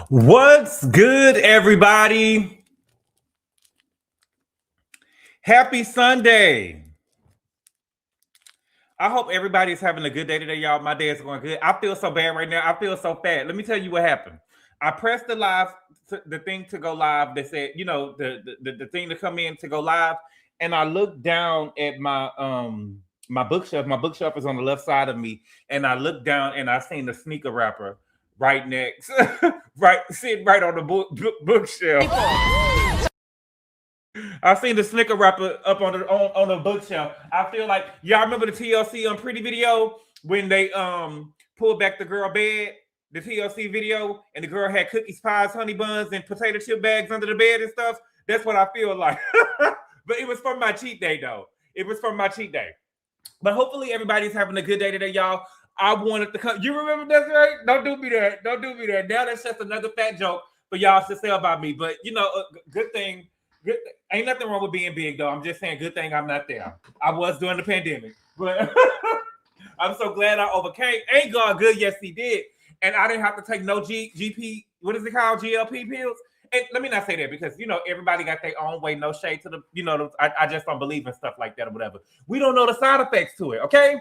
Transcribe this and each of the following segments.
What's good, everybody? Happy Sunday. I hope everybody's having a good day today, y'all. My day is going good. I feel so bad right now. I feel so fat. Let me tell you what happened. I pressed the thing to go live that said, the thing to come in to go live, and I looked down at my my bookshelf. My bookshelf is on the left side of me, and I looked down and I seen the sneaker wrapper right next, sitting right on the bookshelf. I seen the sneaker wrapper up on the bookshelf. I feel like y'all remember the TLC Pretty video when they pulled back the girl bed, the TLC video, and the girl had cookies, pies, honey buns, and potato chip bags under the bed and stuff. That's what I feel like. But it was from my cheat day, though. It was from my cheat day. But hopefully everybody's having a good day today, y'all. I wanted to come. You remember that's right? Don't do me that. Don't do me that. Now that's just another fat joke for y'all to say about me. But good thing. Good. Ain't nothing wrong with being big, though. I'm just saying, good thing I'm not there. I was during the pandemic, but I'm so glad I overcame. Ain't God good? Yes, He did. And I didn't have to take no GP. What is it called? GLP pills. And let me not say that because everybody got their own way. No shade to the I just don't believe in stuff like that or whatever. We don't know the side effects to it. Okay.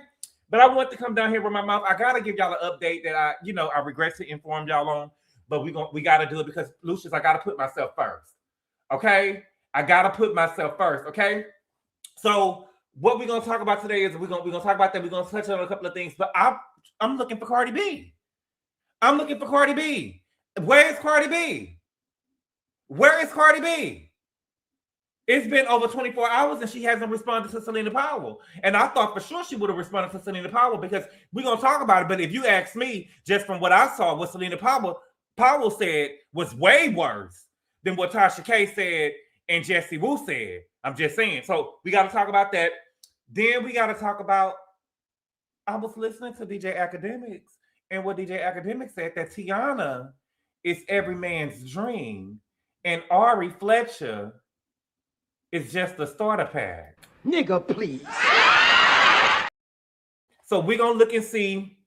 But I want to come down here with my mouth. I gotta give y'all an update that I regret to inform y'all on. But we gotta do it because Lucius, I gotta put myself first. Okay. I gotta put myself first, okay? So what we're gonna talk about today is we're gonna talk about that. We're gonna touch on a couple of things, but I'm looking for Cardi B. I'm looking for Cardi B. Where is Cardi B? Where is Cardi B? It's been over 24 hours and she hasn't responded to Celina Powell. And I thought for sure she would have responded to Celina Powell because we're gonna talk about it. But if you ask me, just from what I saw, what Celina Powell said was way worse than what Tasha K said and Jesse Wu said. I'm just saying. So we got to talk about that. Then we got to talk about, I was listening to DJ Akademiks, and what DJ Akademiks said, that Tiana is every man's dream, and Ari Fletcher is just a starter pack. Nigga, please. So we're going to look and see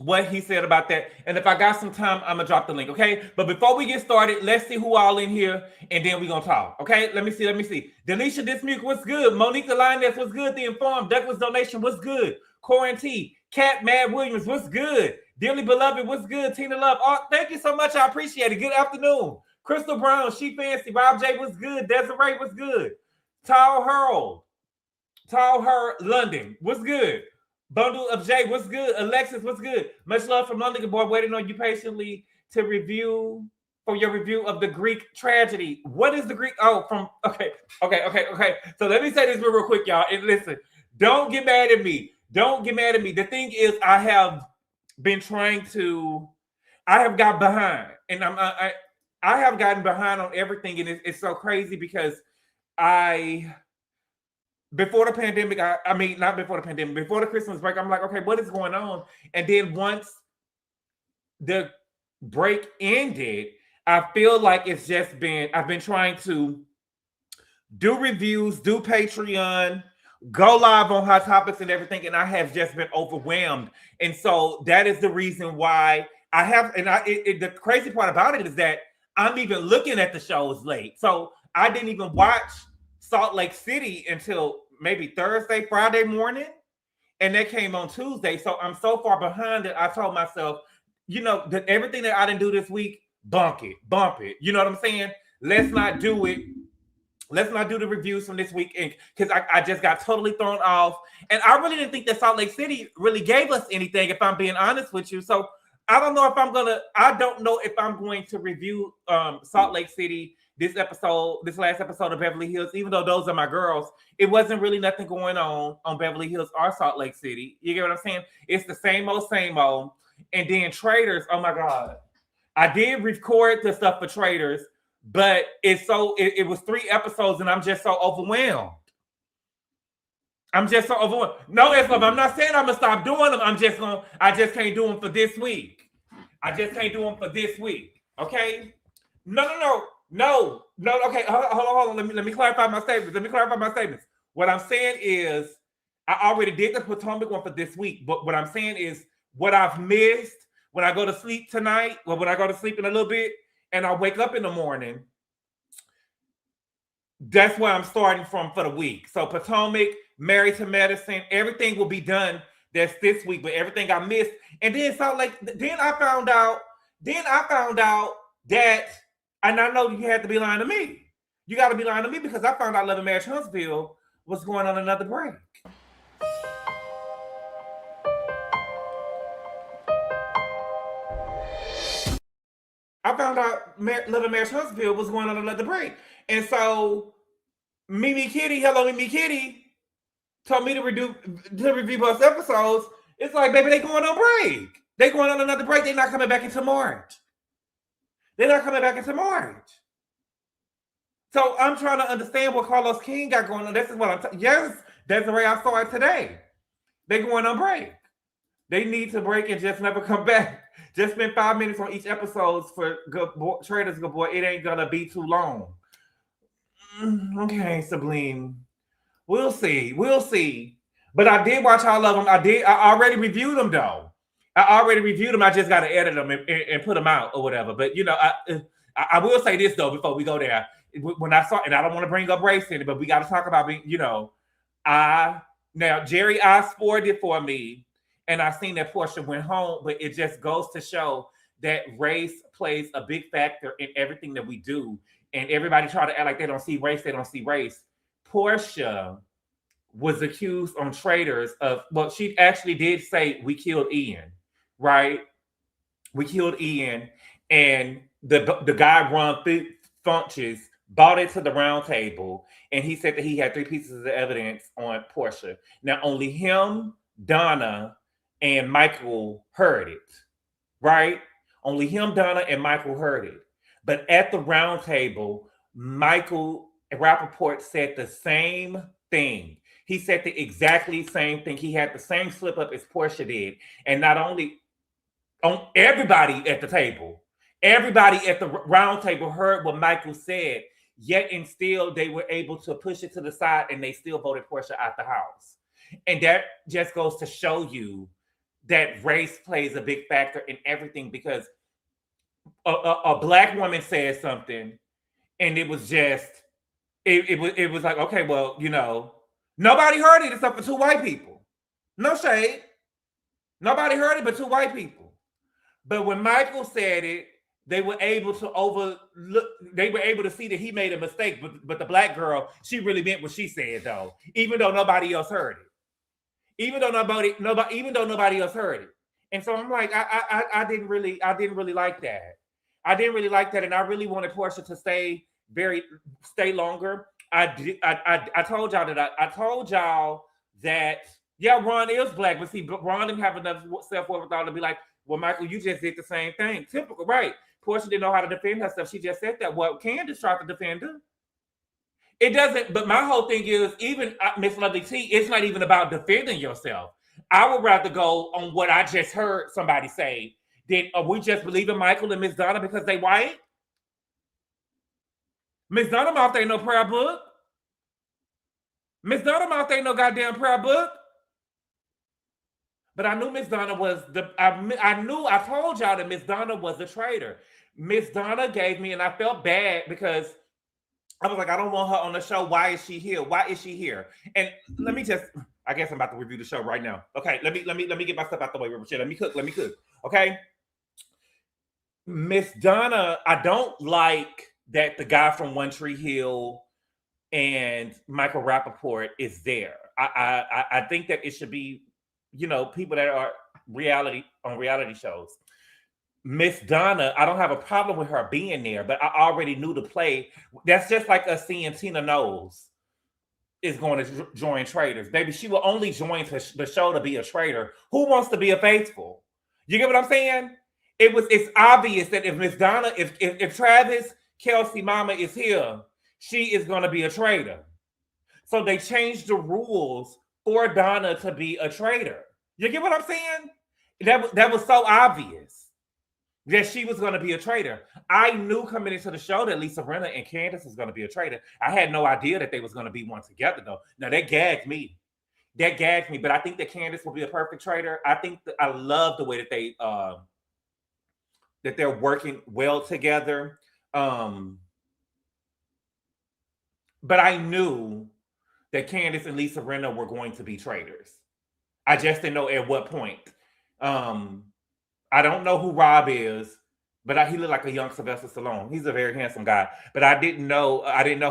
what he said about that. And if I got some time, I'm going to drop the link, okay? But before we get started, let's see who all in here, and then we're going to talk, okay? Let me see. Denisha Dismuke, what's good? Monique Lioness, what's good? The Informed, Douglas Donation, what's good? Quarantine, Cat Mad Williams, what's good? Dearly Beloved, what's good? Tina Love, oh, thank you so much. I appreciate it. Good afternoon. Crystal Brown, She Fancy, Rob J, what's good? Desiree, what's good? Tall Her London, what's good? Bundle of J, what's good? Alexis, what's good? Much love from London, boy. Waiting on you patiently for your review of the Greek tragedy. What is the Greek? Oh, okay. So let me say this real quick, y'all. And listen, don't get mad at me. The thing is, I have got behind, and I have gotten behind on everything, and it's so crazy because before the pandemic, before the Christmas break, I'm like, okay, what is going on? And then once the break ended, I feel like I've been trying to do reviews, do Patreon, go live on Hot Topics and everything, and I have just been overwhelmed. And so that is the reason why I have, the crazy part about it is that I'm even looking at the shows late. So I didn't even watch Salt Lake City until maybe Thursday, Friday morning, and that came on Tuesday. So I'm so far behind that I told myself, that everything that I didn't do this week, bump it. You know what I'm saying? Let's not do it. Let's not do the reviews from this week because I just got totally thrown off. And I really didn't think that Salt Lake City really gave us anything, if I'm being honest with you. So I don't know if I'm going to review Salt Lake City this last episode of Beverly Hills, even though those are my girls. It wasn't really nothing going on Beverly Hills or Salt Lake City. You get what I'm saying? It's the same old. And then Traders, oh my God. I did record the stuff for Traders, but it was 3 episodes and I'm just so overwhelmed. I'm just so avoid. No, I'm not saying I'm gonna stop doing them. I just can't do them for this week. I just can't do them for this week. Okay? No. Okay, hold on. Let me clarify my statements. What I'm saying is, I already did the Potomac one for this week. But what I'm saying is, what I've missed when I go to sleep tonight, well, when I go to sleep in a little bit, and I wake up in the morning, that's where I'm starting from for the week. So Potomac, Married to Medicine, everything will be done. That's this week, but everything I missed, and then then I found out that, and I know you had to be lying to me. You got to be lying to me because I found out Love and Marriage Huntsville was going on another break. I found out Love and Marriage Huntsville was going on another break, and so Mimi Kitty told me to review both episodes. It's like, baby, they going on break. They going on another break. They're not coming back into March. So I'm trying to understand what Carlos King got going on. This is what yes, that's the way I saw it today. They going on break. They need to break and just never come back. Just spend 5 minutes on each episode for Traders Good Boy. It ain't gonna be too long. Okay, Sublime. We'll see. But I did watch all of them. I already reviewed them though. I just got to edit them and put them out or whatever. But I will say this though before we go there. When I saw, and I don't want to bring up race in it, but we got to talk about being, now Jerry spoiled it for me, and I seen that Portia went home. But it just goes to show that race plays a big factor in everything that we do. And everybody try to act like they don't see race. Portia was accused on Traders of, well, she actually did say we killed Ian, right? We killed Ian, and the guy Ron Funches brought it to the round table, and he said that he had 3 pieces of evidence on Portia. Now only him, Donna, and Michael heard it, right? Only him, Donna, and Michael heard it. But at the round table, Michael Rappaport said the same thing. He said the exactly same thing. He had the same slip up as Portia did. And not only on everybody at the table, everybody at the round table heard what Michael said, yet and still they were able to push it to the side and they still voted Portia out the house. And that just goes to show you that race plays a big factor in everything, because a Black woman said something and it was just, it was like, okay, well, nobody heard it except for 2 white people. No shade. Nobody heard it but 2 white people. But when Michael said it, they were able to see that he made a mistake. But the Black girl, she really meant what she said though, even though nobody else heard it. Even though nobody else heard it. And so I'm like, I didn't really like that. I didn't really like that, and I really wanted Portia to stay longer. I told y'all that yeah, Ron is Black, but see, Ron didn't have enough self-worth to be like, well, Michael, you just did the same thing. Typical, right? Portia didn't know how to defend herself. She just said that. Well, Candace tried to defend her. It doesn't, but my whole thing is, even Miss Lovely T, it's not even about defending yourself. I would rather go on what I just heard somebody say. Are we just believing Michael and Miss Donna because they white? Miss Donna mouth ain't no prayer book. Miss Donna mouth ain't no goddamn prayer book. But I knew Miss Donna was I told y'all that Miss Donna was a traitor. Miss Donna gave me, and I felt bad because I was like, I don't want her on the show. Why is she here? And I guess I'm about to review the show right now. Okay, let me get my stuff out the way. Let me cook. Okay. Miss Donna, I don't like that the guy from One Tree Hill and Michael Rappaport is there. I think that it should be, people that are on reality shows. Miss Donna, I don't have a problem with her being there, but I already knew the play. That's just like us seeing Tina Knowles is going to join Traders. Baby, she will only join the show to be a traitor. Who wants to be a faithful? You get what I'm saying? It's obvious that if Miss Donna, if Travis Kelsey Mama is here, she is going to be a traitor. So they changed the rules for Donna to be a traitor. You get what I'm saying? That was so obvious that she was going to be a traitor. I knew coming into the show that Lisa Rinna and Candace was going to be a traitor. I had no idea that they was going to be one together, though. Now, that gagged me. But I think that Candace will be a perfect traitor. I think I love the way that they're working well together. But I knew that Candace and Lisa Rinna were going to be traitors. I just didn't know at what point. I don't know who Rob is, but he looked like a young Sylvester Stallone. He's a very handsome guy, but I didn't know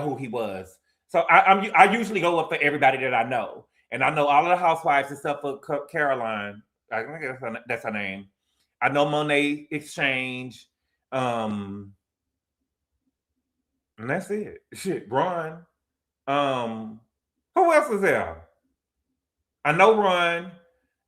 who he was. So I usually go up for everybody that I know, and I know all of the housewives except for Caroline. I think that's her name. I know Monet Exchange, and that's it. Shit, Ron. Who else is there? I know Ron.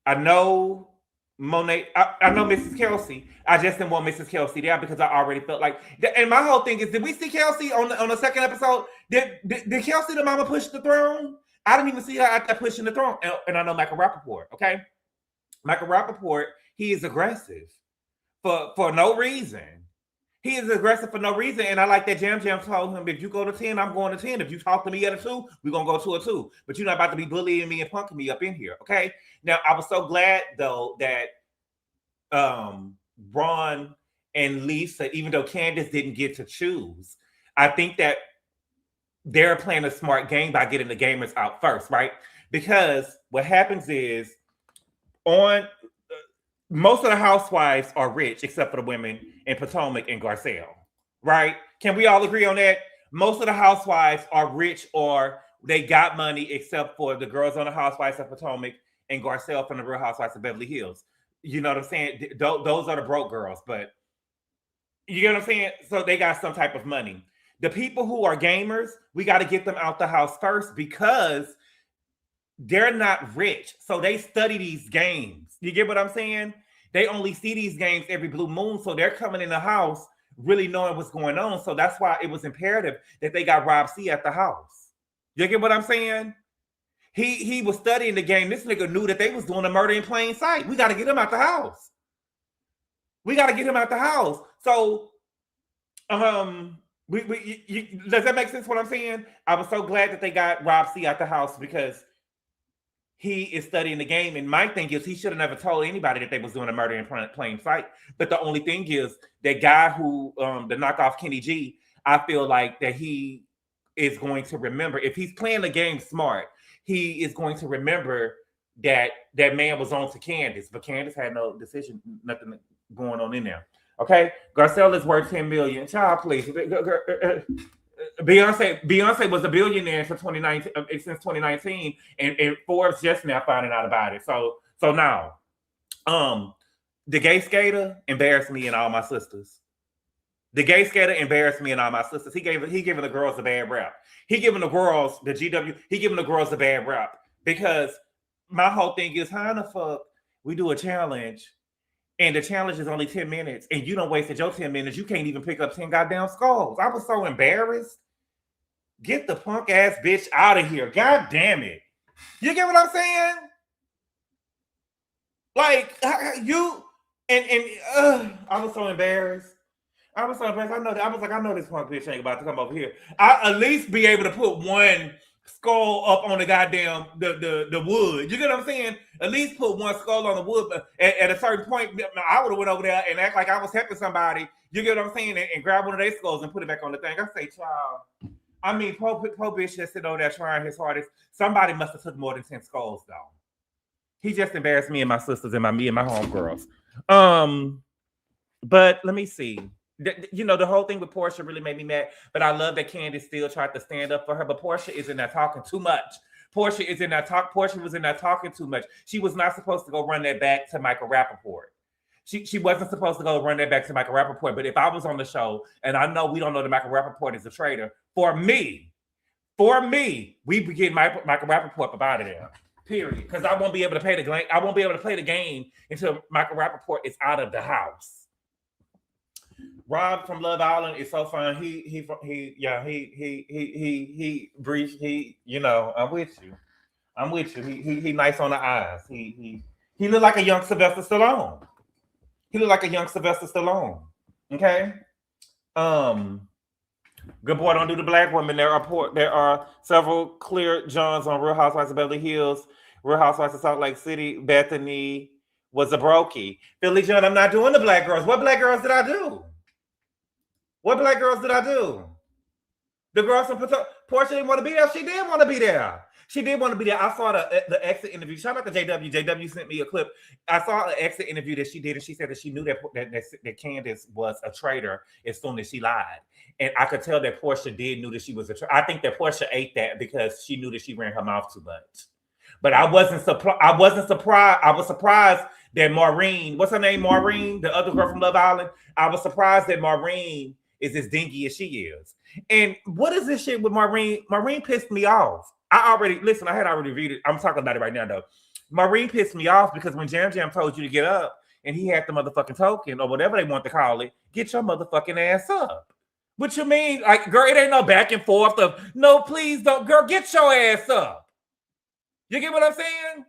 I know Monet. I know Mrs. Kelsey. I just didn't want Mrs. Kelsey there because I already felt like. And my whole thing is, did we see Kelsey on the second episode? Did Kelsey the mama push the throne? I didn't even see her out there pushing the throne. And I know Michael Rappaport. Okay, Michael Rappaport. He is aggressive for no reason. He is aggressive for no reason. And I like that Jam told him, if you go to 10, I'm going to 10. If you talk to me at a 2, we're going to go to a 2. But you're not about to be bullying me and punking me up in here, okay? Now, I was so glad, though, that Ron and Lisa, even though Candace didn't get to choose, I think that they're playing a smart game by getting the gamers out first, right? Because what happens is most of the housewives are rich, except for the women in Potomac and Garcelle, right? Can we all agree on that? Most of the housewives are rich or they got money, except for the girls on the Housewives of Potomac and Garcelle from the Real Housewives of Beverly Hills. You know what I'm saying? Those are the broke girls, but you get what I'm saying? So they got some type of money. The people who are gamers, we got to get them out the house first because they're not rich. So they study these games. You get what I'm saying? They only see these games every blue moon. So they're coming in the house really knowing what's going on. So that's why it was imperative that they got Rob C at the house. You get what I'm saying? He was studying the game. This nigga knew that they was doing a murder in plain sight. We got to get him out the house. So, does that make sense what I'm saying? I was so glad that they got Rob C out the house because he is studying the game. And my thing is, he should have never told anybody that they was doing a murder in plain sight. But the only thing is, that guy who, the knockoff Kenny G, I feel like that he is going to remember. If he's playing the game smart, he is going to remember that that man was on to Candace. But Candace had no decision, nothing going on in there. Okay? Garcelle is worth $10 million. Child, please. Beyonce was a billionaire for 2019 since 2019, and Forbes just now finding out about it. So now, the gay skater embarrassed me and all my sisters. He giving the girls a bad rap. He giving the girls a bad rap because my whole thing is, how in the fuck we do a challenge and the challenge is only 10 minutes and you don't wasted your 10 minutes. You can't even pick up 10 goddamn skulls. I was so embarrassed. Get the punk ass bitch out of here. God damn it. You get what I'm saying? Like, you I was so embarrassed. I was like, I know this punk bitch ain't about to come over here. I at least be able to put one skull up on the goddamn the wood. You get what I'm saying? At least put one skull on the wood. But at a certain point, I would have went over there and act like I was helping somebody. You get what I'm saying? And grab one of their skulls and put it back on the thing. I say, child. I mean, poor bitch just sitting over there trying his hardest. Somebody must have took more than 10 skulls though. He just embarrassed me and my sisters and me and my homegirls. But let me see. You know, the whole thing with Portia really made me mad, but I love that Candace still tried to stand up for her, but Portia is in there talking too much. Portia was in there talking too much. She was not supposed to go run that back to Michael Rappaport. She wasn't supposed to go run that back to Michael Rappaport, but if I was on the show, and I know we don't know that Michael Rappaport is a traitor, for me, we would get Michael Rappaport up out of there, period, because I won't be able to play the game until Michael Rappaport is out of the house. Rob from Love Island is so fun. He breathes. You know, I'm with you. I'm with you. He nice on the eyes. He look like a young Sylvester Stallone. He look like a young Sylvester Stallone. Okay. GABOR don't do the black women. There are several clear Johns on Real Housewives of Beverly Hills, Real Housewives of Salt Lake City. Bethany was a brokey. Philly John, I'm not doing the black girls. What black girls did I do? What black girls did I do? The girls from Portia didn't want to be there. She did want to be there. She did want to be there. I saw the exit interview. Shout out to JW. JW sent me a clip. I saw an exit interview that she did, and she said that she knew that Candace was a traitor as soon as she lied. And I could tell that Portia knew that she was a traitor. I think that Portia ate that because she knew that she ran her mouth too much. But I wasn't surprised. I was surprised that Maureen, what's her name, Maureen, the other girl from Love Island. I was surprised that Maureen is as dingy as she is. And what is this shit with Maureen? Maureen pissed me off. I had already read it. I'm talking about it right now, though. Maureen pissed me off because when Jam Jam told you to get up and he had the motherfucking token or whatever they want to call it, get your motherfucking ass up. What you mean? Like, girl, it ain't no back and forth of, no, please don't. Girl, get your ass up. You get what I'm saying?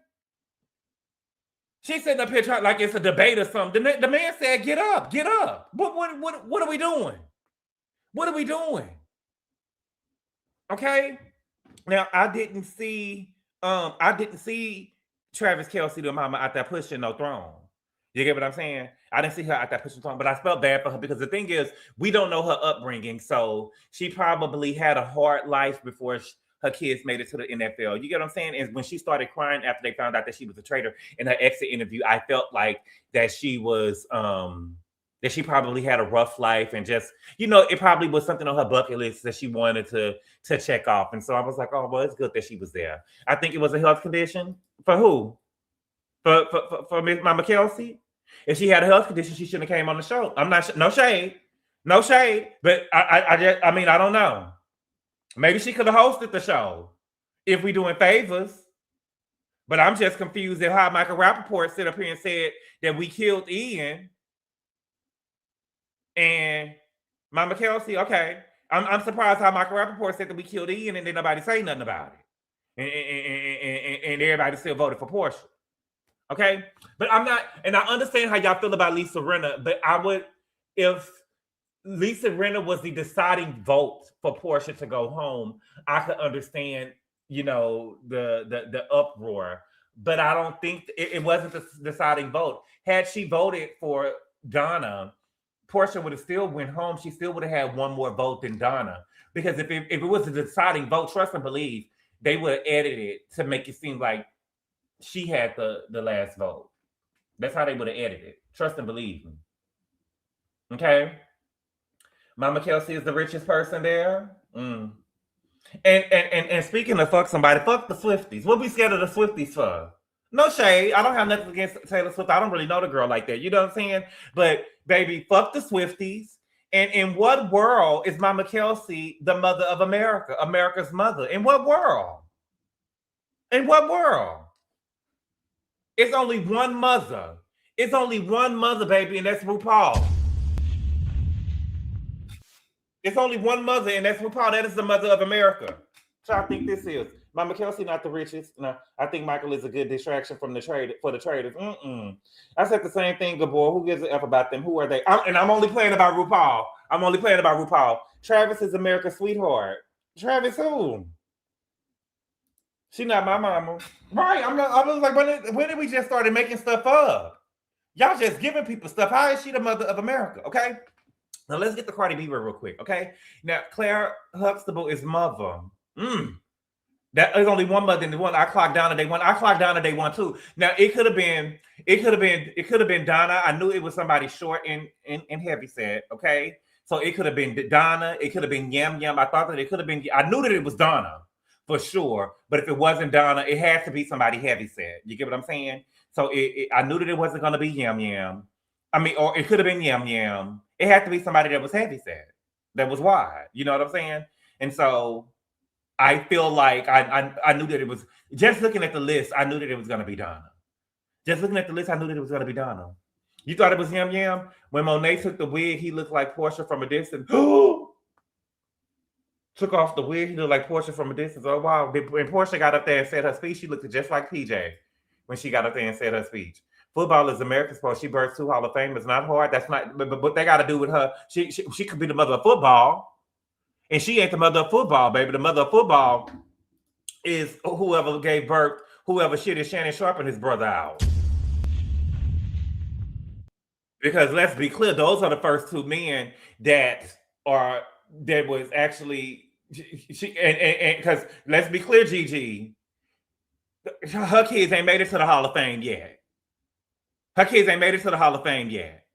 She sitting up here trying like it's a debate or something. The man said, get up, get up. What are we doing? What are we doing? Okay. Now I didn't see Travis Kelce the mama out there pushing no throne. You get what I'm saying? I didn't see her out there pushing throne, but I felt bad for her because the thing is, we don't know her upbringing, so she probably had a hard life before her kids made it to the NFL. You get what I'm saying? And when she started crying after they found out that she was a traitor in her exit interview, I felt like that she was that she probably had a rough life and just, it probably was something on her bucket list that she wanted to check off. And so I was like, oh, well, it's good that she was there. I think it was a health condition. For who? For Miss Mama Kelsey? If she had a health condition, she shouldn't have came on the show. I'm not, no shade, but I mean, I don't know. Maybe she could have hosted the show if we doing favors. But I'm just confused at how Michael Rappaport sit up here and said that we killed Ian. And Mama Kelsey, okay. I'm surprised how Michael Rappaport said that we killed Ian and then nobody say nothing about it. And everybody still voted for Portia. Okay? But I'm not, and I understand how y'all feel about Lisa Rinna, but I would, if Lisa Rinna was the deciding vote for Portia to go home, I could understand, the uproar. But I don't think it wasn't the deciding vote. Had she voted for Donna, Portia would have still went home. She still would have had one more vote than Donna. Because if it was a deciding vote, trust and believe, they would have edited it to make it seem like she had the last vote. That's how they would have edited it. Trust and believe me. Okay? Mama Kelsey is the richest person there. And speaking of fuck somebody, fuck the Swifties. What we scared of the Swifties for? No shade. I don't have nothing against Taylor Swift. I don't really know the girl like that. You know what I'm saying? But baby, fuck the Swifties. And in what world is Mama Kelsey the mother of America? America's mother. In what world? In what world? It's only one mother. It's only one mother, baby, and that's RuPaul. It's only one mother, and that's RuPaul. That is the mother of America. So I think this is. Mama Kelsey not the richest. No, I think Michael is a good distraction from the trade for the traders. I said the same thing, GABOR. Who gives a F about them? Who are they? I'm only playing about RuPaul. Travis is America's sweetheart. Travis who? She not my mama. Right. I was like, when did we just started making stuff up? Y'all just giving people stuff. How is she the mother of America? Okay. Now let's get the Cardi B real quick. Okay. Now Claire Huxtable is mother. That is only one mother in the one. I clocked down to day one. I clocked down to day one too. Now it could have been Donna. I knew it was somebody short and heavy set. Okay. So it could have been Donna. It could have been Yam Yam. I thought that it could have been, I knew that it was Donna for sure. But if it wasn't Donna, it had to be somebody heavy set. You get what I'm saying? So I knew that it wasn't going to be Yam Yam. I mean, or it could have been Yam Yam. It had to be somebody that was heavy set, that was wide. You know what I'm saying? And so I feel like I knew that it was, just looking at the list, I knew that it was going to be Donna. Just looking at the list, I knew that it was going to be Donna. You thought it was Yam Yam? When Monet took the wig, he looked like Portia from a distance. Took off the wig. He looked like Portia from a distance. Oh, wow. When Portia got up there and said her speech, she looked just like PJ when she got up there and said her speech. Football is America's sport. She birthed 2 Hall of Famers. Not hard. That's not, but they got to do with her. She could be the mother of football. And she ain't the mother of football, baby. The mother of football is whoever gave birth, whoever shitted Shannon Sharpe and his brother out. Because let's be clear, those are the first 2 men that was actually and because let's be clear, Gigi, her kids ain't made it to the Hall of Fame yet. Her kids ain't made it to the Hall of Fame yet.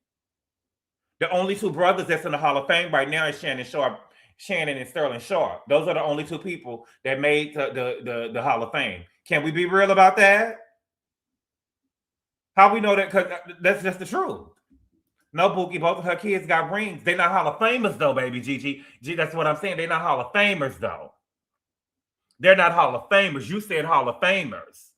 The only 2 brothers that's in the Hall of Fame right now is Shannon and Sterling Sharpe. Those are the only 2 people that made the Hall of Fame. Can we be real about that? How we know that? Because that's just the truth. No, Bookie, both of her kids got rings. They're not Hall of Famers, though, baby, Gigi. That's what I'm saying. They're not Hall of Famers, though. They're not Hall of Famers. You said Hall of Famers.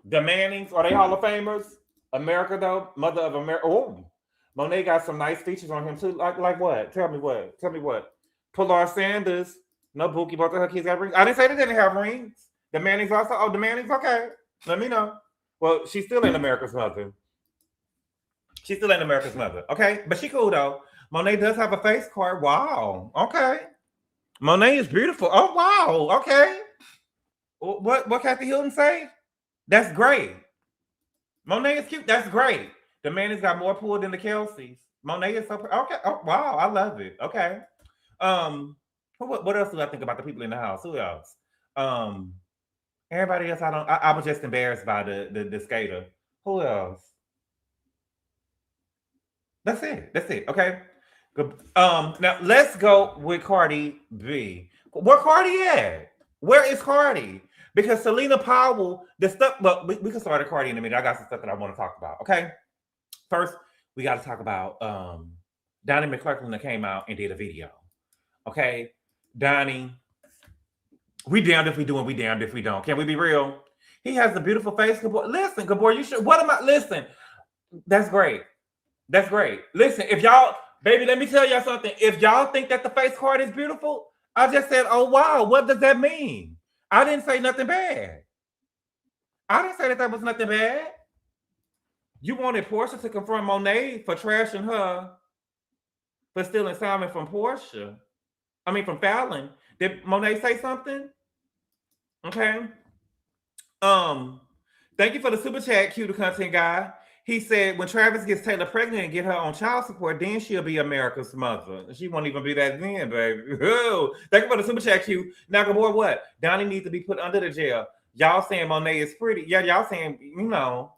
The Mannings, are they Hall of Famers? America, though? Mother of America. Oh, Monet got some nice features on him, too. Like what? Tell me what? Pilar Sanders. No, Bookie, both of her kids got rings. I didn't say they didn't have rings. The Mannings also. Oh, the Mannings? Okay. Let me know. Well, she's still in America's mother. She's still in America's mother. Okay. But she cool, though. Monet does have a face card. Wow. Okay. Monet is beautiful. Oh, wow. Okay. What Kathy Hilton say? That's great. Monet is cute. That's great. The man has got more pull than the Kelseys. Monet is so okay. Oh, wow. I love it. Okay. What else do I think about the people in the house? Who else? Everybody else I was just embarrassed by the skater. Who else? That's it. Okay. Good. Now let's go with Cardi B. Where Cardi at? Where is Cardi? Because Celina Powell, the stuff, but we can start at Cardi in a minute. I got some stuff that I want to talk about. Okay. First, we got to talk about Donnie McClurkin that came out and did a video. Okay. Donnie, we damned if we do and we damned if we don't. Can we be real? He has a beautiful face. GABOR. Listen, GABOR, you should. Listen. That's great. That's great. Listen, if y'all, baby, let me tell y'all something. If y'all think that the face card is beautiful, I just said, oh, wow. What does that mean? I didn't say nothing bad. I didn't say that was nothing bad. You wanted Portia to confront Monet for trashing her for stealing Simon from Portia. I mean, from Fallon. Did Monet say something? Okay. Thank you for the super chat, cue the content guy. He said, when Travis gets Taylor pregnant and get her on child support, then she'll be America's mother. She won't even be that then, baby. Ooh. Thank you for the super chat, Q. Now, GABOR, what? Donnie needs to be put under the jail. Y'all saying Monet is pretty. Yeah, y'all saying, you know.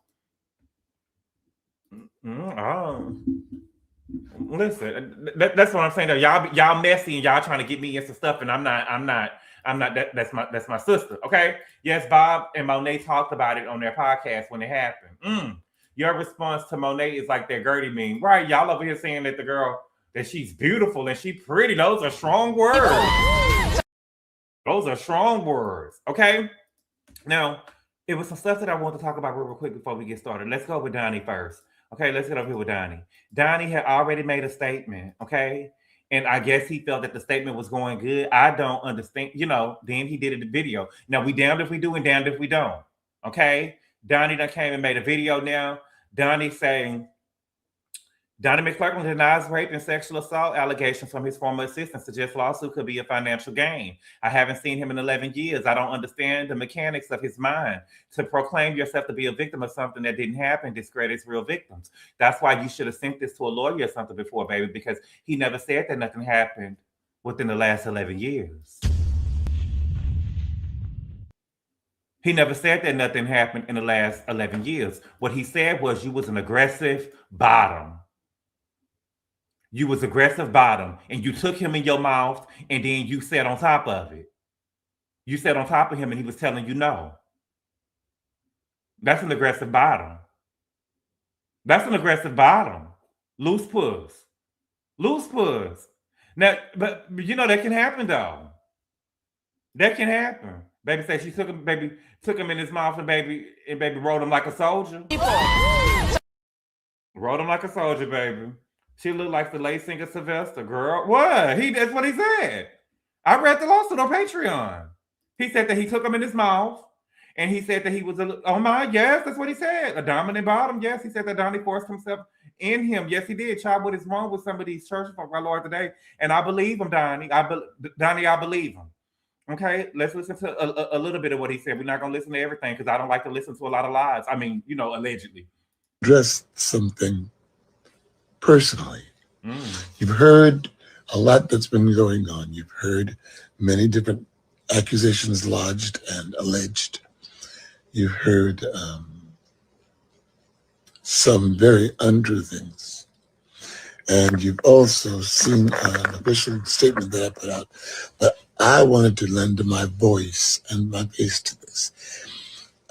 Listen, that's what I'm saying. Though. Y'all messy and y'all trying to get me into stuff, and I'm not. That's my sister. Okay. Yes, Bob and Monet talked about it on their podcast when it happened. Your response to Monet is like that Gertie meme, right? Y'all over here saying that the girl, that she's beautiful and she pretty. Those are strong words. Those are strong words. Okay. Now, it was some stuff that I want to talk about real quick before we get started. Let's go with Donnie first. Okay, let's get over here with Donnie. Donnie had already made a statement. Okay. And I guess he felt that the statement was going good. I don't understand. You know, then he did the video. Now, we damned if we do and damned if we don't. Okay. Donnie done came and made a video now. Donnie saying, Donnie McClurkin denies rape and sexual assault allegations from his former assistant, suggests lawsuit could be a financial gain. I haven't seen him in 11 years. I don't understand the mechanics of his mind. To proclaim yourself to be a victim of something that didn't happen discredits real victims. That's why you should have sent this to a lawyer or something before, baby, because he never said that nothing happened within the last 11 years. He never said that nothing happened in the last 11 years. What he said was you was an aggressive bottom. You was aggressive bottom, and you took him in your mouth, and then you sat on top of it. You sat on top of him, and he was telling you no. That's an aggressive bottom. That's an aggressive bottom. Loose puss. Loose puss. Now, but you know that can happen, though. That can happen. Baby said she took him in his mouth and baby rode him like a soldier. Rode him like a soldier, baby. She looked like the late singer Sylvester, girl. What? That's what he said. I read the lawsuit on Patreon. He said that he took them in his mouth, and he said that he was yes, that's what he said. A dominant bottom, yes. He said that Donnie forced himself in him. Yes, he did. Child, what is wrong with some of these church folk, my Lord, today? And I believe him, Donnie. I believe him. Okay, let's listen to a little bit of what he said. We're not going to listen to everything because I don't like to listen to a lot of lies. I mean, allegedly. Address something personally. You've heard a lot that's been going on. You've heard many different accusations lodged and alleged. You've heard some very untrue things. And you've also seen an official statement that I put out. But I wanted to lend my voice and my face to this.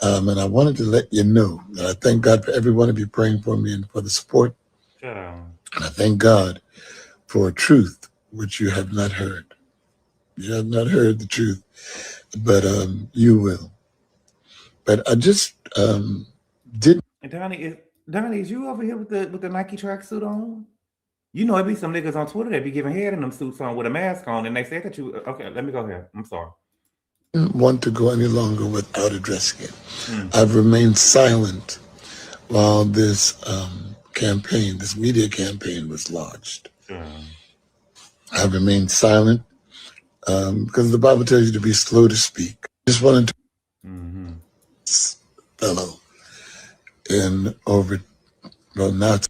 And I wanted to let you know that I thank God for every one of you praying for me and for the support. Yeah. And I thank God for truth, which you have not heard. You have not heard the truth, but you will. But I just didn't. And Donnie, is you over here with the Nike tracksuit on? It be some niggas on Twitter that be giving head in them suits on with a mask on, and they said that you. Okay, let me go ahead. I'm sorry. I didn't want to go any longer without addressing it. I've remained silent while this campaign, this media campaign, was launched. I've remained silent because the Bible tells you to be slow to speak. Just wanted to fellow not,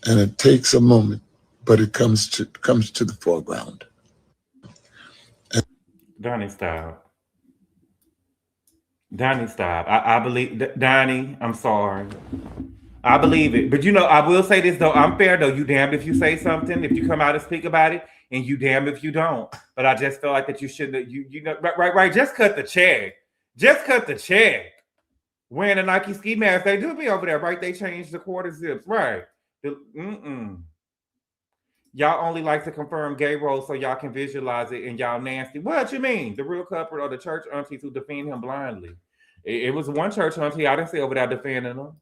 and it takes a moment, but it comes to the foreground. Donnie, stop. Donnie, stop. I believe Donnie. I'm sorry. I believe it, but I will say this though. I'm fair though. You damned if you say something, if you come out and speak about it, and you damned if you don't. But I just feel like that you shouldn't. Right. Just cut the check. Just cut the check. Wearing a Nike ski mask, they do be over there, right? They changed the quarter zips, right? Y'all only like to confirm gay roles so y'all can visualize it, and y'all nasty. What you mean? The real culprit are the church aunties who defend him blindly. It was one church auntie I didn't see over there defending him.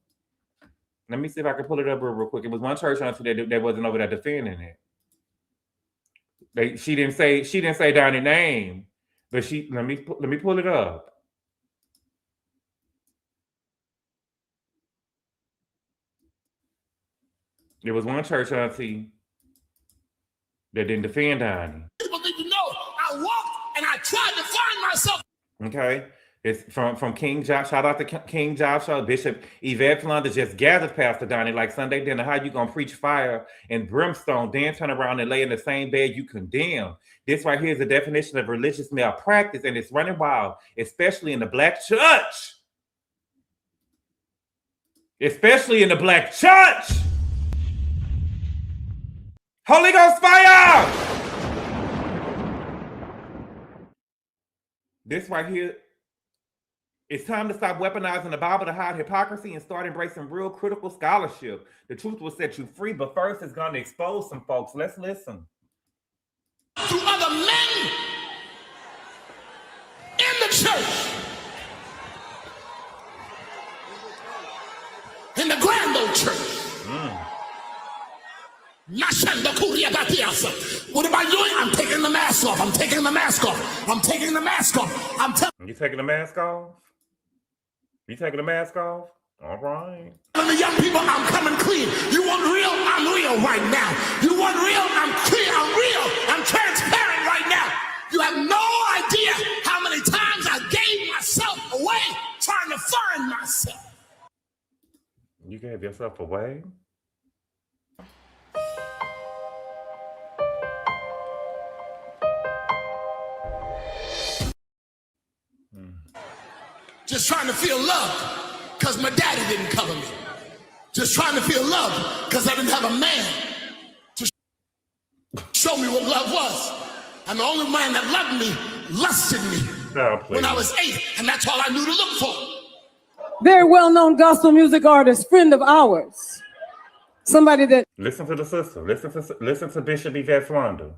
Let me see if I can pull it up real quick. It was one church auntie that wasn't over there defending it. She didn't say Donnie's name, but let me pull it up. There was one church auntie that didn't defend Donnie. People need to know I walked and I tried to find myself. Okay. It's from King Josh. Shout out to King Joshua. Bishop Yvette Flanders just gathered Pastor Donnie like Sunday dinner. How you gonna preach fire and brimstone, then turn around and lay in the same bed you condemn? This right here is the definition of religious malpractice, and it's running wild, especially in the black church. Especially in the black church. Holy Ghost fire! This right here, it's time to stop weaponizing the Bible to hide hypocrisy and start embracing real critical scholarship. The truth will set you free, but first it's going to expose some folks. Let's listen. To other men in the church, in the grand old church. What am I doing? I'm taking the mask off. I'm taking the mask off. I'm taking the mask off. You taking the mask off? You taking the mask off? All right. Telling the young people, I'm coming clean. You want real? I'm real right now. You want real? I'm clear. I'm real. I'm transparent right now. You have no idea how many times I gave myself away trying to find myself. You gave yourself away? Just trying to feel love because my daddy didn't cover me. Just trying to feel love because I didn't have a man to show me what love was. And the only man that loved me lusted me when I was 8, and that's all I knew to look for. Very well-known gospel music artist, friend of ours. Somebody that... Listen to the sister. Listen to Bishop Yvette Flanders.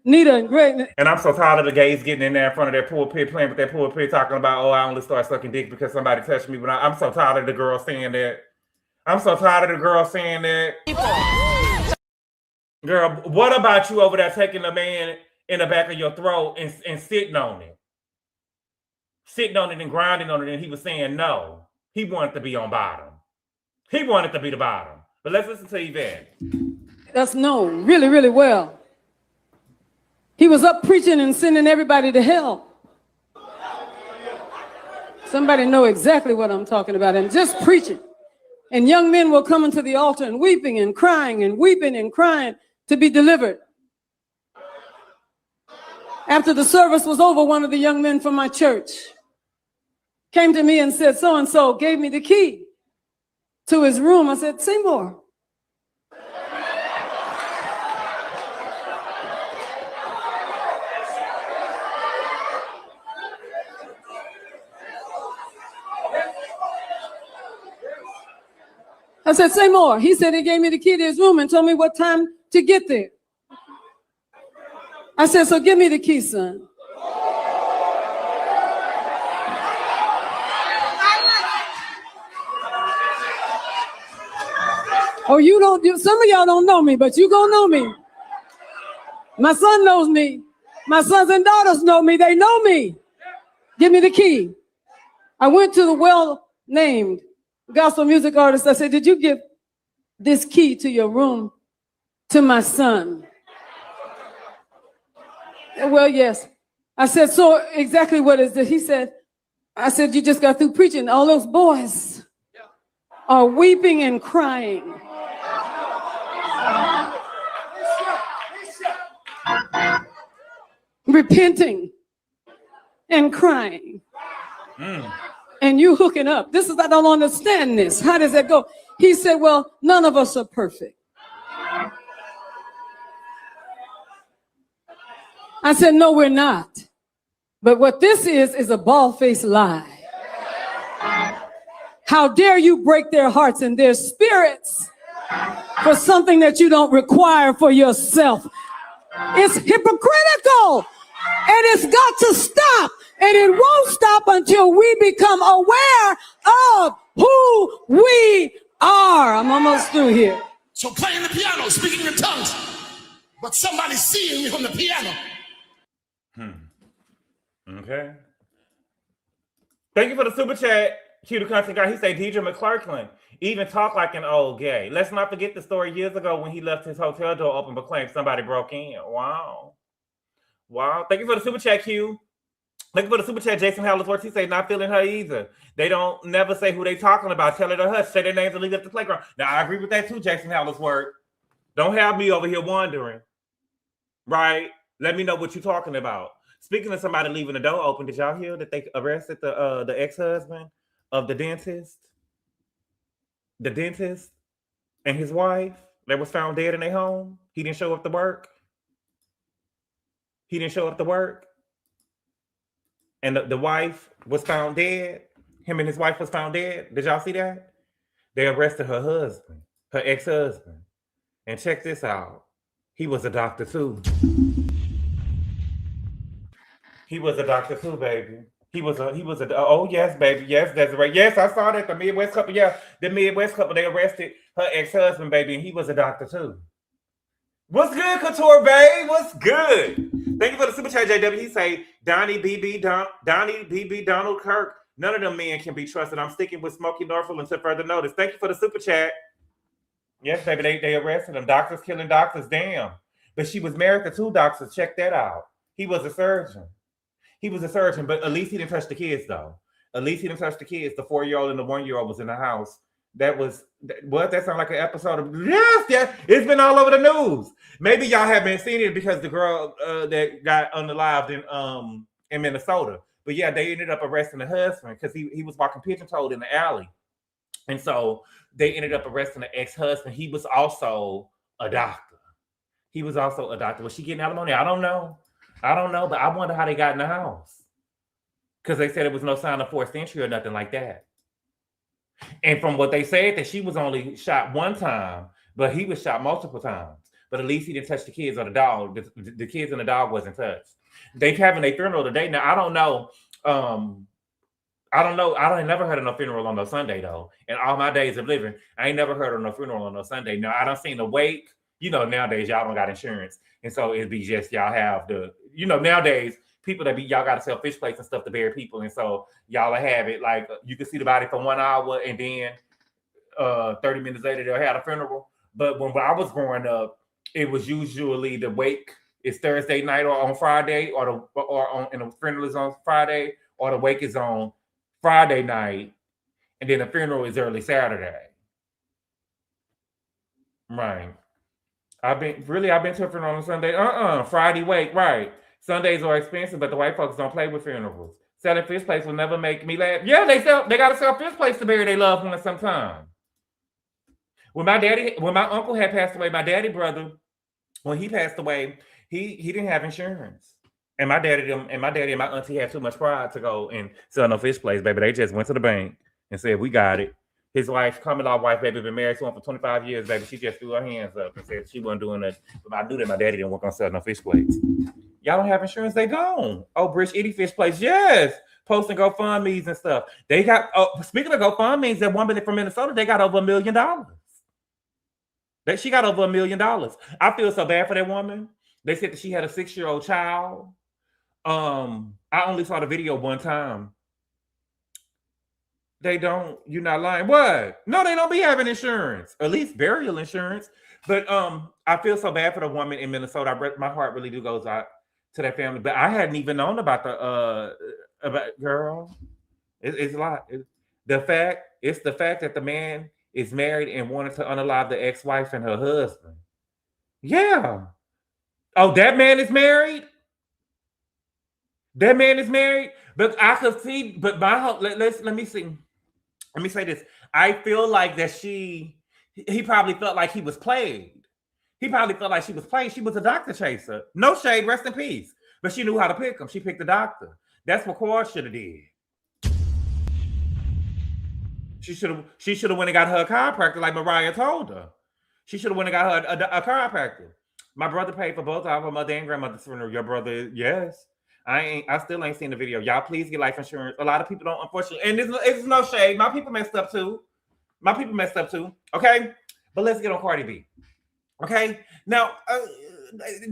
Nita and Greg. And I'm so tired of the gays getting in there in front of their pulpit, playing with their pulpit, talking about, I only start sucking dick because somebody touched me. But I'm so tired of the girl saying that. I'm so tired of the girl saying that. Girl, what about you over there taking a man in the back of your throat and sitting on it? Sitting on it and grinding on it, and he was saying no. He wanted to be on bottom. He wanted to be the bottom. But let's listen to Yvette. That's known really, really well. He was up preaching and sending everybody to hell. Somebody know exactly what I'm talking about. And just preaching. And young men were coming to the altar and weeping and crying and weeping and crying to be delivered. After the service was over, one of the young men from my church came to me and said, so-and-so gave me the key to his room. I said, say more. I said, say more. He said he gave me the key to his room and told me what time to get there. I said, so give me the key, son. Oh, some of y'all don't know me, but you gonna know me. My son knows me. My sons and daughters know me. They know me. Give me the key. I went to the well-named gospel music artist. I said, did you give this key to your room to my son? Well, yes. I said, so exactly what is it? He said, I said, you just got through preaching. All those boys are weeping and crying. Repenting and crying. And you hooking up. This is, I don't understand this. How does that go? He said, well, none of us are perfect. I said, no, we're not. But what this is a bald-faced lie. How dare you break their hearts and their spirits for something that you don't require for yourself? It's hypocritical, and it's got to stop, and it won't stop until we become aware of who we are. I'm almost through here. So playing the piano, speaking in tongues, but somebody's seeing you from the piano. Okay. Thank you for the super chat. Cue the content guy. He said DJ McClurkin even talk like an old gay. Let's not forget the story years ago when he left his hotel door open but claimed somebody broke in. Wow. Thank you for the super chat, Q. Thank you for the super chat, Jason Hallisworth. He said not feeling her either. They don't never say who they talking about. Tell her to hush. Say their names and leave it at the playground. Now I agree with that too, Jason Hallisworth. Don't have me over here wondering. Right? Let me know what you're talking about. Speaking of somebody leaving the door open, did y'all hear that they arrested the ex-husband of the dentist? The dentist and his wife that was found dead in their home. He didn't show up to work. And the wife was found dead. Him and his wife was found dead. Did y'all see that? They arrested her husband, her ex-husband. And check this out. He was a doctor too. He was a doctor too, baby. He was a oh yes, baby. Yes, that's right. Yes, I saw that. The Midwest couple, the Midwest couple, they arrested her ex-husband, baby, and he was a doctor too. What's good, Couture, babe? What's good? Thank you for the super chat, JW. He say Donnie BB Donald Kirk. None of them men can be trusted. I'm sticking with Smokey Norfolk until further notice. Thank you for the super chat. Yes, baby, they arrested him. Doctors killing doctors, damn. But she was married to two doctors. Check that out. He was a surgeon. But at least he didn't touch the kids, though. At least he didn't touch the kids. The 4-year-old and the 1-year-old was in the house. That sound like an episode of yes. It's been all over the news. Maybe y'all haven't seen it because the girl that got unalived in Minnesota. But yeah, they ended up arresting the husband because he was walking pigeon-toed in the alley. And so they ended up arresting the ex-husband. He was also a doctor. Was she getting alimony? I don't know, but I wonder how they got in the house. Because they said it was no sign of forced entry or nothing like that. And from what they said, that she was only shot one time, but he was shot multiple times. But at least he didn't touch the kids or the dog. The kids and the dog wasn't touched. They having a funeral today. Now, I don't know. I never heard of no funeral on no Sunday, though. In all my days of living, I ain't never heard of no funeral on no Sunday. Now, I done seen a wake nowadays y'all don't got insurance. And so it'd be just y'all have the, nowadays people y'all got to sell fish plates and stuff to bury people. And so y'all will have it like you can see the body for 1 hour and then 30 minutes later they'll have a funeral. But when I was growing up, it was usually the wake is Thursday night or on Friday, and the funeral is on Friday, or the wake is on Friday night, and then the funeral is early Saturday. Right. I've been to a funeral on Sunday. Friday wake, right. Sundays are expensive, but the white folks don't play with funerals. Selling fish plates will never make me laugh. Yeah, they gotta sell fish plates to bury their loved ones sometime. When my uncle had passed away, my daddy brother, when he passed away, he didn't have insurance. And my daddy and my auntie had too much pride to go and sell no fish plates, baby. They just went to the bank and said, we got it. His wife, common law wife, baby, been married to him for 25 years, baby. She just threw her hands up and said she wasn't doing that. But I knew that my daddy didn't work on selling no fish plates. Y'all don't have insurance? They don't. Oh, British Itty fish plates, yes. Posting GoFundMe's and stuff. They got, speaking of GoFundMe's, that woman from Minnesota, they got over $1 million. She got over $1 million. I feel so bad for that woman. They said that she had a 6-year-old child. I only saw the video one time. They don't, you're not lying. What? No, they don't be having insurance, at least burial insurance. But I feel so bad for the woman in Minnesota. My heart really goes out to that family. But I hadn't even known about girl. It's a lot. It's the fact that the man is married and wanted to unalive the ex-wife and her husband. Yeah. Oh, that man is married? That man is married? But I could see, but let me see. Let me say this. I feel like that he probably felt like he was played. He probably felt like she was played. She was a doctor chaser. No shade, rest in peace. But she knew how to pick him. She picked the doctor. That's what Cora should have did. She should have went and got her a chiropractor like Mariah told her. She should have went and got her a chiropractor. My brother paid for both of her mother and grandmother's funeral. Your brother, yes. I still ain't seen the video. Y'all please get life insurance. A lot of people don't, unfortunately, and it's no shade. My people messed up too. Okay? But let's get on Cardi B. Okay? Now,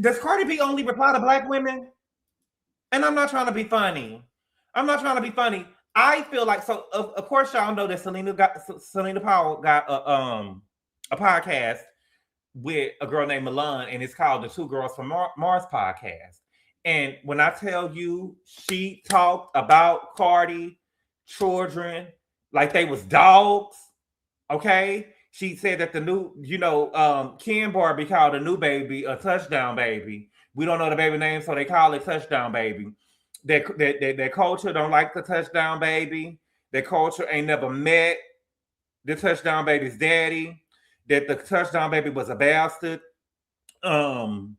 does Cardi B only reply to black women? And I'm not trying to be funny. I feel like, so of course y'all know that Celina Powell got a podcast with a girl named Milan, and it's called the Two Girls from Mars podcast. And when I tell you, she talked about Cardi children like they was dogs. Okay, she said that the new, Ken Barbie called the new baby a touchdown baby. We don't know the baby name, so they call it touchdown baby. Their culture don't like the touchdown baby. Their culture ain't never met the touchdown baby's daddy. That the touchdown baby was a bastard. And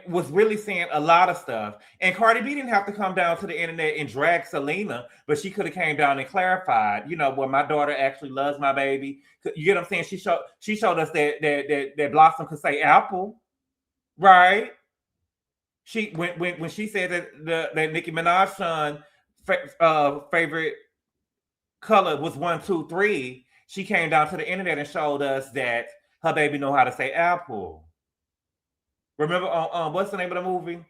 was really saying a lot of stuff. And Cardi B didn't have to come down to the internet and drag Celina, but she could have came down and clarified, well, my daughter actually loves my baby. You get what I'm saying? She showed us that Blossom could say apple, right? She when she said that Nicki Minaj's son favorite color was 1, 2, 3, she came down to the internet and showed us that her baby know how to say apple. Remember what's the name of the movie?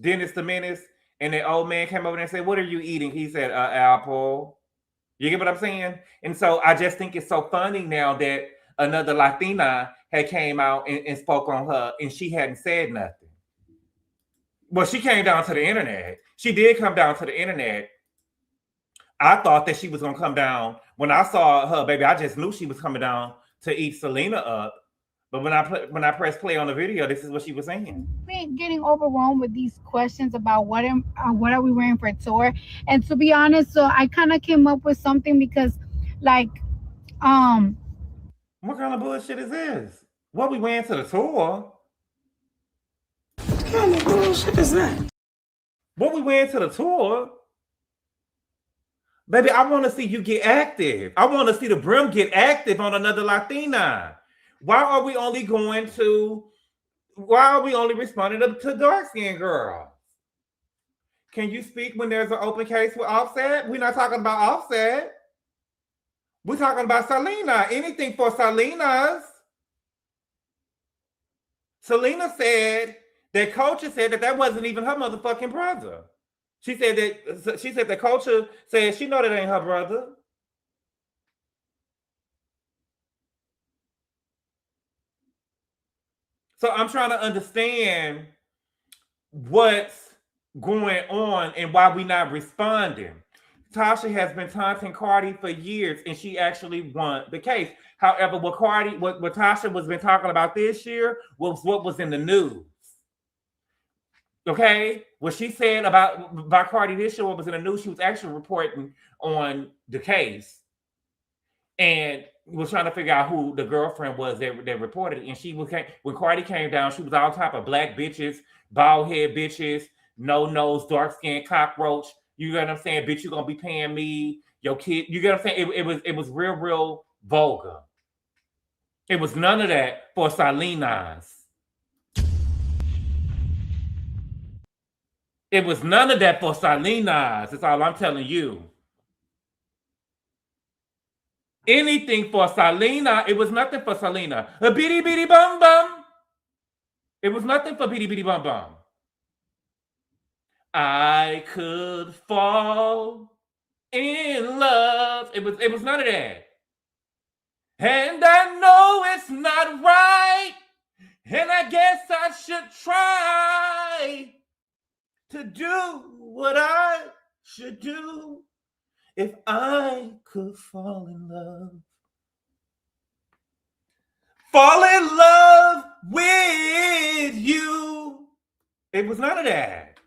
Dennis the Menace, and the old man came over there and said, "What are you eating?" He said, "Apple." You get what I'm saying? And so I just think it's so funny now that another Latina had came out and spoke on her, and she hadn't said nothing. Well, she came down to the internet. She did come down to the internet. I thought that she was gonna come down. When I saw her, baby, I just knew she was coming down to eat Celina up. But when I pressed play on the video, this is what she was saying. Getting overwhelmed with these questions about what are we wearing for tour, and to be honest, so I kind of came up with something because, like, what kind of bullshit is this? What we wearing to the tour? What kind of bullshit is that? What we wearing to the tour? Baby, I want to see you get active. I want to see the brim get active on another Latina. Why are we only responding to dark-skinned girls? Can you speak when there's an open case with Offset? We're not talking about Offset. We're talking about Celina. Anything for Celinas. Celina said that Culture said that wasn't even her motherfucking brother. She said that Culture said she know that ain't her brother. So I'm trying to understand what's going on and why we not responding. Tasha has been taunting Cardi for years, and she actually won the case. However, what Tasha was been talking about this year was what was in the news. Okay, what she said about Cardi this year, what was in the news, she was actually reporting on the case, and was trying to figure out who the girlfriend was that reported it. And she was when Cardi came down, she was all type of black bitches, bald head bitches, no nose, dark skin cockroach. You know what I'm saying? Bitch, you gonna be paying me, your kid. You get what I'm saying? It was real vulgar. It was none of that for Celina's. It was none of that for Celina's. That's all I'm telling you. Anything for Celina, it was nothing for Celina. A bitty bitty bum bum. It was nothing for bitty bitty bum bum. I could fall in love. It was none of that. And I know it's not right. And I guess I should try to do what I should do if I could fall in love. Fall in love with you. It was none of that.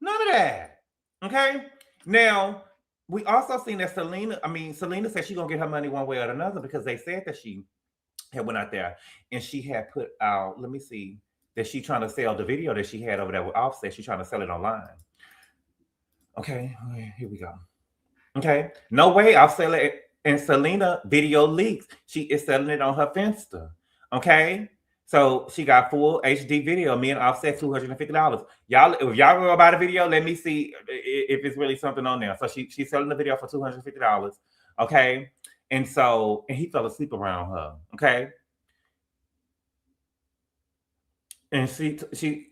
None of that. Okay? Now, we also seen that Celina said she's going to get her money one way or another because they said that she had went out there and she had put out, let me see, that she trying to sell the video that she had over there with Offset. She's trying to sell it online. Okay, here we go. Okay, no way I'll sell it. And Celina video leaks. She is selling it on her Finsta. Okay, so she got full HD video. Me and Offset $250. Y'all, if y'all go buy the video, let me see if it's really something on there. So she's selling the video for $250. Okay, and he fell asleep around her. Okay, and she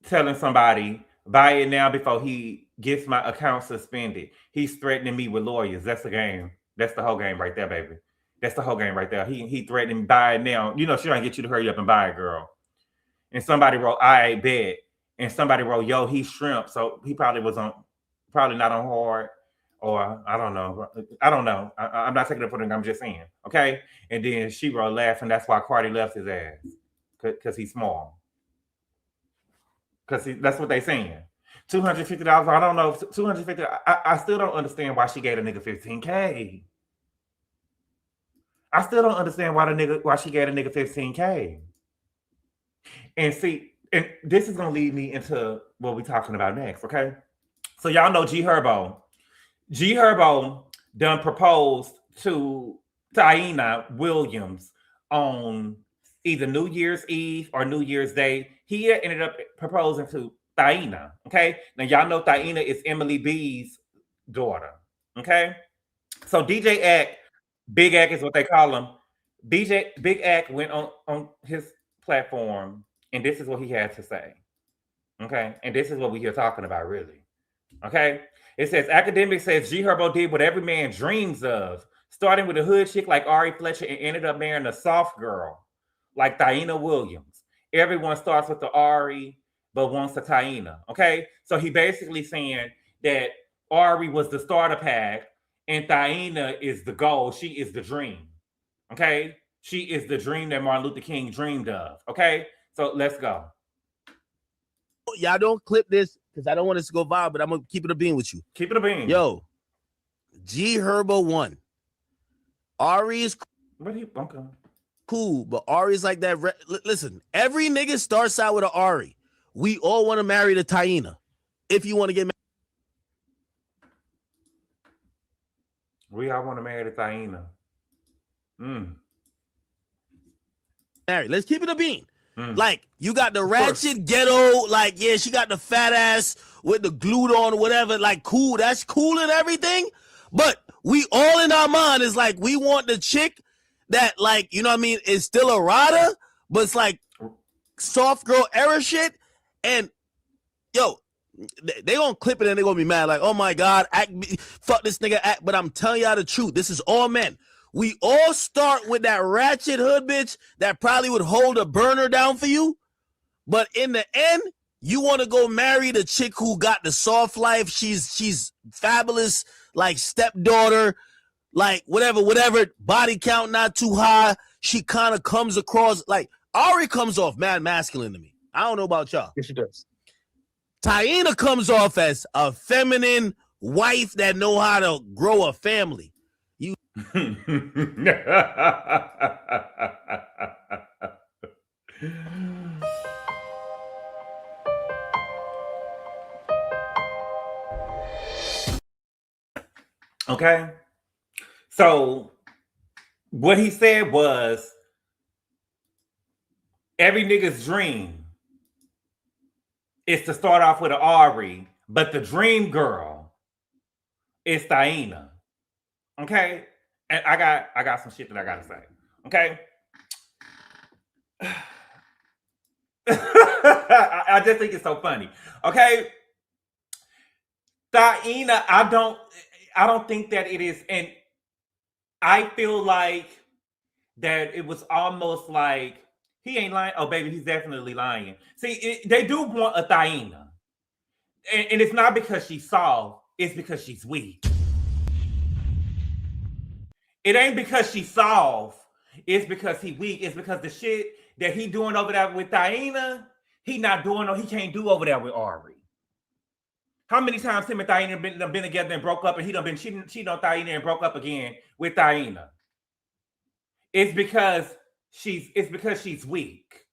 telling somebody buy it now before he gets my account suspended. He's threatening me with lawyers. That's the game. That's the whole game right there, baby. That's the whole game right there. He threatened me, buy it now. You know, she trying to get you to hurry up and buy it, girl. And somebody wrote, I bet. And somebody wrote, yo, he's shrimp. So he probably not on hard. Or I don't know. I'm not taking it for them. I'm just saying. Okay. And then she wrote laughing. That's why Cardi left his ass. Because he's small. Because that's what they saying. $250. I don't know. $250. I still don't understand why she gave a nigga $15K. I still don't understand why she gave a nigga $15K. And see, and this is gonna lead me into what we're talking about next. Okay. So y'all know Herbo. Herbo done proposed to Taina Williams on either New Year's Eve or New Year's Day. He ended up proposing to Taina. Okay. Now y'all know Taina is Emily B's daughter. Okay. So DJ Ak, Big Ak is what they call him. Big Ak went on his platform, and this is what he had to say. Okay. And this is what we're here talking about, really. Okay. It says Akademiks says Herbo did what every man dreams of, starting with a hood chick like Ari Fletcher and ended up marrying a soft girl like Taina Williams. Everyone starts with the Ari, but wants the Taina. Okay. So he basically saying that Ari was the starter pack and Taina is the goal. She is the dream. Okay. She is the dream that Martin Luther King dreamed of. Okay. So let's go. Y'all don't clip this because I don't want this to go viral, but I'm going to keep it a bean with you. Keep it a bean. Yo, Herbo won. Ari is cool, but Ari's like that. Listen, every nigga starts out with an Ari. We all want to marry the Taina. If you want to get married. We all want to marry the Taina. Married. Let's keep it a bean. Like, you got the ratchet ghetto, like, yeah, she got the fat ass with the glued on, whatever, like, cool. That's cool and everything. But we all in our mind is like, we want the chick that, like, you know what I mean, is still a rider, but it's like soft girl era shit, and yo, they gonna clip it and they gonna be mad like, oh my God, fuck this nigga act. But I'm telling y'all the truth. This is all men. We all start with that ratchet hood bitch that probably would hold a burner down for you. But in the end, you want to go marry the chick who got the soft life. She's fabulous, like stepdaughter, like whatever, body count not too high. She kind of comes across like Ari comes off mad masculine to me. I don't know about y'all. Yes, she does. Taina comes off as a feminine wife that know how to grow a family. You okay. So what he said was every nigga's dream is to start off with an Ari, but the dream girl is Taina. Okay? And I got some shit that I gotta say. Okay. I just think it's so funny. Okay. Taina, I don't think that it is, and I feel like that it was almost like he ain't lying. Oh, baby, he's definitely lying. See, they do want a Taina. And it's not because she's soft, it's because she's weak. It ain't because she's soft, it's because he weak. It's because the shit that he doing over there with Taina, he not doing or he can't do over there with Ari. How many times him and Taina been together and broke up, and he done been cheating on Taina and broke up again with Taina? It's because she's weak.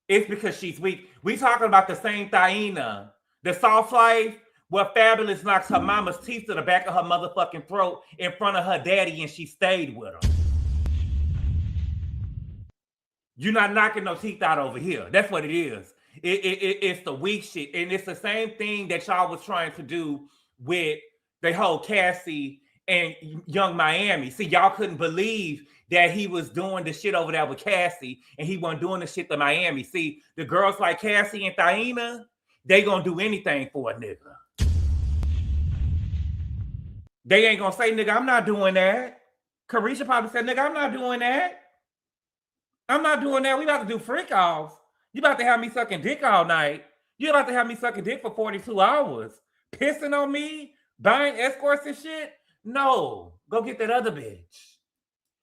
It's because she's weak. We talking about the same Taina, the soft life, where Fabulous knocks her mama's teeth to the back of her motherfucking throat in front of her daddy, and she stayed with him. You're not knocking no teeth out over here. That's what it is. It's the weak shit. And it's the same thing that y'all was trying to do with the whole Cassie and Young Miami. See, y'all couldn't believe that he was doing the shit over there with Cassie and he wasn't doing the shit to Miami. See, the girls like Cassie and Taina, they gonna do anything for a nigga. They ain't gonna say, nigga, I'm not doing that. Carisha probably said, nigga, I'm not doing that. I'm not doing that. We about to do freak offs. You about to have me sucking dick all night. You about to have me sucking dick for 42 hours. Pissing on me, buying escorts and shit. No, go get that other bitch.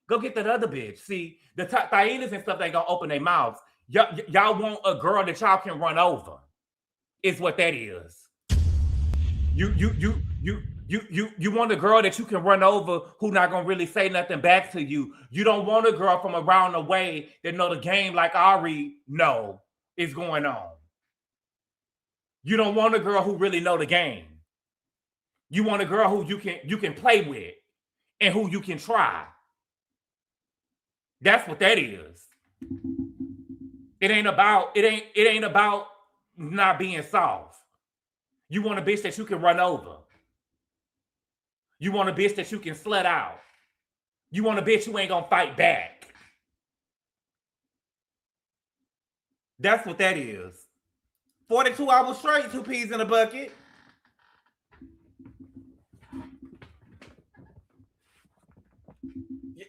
Go get that other bitch. See, the Tainas and stuff, they gonna open their mouths. Y'all want a girl that y'all can run over. Is what that is. You want a girl that you can run over who not gonna really say nothing back to you. You don't want a girl from around the way that know the game like Ari know is going on. You don't want a girl who really know the game. You want a girl who you can play with and who you can try. That's what that is. It ain't about not being soft. You want a bitch that you can run over. You want a bitch that you can slut out. You want a bitch who ain't gonna fight back. That's what that is. 42 hours straight, 2 peas in a bucket.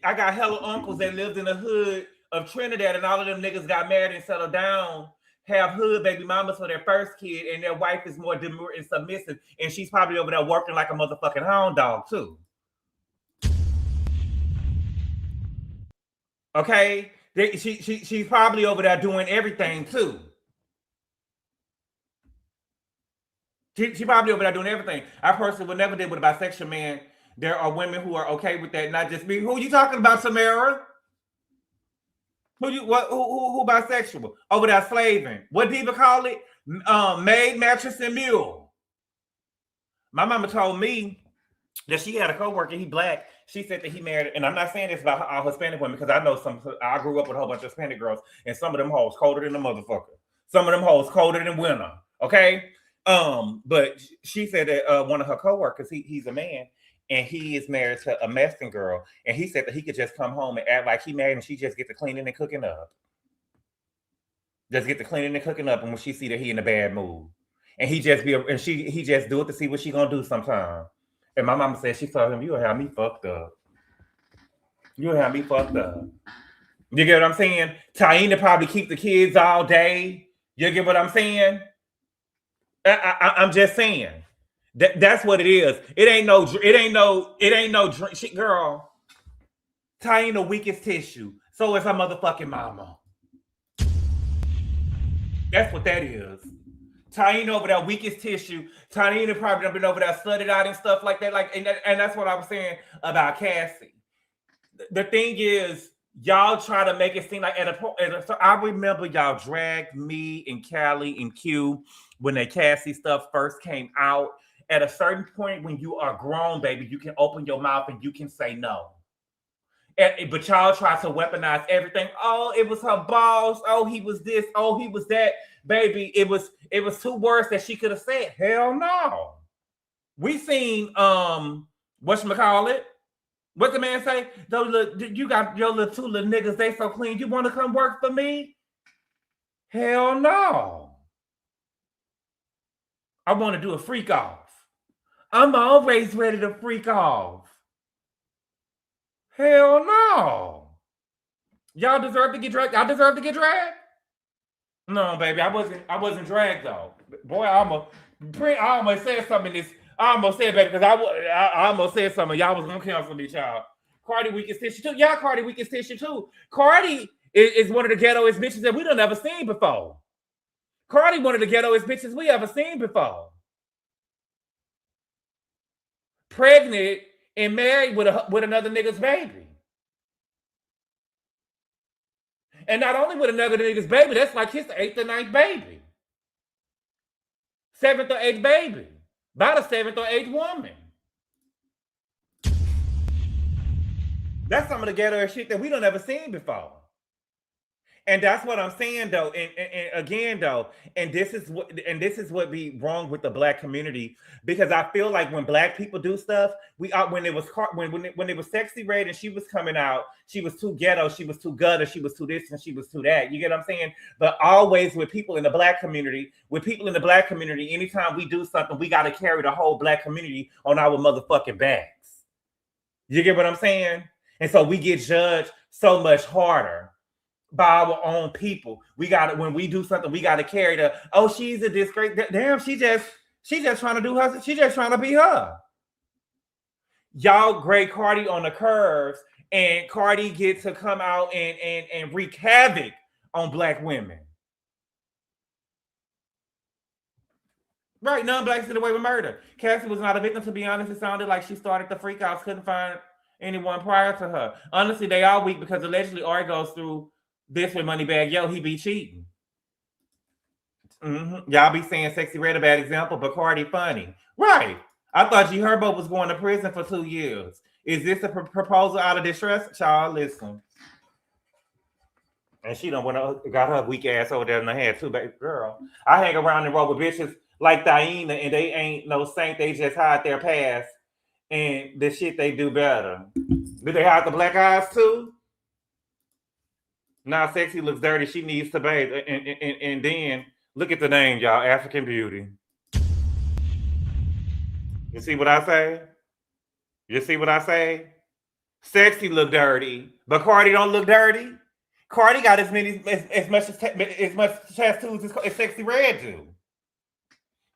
I got hella uncles that lived in the hood of Trinidad, and all of them niggas got married and settled down, have hood baby mamas for their first kid, and their wife is more demure and submissive, and she's probably over there working like a motherfucking hound dog too. Okay? She's probably over there doing everything too. She probably over there doing everything. I personally would never deal with a bisexual man. There are women who are okay with that, not just me. Who are you talking about, Samara? Who bisexual? Over there slaving. What diva call it? Maid, mattress, and mule. My mama told me that she had a coworker, he black. She said that he married, and I'm not saying this about all Hispanic women, because I know I grew up with a whole bunch of Hispanic girls, and some of them hoes colder than the motherfucker. Some of them hoes colder than winter. Okay? But she said that one of her coworkers, he's a man, and he is married to a Mexican girl, and he said that he could just come home and act like he married, and she just get to cleaning and cooking up. Just get to cleaning and cooking up, and when she see that he in a bad mood, and he just do it to see what she gonna do sometime. And my mama said she told him, "You'll have me fucked up. You'll have me fucked up." You get what I'm saying? Taina probably keep the kids all day. You get what I'm saying? I'm just saying. That's what it is. It ain't no drink. Shit, girl. Taina weakest tissue. So is her motherfucking mama. That's what that is. Taina over there weakest tissue. Taina probably done been over there studied out and stuff like that. And that's what I was saying about Cassie. The thing is, y'all try to make it seem like so I remember y'all dragged me and Callie and Q when the Cassie stuff first came out. At a certain point, when you are grown, baby, you can open your mouth and you can say no. But y'all try to weaponize everything. Oh, it was her boss. Oh, he was this. Oh, he was that. Baby, it was 2 words that she could have said. Hell no. We seen whatchamacallit? What the man say? You got your little 2 little niggas, they so clean. You want to come work for me? Hell no. I want to do a freak off. I'm always ready to freak off. Hell no. Y'all deserve to get dragged. Y'all deserve to get dragged? No, baby, I wasn't dragged though. Boy, I almost said something in this. I almost said, baby, because I almost said something. Y'all was gonna cancel me, child. Cardi weakest tissue too. Yeah, Cardi weakest tissue too. Cardi is one of the ghettoest bitches that we done ever seen before. Cardi one of the ghettoest bitches we ever seen before. Pregnant and married with another nigga's baby. And not only with another nigga's baby, that's like his 8th or 9th baby. 7th or 8th baby. About a 7th or 8th woman. That's some of the ghetto shit that we don't ever seen before. And that's what I'm saying though. And again though, and this is what be wrong with the Black community, because I feel like when Black people do stuff, when it was Sexy Red and she was coming out, she was too ghetto, she was too gutter, she was too this and she was too that. You get what I'm saying? But always with people in the Black community, anytime we do something, we got to carry the whole Black community on our motherfucking backs. You get what I'm saying? And so we get judged so much harder by our own people. When we do something, we gotta carry she's a disgrace. Damn, she just trying to do her, she just trying to be her. Y'all grade Cardi on the curves, and Cardi gets to come out and wreak havoc on Black women. Right, non-Blacks get away with murder. Cassie was not a victim, to be honest. It sounded like she started the freak outs, couldn't find anyone prior to her. Honestly, they all weak because allegedly Ari goes through this with Moneybag Yo, he be cheating. Y'all be saying Sexy Red a bad example, but Cardi funny. Right. I thought G Herbo was going to prison for 2 years. Is this a proposal out of distress? Child, listen. And she done got her weak ass over there in the head too, baby girl. I hang around and roll with bitches like Taina, and they ain't no saint. They just hide their past and the shit they do better. Do they hide the black eyes too? Now Sexy looks dirty. She needs to bathe. And then look at the name, y'all. African Beauty. You see what I say? You see what I say? Sexy look dirty, but Cardi don't look dirty. Cardi got as much tattoos as Sexy Red do.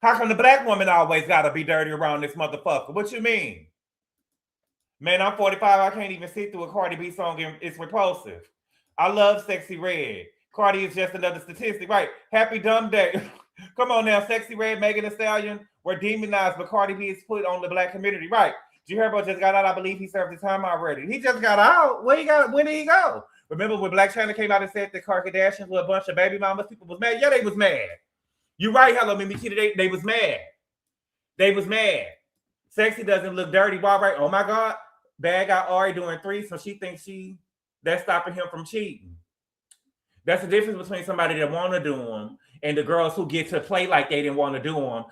How come the Black woman always gotta be dirty around this motherfucker? What you mean? Man, I'm 45. I can't even sit through a Cardi B song and it's repulsive. I love Sexy Red. Cardi is just another statistic, right? Happy Dumb Day. Come on now, Sexy Red, Megan Thee Stallion were demonized, but Cardi B is put on the Black community, right? G Herbo just got out. I believe he served his time already. He just got out. When did he go? Remember when Black China came out and said that Kardashians were a bunch of baby mamas? People was mad. Yeah, they was mad. You're right, hello, Mimi Kitty. They was mad. They was mad. Sexy doesn't look dirty. Why, right? Oh my God. Bad got Ari doing 3, so she thinks that's stopping him from cheating. That's the difference between somebody that want to do them and the girls who get to play like they didn't want to do them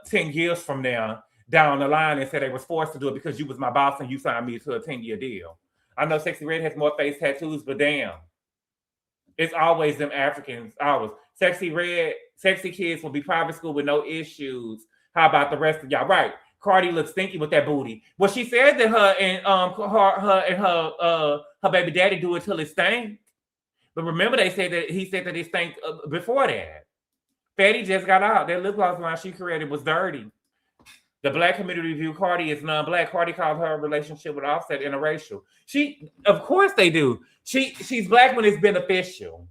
10 years from now down the line and say they was forced to do it because you was my boss and you signed me to a 10-year deal. I know Sexy Red has more face tattoos, but damn. It's always them Africans. Always. Sexy kids will be private school with no issues. How about the rest of y'all? Right. Cardi looks stinky with that booty. Well, she said that her and her baby daddy do it till it stank. But remember, he said that it stank before that. Fatty just got out. That lip gloss line she created was dirty. The black community view Cardi is non-black. Cardi called her relationship with Offset interracial. Of course they do. She's black when it's beneficial.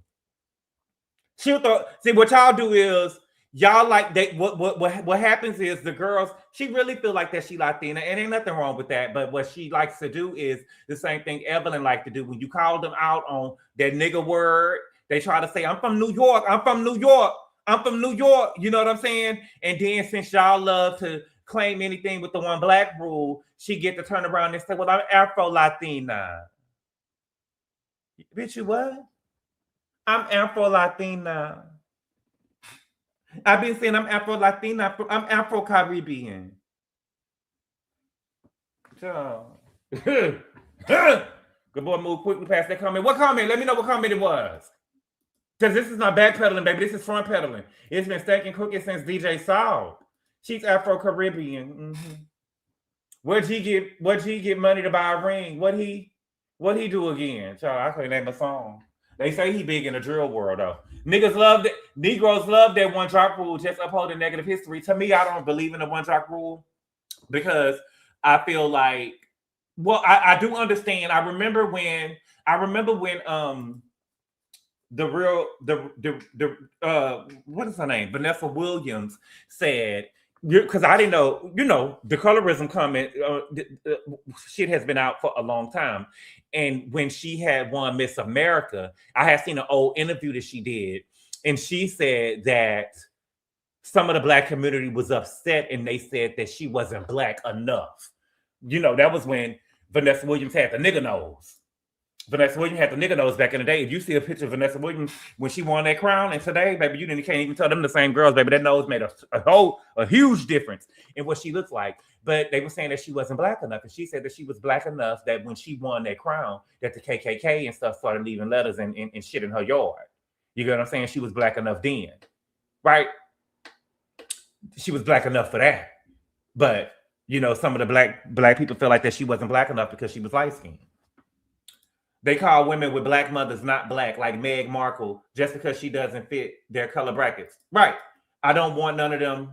See what y'all do is y'all like they what happens is the girls, she really feel like that she Latina, and ain't nothing wrong with that. But what she likes to do is the same thing Evelyn like to do. When you call them out on that nigga word, they try to say, I'm from New York. I'm from New York. I'm from New York. You know what I'm saying? And then since y'all love to claim anything with the one black rule, she get to turn around and say, well, I'm Afro-Latina. Bitch, you what? I'm Afro-Latina. I've been saying I'm Afro-Latina. I'm Afro-Caribbean. So, good boy, move quickly past that comment. What comment? Let me know what comment it was. Because this is not backpedaling, baby. This is front pedaling. It's been stacking cookies since DJ Saul. She's Afro-Caribbean. Mm-hmm. What'd he get money to buy a ring? What he do again? Child, I couldn't name a song. They say he big in the drill world though. Negroes love that one drop rule, just upholding negative history. To me, I don't believe in the one drop rule because I feel like, well, I do understand. I remember when what is her name? Vanessa Williams said, because I didn't know, the colorism comment, shit has been out for a long time. And when she had won Miss America, I had seen an old interview that she did. And she said that some of the black community was upset and they said that she wasn't black enough. That was when Vanessa Williams had the nigga nose. Vanessa Williams had the nigga nose back in the day. If you see a picture of Vanessa Williams when she won that crown, and today, baby, you can't even tell them the same girls, baby. That nose made a huge difference in what she looks like. But they were saying that she wasn't black enough, and she said that she was black enough that when she won that crown, that the KKK and stuff started leaving letters and shit in her yard. You get what I'm saying? She was black enough then, right? She was black enough for that. But some of the black people feel like that she wasn't black enough because she was light skinned. They call women with black mothers not black, like Meg Markle, just because she doesn't fit their color brackets. Right. I don't want none of them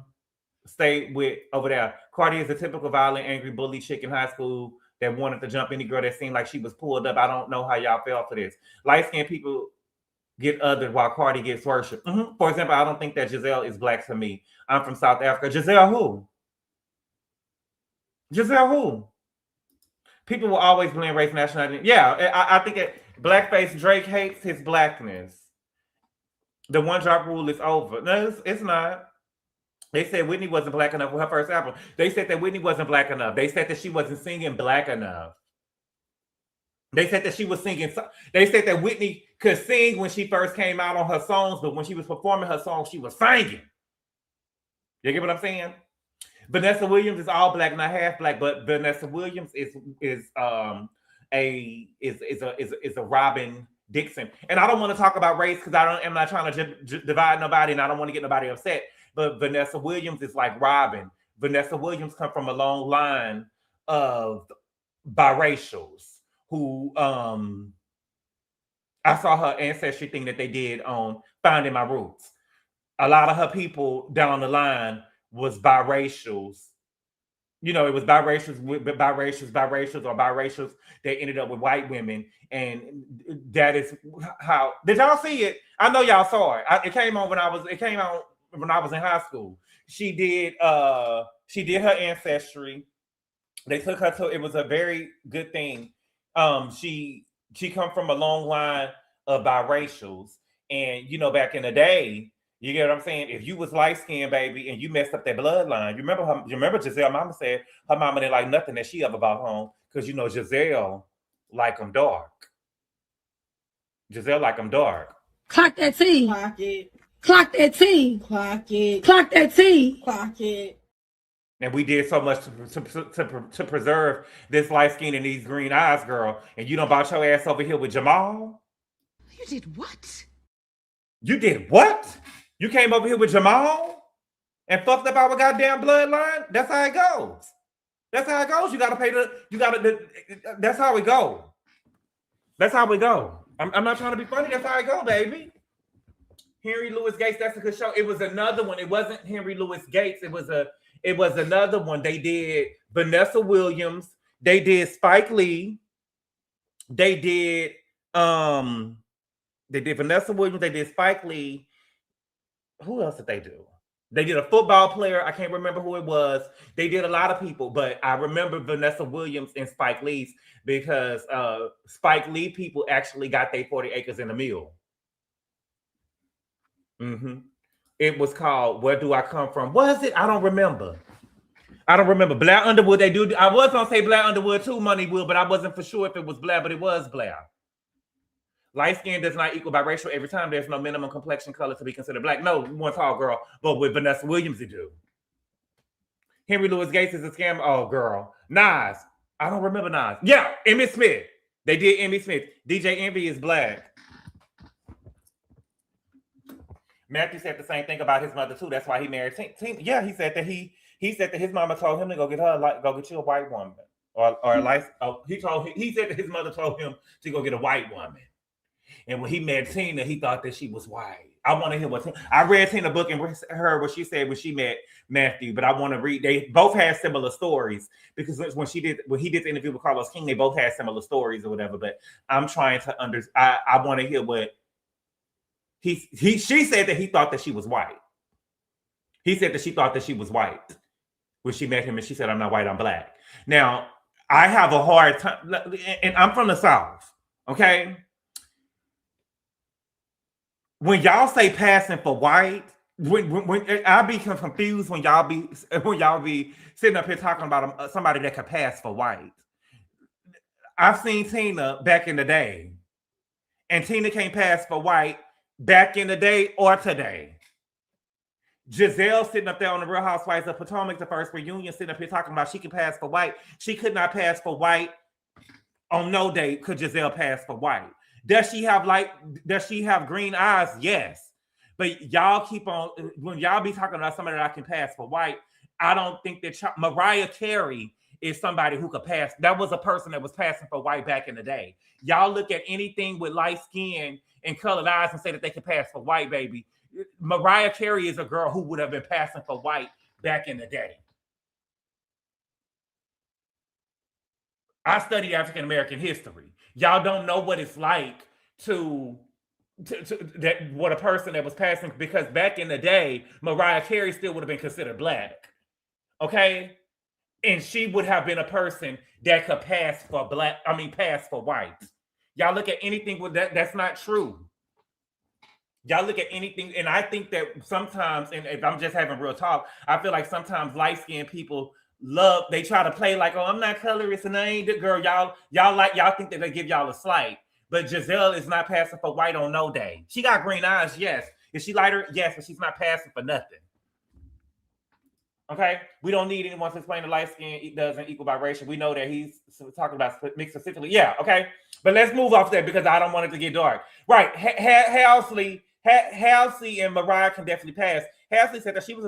stay with over there. Cardi is a typical violent, angry bully chick in high school that wanted to jump any girl that seemed like she was pulled up. I don't know how y'all fell for this. Light-skinned people get othered while Cardi gets worshipped. Mm-hmm. For example, I don't think that Giselle is black to me. I'm from South Africa. Giselle who? Giselle who? People will always blame race, nationality. Yeah, I think that blackface Drake hates his blackness. The one drop rule is over. No, it's not. They said Whitney wasn't black enough with her first album. They said that Whitney wasn't black enough. They said that she wasn't singing black enough. They said that she was singing. They said that Whitney could sing when she first came out on her songs, but when she was performing her songs, she was singing. You get what I'm saying? Vanessa Williams is all black, not half black, but Vanessa Williams is a Robin Dixon. And I don't want to talk about race because I'm not trying to divide nobody, and I don't want to get nobody upset. But Vanessa Williams is like Robin. Vanessa Williams come from a long line of biracials who I saw her ancestry thing that they did on Finding My Roots. A lot of her people down the line was biracials. It was biracials or biracials that ended up with white women. And that is how, did y'all see it? I know y'all saw it. It came out when I was in high school. She did her ancestry. They took her to, it was a very good thing. She come from a long line of biracials. And back in the day, you get what I'm saying? If you was light-skinned, baby, and you messed up that bloodline, you remember Giselle mama said her mama didn't like nothing that she ever brought home because Giselle like them dark. Giselle like them dark. Clock that T. Clock it. Clock that T. Clock it. Clock that T. Clock it. And we did so much to preserve this light skin and these green eyes, girl. And you don't brought your ass over here with Jamal? You did what? You did what? You came over here with Jamal and fucked up our goddamn bloodline? That's how it goes. That's how it goes. You gotta pay that's how it goes. That's how we go. I'm not trying to be funny. That's how I go, baby. Henry Louis Gates. That's a good show. It was another one. It wasn't Henry Louis Gates. It was another one. They did Vanessa Williams. They did Spike Lee. They did Vanessa Williams. They did Spike Lee. Who else did they do? They did a football player. I can't remember who it was. They did a lot of people, but I remember Vanessa Williams and Spike Lee's because Spike Lee people actually got their 40 acres in the mill. It was called Where Do I Come From? Was it? I don't remember. Blair Underwood, they do. I was going to say Blair Underwood too, Money Will, but I wasn't for sure if it was Blair, but it was Blair. Light skin does not equal biracial every time. There's no minimum complexion color to be considered black. No, one tall girl, but with Vanessa Williams, they do. Henry Louis Gates is a scam. Oh, girl. Nas. I don't remember Nas. Yeah, Emmitt Smith. They did Emmitt Smith. DJ Envy is black. Matthew said the same thing about his mother too. That's why he married Tina. Yeah, he said that he said that his mama told him to go get you a white woman. He said that his mother told him to go get a white woman. And when he met Tina, he thought that she was white. I want to hear what I read Tina's book and heard what she said when she met Matthew, but I want to read. They both had similar stories because when he did the interview with Carlos King, they both had similar stories or whatever. But I'm trying to understand. I want to hear what she said that he thought that she was white. He said that she thought that she was white when she met him, and she said, "I'm not white, I'm black." Now I have a hard time, and I'm from the South. Okay. When y'all say passing for white, when I be confused when y'all be sitting up here talking about somebody that could pass for white. I've seen Tina back in the day, and Tina can't pass for white back in the day or today. Giselle sitting up there on the Real Housewives of Potomac, the first reunion, sitting up here talking about she can pass for white. She could not pass for white on no day. Could Giselle pass for white? Does she have green eyes? Yes. But y'all keep on, when y'all be talking about somebody that I can pass for white, I don't think that Mariah Carey is somebody who could pass. That was a person that was passing for white back in the day. Y'all look at anything with light skin and colored eyes and say that they can pass for white, baby. Mariah Carey is a girl who would have been passing for white back in the day. I study African American history. Y'all don't know what it's like to that what a person that was passing, because back in the day, Mariah Carey still would have been considered black. Okay? And she would have been a person that could pass for pass for white. Y'all look at anything with that, that's not true. Y'all look at anything, and I think that sometimes, and if I'm just having real talk, I feel like sometimes light-skinned people they try to play like, oh, I'm not colorist and I ain't the girl. Y'all think that they give y'all a slight. But Giselle is not passing for white on no day. She got green eyes, yes. Is she lighter? Yes, but she's not passing for nothing. Okay? We don't need anyone to explain the light skin doesn't equal biracial. We know that he's talking about mixed specifically. Yeah, okay? But let's move off that because I don't want it to get dark. Right. Halsey and Mariah can definitely pass. Halsey said that she was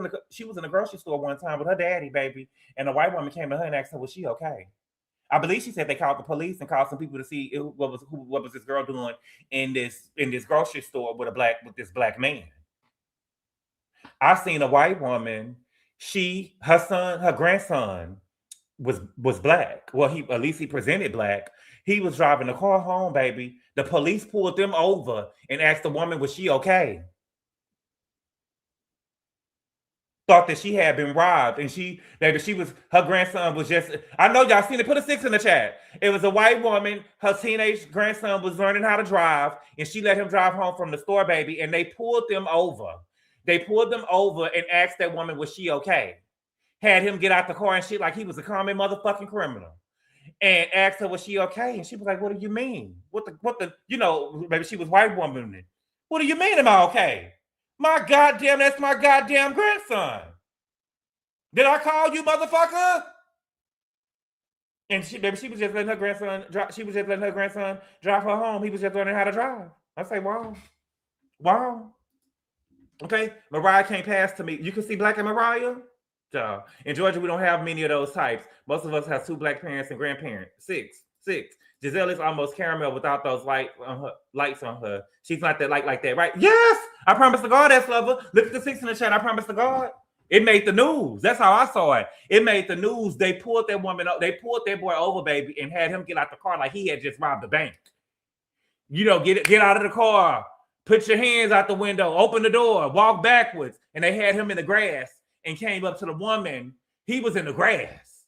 in the grocery store one time with her daddy, baby, and a white woman came to her and asked her, was she okay? I believe she said they called the police and called some people to see what was this girl doing in this grocery store with this black man. I seen a white woman. Her grandson was black. Well, at least he presented black. He was driving the car home, baby. The police pulled them over and asked the woman, was she okay? Thought that she had been robbed, and her grandson was just, I know y'all seen it, put a 6 in the chat. It was a white woman, her teenage grandson was learning how to drive, and she let him drive home from the store, baby, and they pulled them over. They pulled them over and asked that woman, was she okay? Had him get out the car and shit like he was a common motherfucking criminal. And asked her, was she okay? And she was like, what do you mean? Maybe she was white woman. What do you mean, am I okay? That's my goddamn grandson. Did I call you, motherfucker? And she was just letting her grandson drive. She was just letting her grandson drive her home. He was just learning how to drive. I say, wow. Wow. Okay, Mariah can't pass to me. You can see Black and Mariah. Duh. In Georgia, we don't have many of those types. Most of us have 2 Black parents and grandparents. Six. Giselle is almost caramel without those lights on her. She's not that light like that, right? Yes, I promise to God that's lover. Look at the 6 in the chat. I promise to God. It made the news. That's how I saw it. It made the news. They pulled that woman up. They pulled that boy over, baby, and had him get out the car like he had just robbed the bank. You know, get out of the car. Put your hands out the window. Open the door. Walk backwards. And they had him in the grass and came up to the woman. He was in the grass.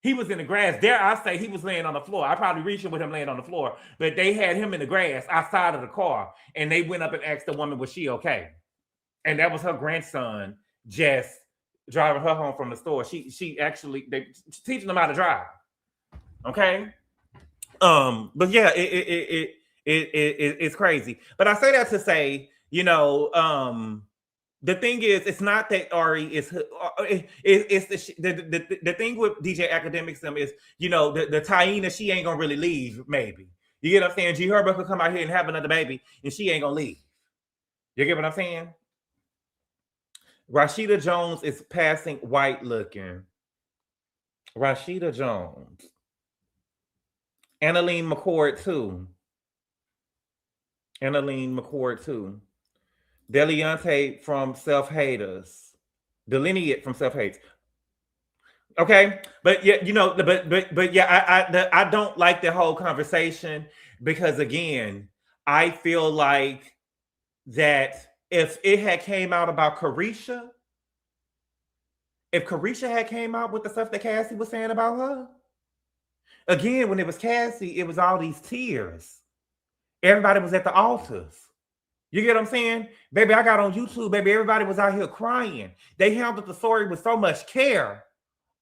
He was in the grass. Dare I say he was laying on the floor. I probably reached with him laying on the floor. But they had him in the grass outside of the car. And they went up and asked the woman, was she okay? And that was her grandson, Jess, driving her home from the store. She actually, they teaching them how to drive. Okay? But yeah, it's crazy. But I say that to say, you know, the thing is, it's not that Ari is. It's the thing with DJ Akademiks is, you know, the Taina, she ain't gonna really leave. Maybe you get what I'm saying. G Herbo could come out here and have another baby, and she ain't gonna leave. You get what I'm saying? Rashida Jones is passing white looking. Rashida Jones. Annalene McCord too. Deliante from Self-Haters. Delineate from Self-Hates. Okay, but yeah, you know, but yeah, I don't like the whole conversation because again, I feel like that if it had came out about Carisha, if Carisha had came out with the stuff that Cassie was saying about her, again, when it was Cassie, it was all these tears. Everybody was at the altars. You get what I'm saying? Baby, I got on YouTube, baby, everybody was out here crying. They handled the story with so much care.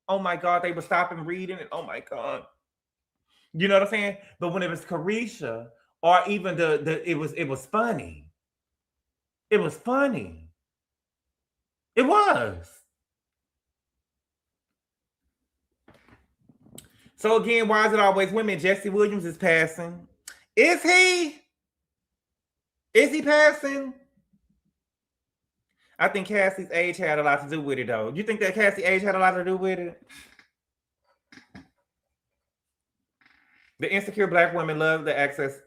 Oh my God, they would stop and read it. Oh my God. You know what I'm saying? But when it was Carisha, or even it was funny. It was funny. It was. So again, why is it always women? Jesse Williams is passing. Is he? Is he passing? I think Cassie's age had a lot to do with it, though. You think that Cassie's age had a lot to do with it? The insecure Black women love to access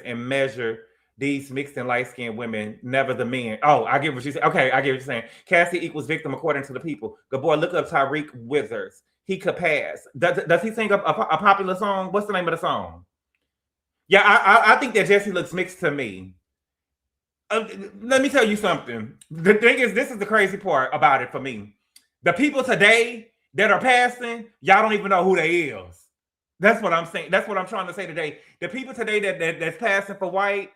and measure these mixed and light-skinned women, never the men. Oh, I get what you say. Okay, I get what you're saying. Cassie equals victim according to the people. GABOR, look up Tyreek Withers. He could pass. Does he sing a popular song? What's the name of the song? Yeah, I think that Jesse looks mixed to me. Let me tell you something. The thing is, this is the crazy part about it for me. The people today that are passing, y'all don't even know who they is. That's what I'm saying. That's what I'm trying to say today. The people today that's passing for white,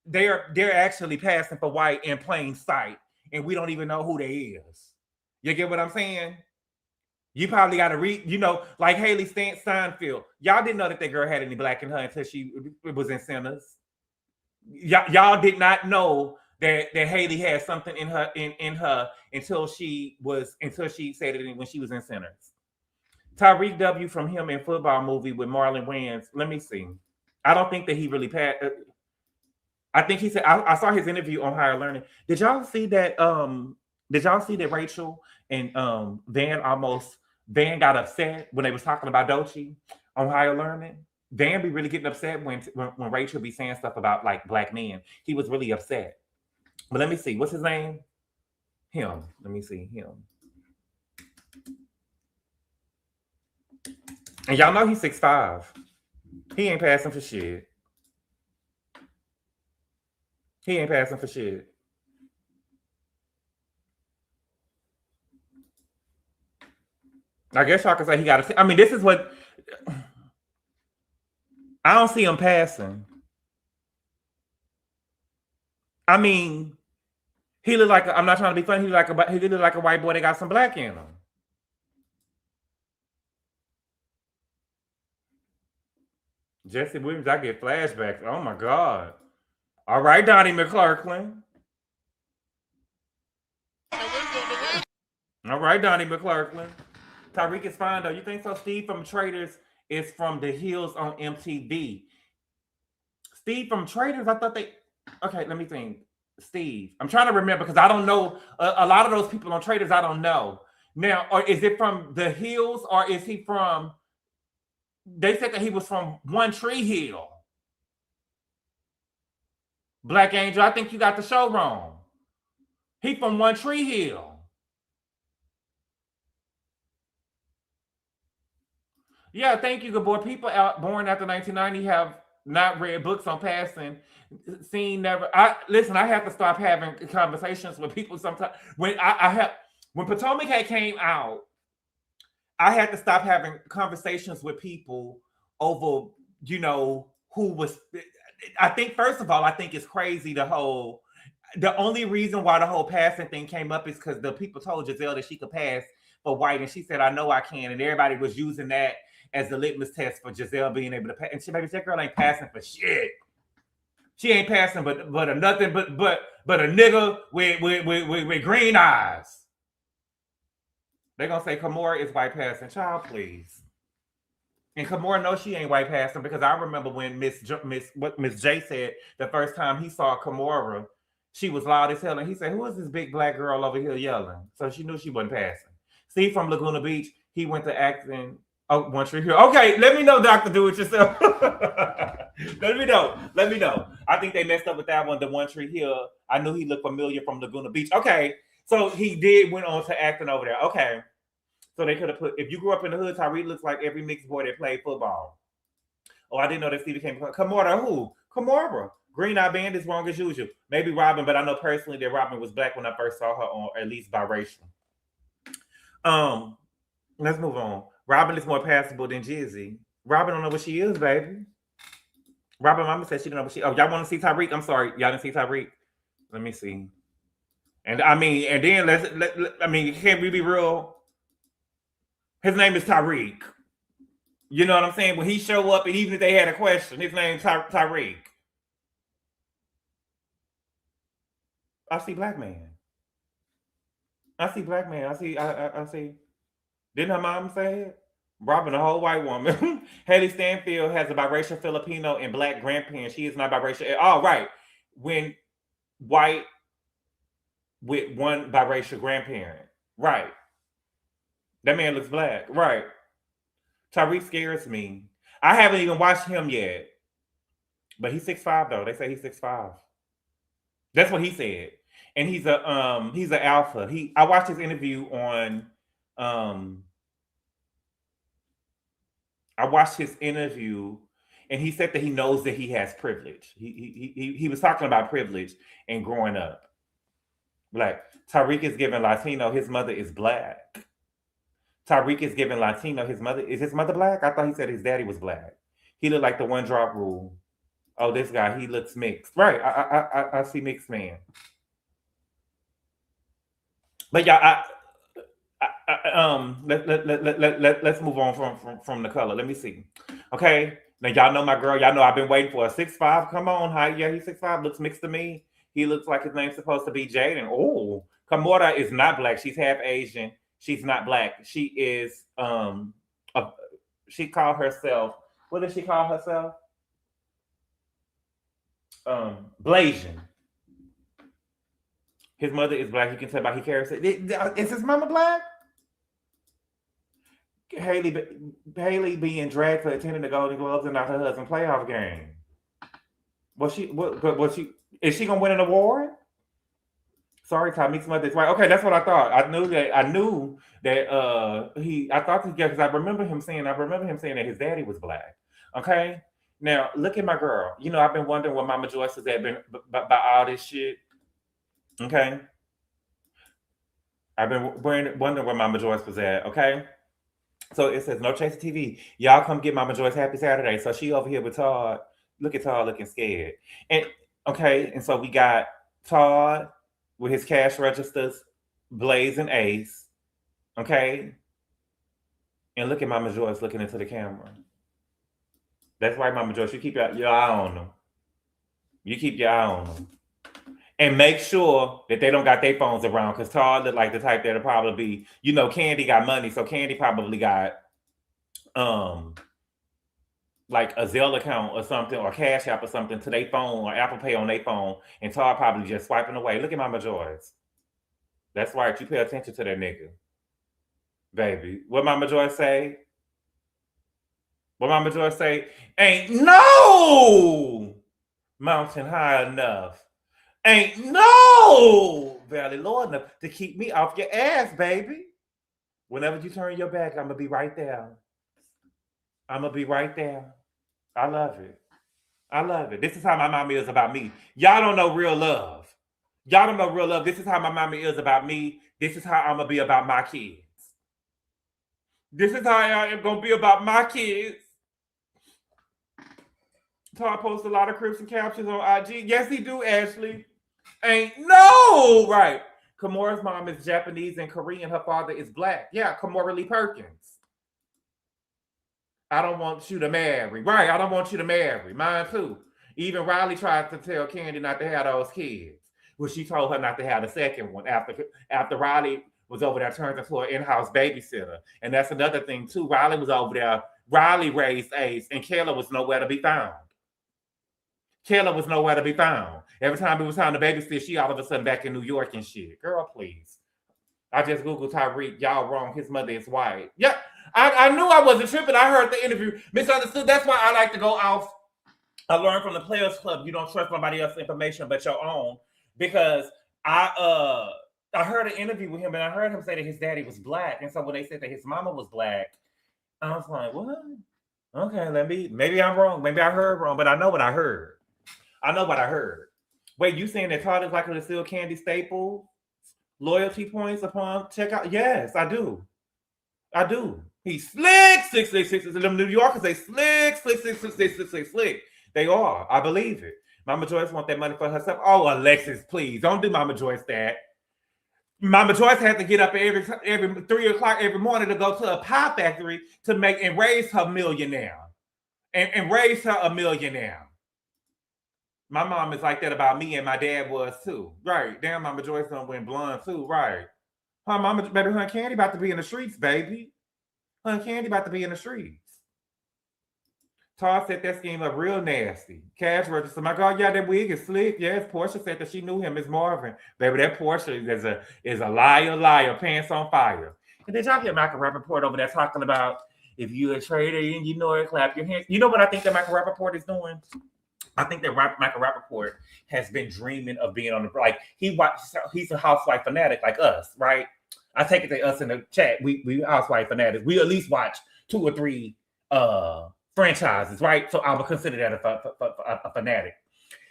they're actually passing for white in plain sight, and we don't even know who they is. You get what I'm saying? You probably got to read, you know, like Haley Steinfeld. Y'all didn't know that girl had any black in her until she was in Sinners. Y'all did not know that Haley had something in her until she said it when she was in Sinners. Tyreek W. from him in Football movie with Marlon Wayans. Let me see. I don't think that he really passed. I think he said I saw his interview on Higher Learning. Did y'all see that? Did y'all see that Rachel and Van got upset when they was talking about Doechii on Higher Learning? Van be really getting upset when Rachel be saying stuff about like Black men. He was really upset. But let me see. What's his name? Him. Let me see. Him. And y'all know he's 6'5". He ain't passing for shit. He ain't passing for shit. I guess y'all can say he got to. I mean, this is what I don't see him passing. I mean, he look like I'm not trying to be funny. He look like a white boy that got some black in him. Jesse Williams, I get flashbacks. Oh my God! All right, Donnie McClurkin. All right, Donnie McClurkin. Tyreek is fine though. You think so? Steve from Traders is from the Hills on MTV. Steve from Traders. I thought they. Okay, let me think. Steve. I'm trying to remember because I don't know a lot of those people on Traders. I don't know now. Or is it from the Hills or is he from? They said that he was from One Tree Hill. Black Angel, I think you got the show wrong. He from One Tree Hill. Yeah, thank you, GABOR. People out born after 1990 have not read books on passing, seen never. I have to stop having conversations with people sometimes. When when Potomac had came out, I had to stop having conversations with people over, who was. I think, first of all, I think it's crazy the only reason why the whole passing thing came up is because the people told Giselle that she could pass for white, and she said, I know I can, and everybody was using that as the litmus test for Giselle being able to pass. And that girl ain't passing for shit. She ain't passing but a nothing but a nigga with green eyes. They're gonna say Kimora is white passing. Child, please. And Kimora knows she ain't white passing because I remember when Miss J said the first time he saw Kimora, she was loud as hell, and he said, "Who is this big black girl over here yelling?" So she knew she wasn't passing. Steve from Laguna Beach, he went to acting. Oh, One Tree Hill. Okay, let me know, Dr. Do It Yourself. Let me know. I think they messed up with that one. The One Tree Hill. I knew he looked familiar from Laguna Beach. Okay, so he went on to acting over there. Okay. So they could have put, if you grew up in the hood, Tyree looks like every mixed boy that played football. Oh, I didn't know that Stevie came from Kimora. Who? Kimora. Green Eye Band is wrong as usual. Maybe Robin, but I know personally that Robin was black when I first saw her, on at least biracial. Let's move on. Robin is more passable than Jizzy. Robin don't know what she is, baby. Robin mama said she don't know what she. Oh, y'all want to see Tyreek? I'm sorry, y'all didn't see Tyreek. Let me see. And then can we be real? His name is Tyreek. You know what I'm saying? When he show up, and even if they had a question, his name's Tyreek. I see black man. I see. Didn't her mom say it? Robin, a whole white woman. Haley Stanfield has a biracial Filipino and black grandparents. She is not biracial. Oh, right. When white with one biracial grandparent. Right. That man looks black. Right. Tyreek scares me. I haven't even watched him yet. But he's 6'5", though. They say he's 6'5". That's what he said. And he's an alpha. I watched his interview on and he said that he knows that he has privilege. He was talking about privilege and growing up. Like, Tyreek is giving Latino, his mother is black. Tyreek is giving Latino, is his mother black? I thought he said his daddy was black. He looked like the one drop rule. Oh, this guy, he looks mixed. Right, I see mixed man. But yeah, let's move on from the color. Let me see. Okay, now y'all know my girl. Y'all know I've been waiting for a 6'5". Come on, hi, yeah, he's 6'5". Looks mixed to me. He looks like his name's supposed to be Jaden. Oh, Kimora is not black. She's half Asian. She's not black. She is she called herself. What does she call herself? Blasian. His mother is black. You can tell by he carries it. Is his mama black? Haley being dragged for attending the Golden Globes and not her husband playoff game. Is she gonna win an award? Sorry, Tyreek's mother is white. Okay, that's what I thought. I knew that I thought because I remember him saying that his daddy was black. Okay. Now look at my girl. You know, I've been wondering where Mama Joyce has been by all this shit. Okay. I've been wondering where Mama Joyce was at. Okay. So it says no chasing TV. Y'all come get Mama Joyce happy Saturday. So she over here with Todd. Look at Todd looking scared. And okay, and so we got Todd with his cash registers, blazing Ace. Okay. And look at Mama Joyce looking into the camera. That's right, Mama Joyce. You keep your eye on them. You keep your eye on them. And make sure that they don't got their phones around, because Todd look like the type that'll probably be, Candy got money, so Candy probably got like a Zelle account or something, or Cash App or something to their phone or Apple Pay on their phone, and Todd probably just swiping away. Look at Mama Joyce. That's right. You pay attention to that nigga. Baby. What Mama Joyce say? What Mama Joyce say? Ain't no mountain high enough. Ain't no valley low enough to keep me off your ass, baby. Whenever you turn your back, I'm going to be right there. I'm going to be right there. I love it. I love it. This is how my mama is about me. Y'all don't know real love. Y'all don't know real love. This is how my mama is about me. This is how I'm going to be about my kids. This is how I am going to be about my kids. Todd posts a lot of Crips and captions on IG. Yes, he do, Ashley. Ain't no right. Kamora's mom is Japanese and Korean. Her father is black. Yeah, Kamora Lee Perkins. I don't want you to marry. Right, I don't want you to marry. Mine too. Even Riley tried to tell Candy not to have those kids. Well, she told her not to have the second one after Riley was over there turned into an in-house babysitter. And that's another thing too. Riley was over there. Riley raised Ace, and Kayla was nowhere to be found. Kayla was nowhere to be found. Every time it was time to babysit, she all of a sudden back in New York and shit. Girl, please. I just Googled Tyreek. Y'all wrong. His mother is white. Yeah, I knew I wasn't tripping. I heard the interview. Misunderstood. That's why I like to go off. I learned from the Players Club. You don't trust nobody else's information but your own. Because I heard an interview with him, and I heard him say that his daddy was black. And so when they said that his mama was black, I was like, what? Okay, maybe I'm wrong. Maybe I heard wrong, but I know what I heard. I know what I heard. Wait, you saying that Todd is likely to steal Candy staple loyalty points upon checkout? Yes, I do. I do. He's slick, slick. Them New Yorkers, they slick. They are. I believe it. Mama Joyce want that money for herself. Oh, Alexis, please. Don't do Mama Joyce that. Mama Joyce had to get up every 3 o'clock every morning to go to a pie factory to make and raise her millionaire. And raise her a millionaire. My mom is like that about me, and my dad was too. Right. Damn, Mama Joyce done went blonde too. Right. Her mama, baby, her Candy about to be in the streets, baby. Her Candy about to be in the streets. Todd set that scheme up real nasty. Cash register. My God, yeah, that wig is slick. Yes, Portia said that she knew him as Marvin. Baby, that Portia is a liar, pants on fire. And did y'all hear Michael Rappaport over there talking about if you're a trader and you know it, clap your hands? You know what I think that Michael Rappaport is doing? I think that Michael Rappaport has been dreaming of being on the, like, he's a housewife fanatic like us, right? I take it to us in the chat. We housewife fanatics. We at least watch 2 or 3 franchises, right? So I would consider that a fanatic.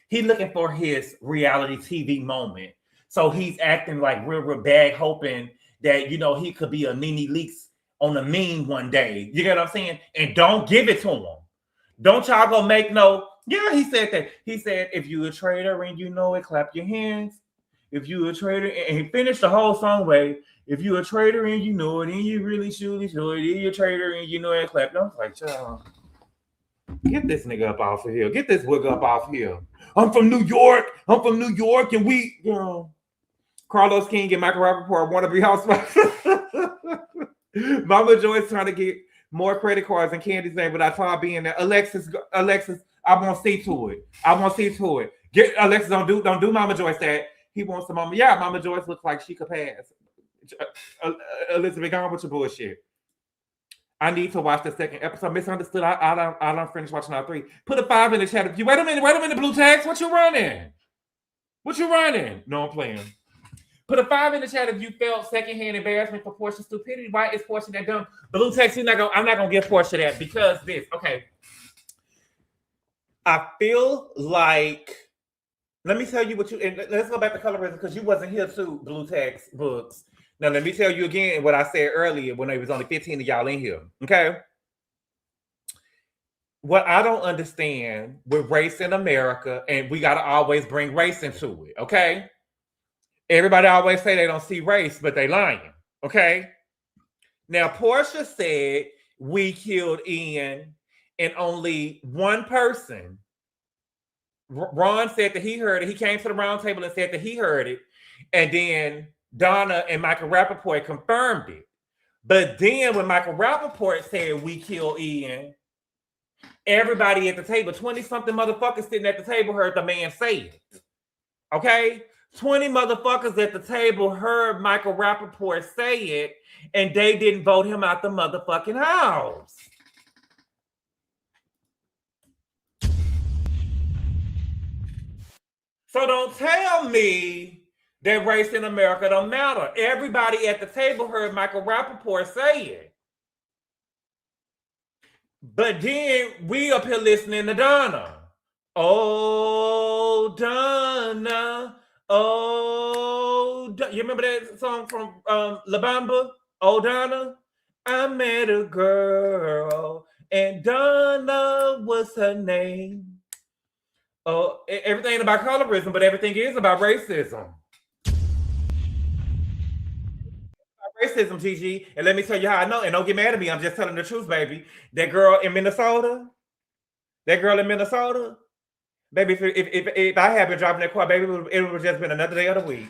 He's looking for his reality TV moment. So he's acting like real bad, hoping that, you know, he could be a Nene Leakes on a meme one day. You get what I'm saying? And don't give it to him. Don't y'all go make no. Yeah, he said that. He said, if you a trader and you know it, clap your hands. If you a trader, and he finished the whole song way. If you a trader and you know it, and you really should it, if you a trader and you know it, clap. I was like, child, get this nigga up off of here. Get this wig up off here. I'm from New York, and we, you know, Carlos King and Michael Rappaport want to be housewives. Mama Joyce trying to get more credit cards in Candy's name without Todd being there. Alexis, I want to see to it. Get Alexis, don't do Mama Joyce that. He wants the mama. Yeah, Mama Joyce looks like she could pass. Elizabeth, gone with your bullshit. I need to watch the second episode. Misunderstood. I don't finish watching all 3. Put a 5 in the chat. If you wait a minute, Blue Tags. What you running? No, I'm playing. Put a 5 in the chat if you felt secondhand embarrassment for Portia's stupidity. Why is Portia that dumb? Blue Tags, I'm not gonna give Portia that because this. Okay. I feel like, let me tell you what you, and let's go back to colorism because you wasn't here too, Blue Tax Books. Now, let me tell you again what I said earlier when there was only 15 of y'all in here, okay? What I don't understand with race in America, and we got to always bring race into it, okay? Everybody always say they don't see race, but they lying, okay? Now, Portia said we killed Ian and only one person. Ron said that he heard it. He came to the round table and said that he heard it. And then Donna and Michael Rappaport confirmed it. But then when Michael Rappaport said we killed Ian, Everybody at the table, 20-something motherfuckers sitting at the table heard the man say it. Okay? 20 motherfuckers at the table heard Michael Rappaport say it, and they didn't vote him out the motherfucking house. So don't tell me that race in America don't matter. Everybody at the table heard Michael Rappaport say it. But then we up here listening to Donna. Oh, Donna. Oh, you remember that song from La Bamba? Oh, Donna. I met a girl and Donna was her name. Oh, everything ain't about colorism, but everything is about racism. Racism, Gigi, and let me tell you how I know. And don't get mad at me. I'm just telling the truth, baby. That girl in Minnesota, baby. If I had been driving that car, baby, it would have just been another day of the week.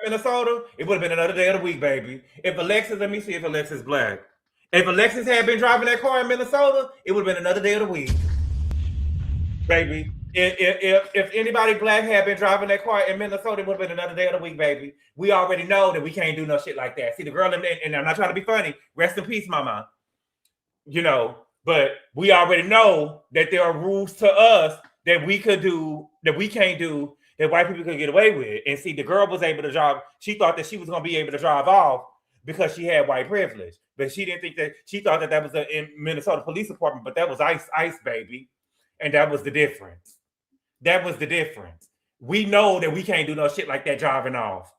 Minnesota, it would have been another day of the week, baby. If Alexis, let me see if Alexis black. If Alexis had been driving that car in Minnesota, it would have been another day of the week, baby. If anybody black had been driving that car in Minnesota, it would have been another day of the week, baby. We already know that we can't do no shit like that. See, the girl, and I'm not trying to be funny. Rest in peace, mama. You know, but we already know that there are rules to us that we could do, that we can't do, that white people could get away with. And see, the girl was able to drive. She thought that she was going to be able to drive off because she had white privilege. But she didn't think that, she thought that was in Minnesota Police Department, but that was ICE, baby. And that was the difference. That was the difference. We know that we can't do no shit like that driving off.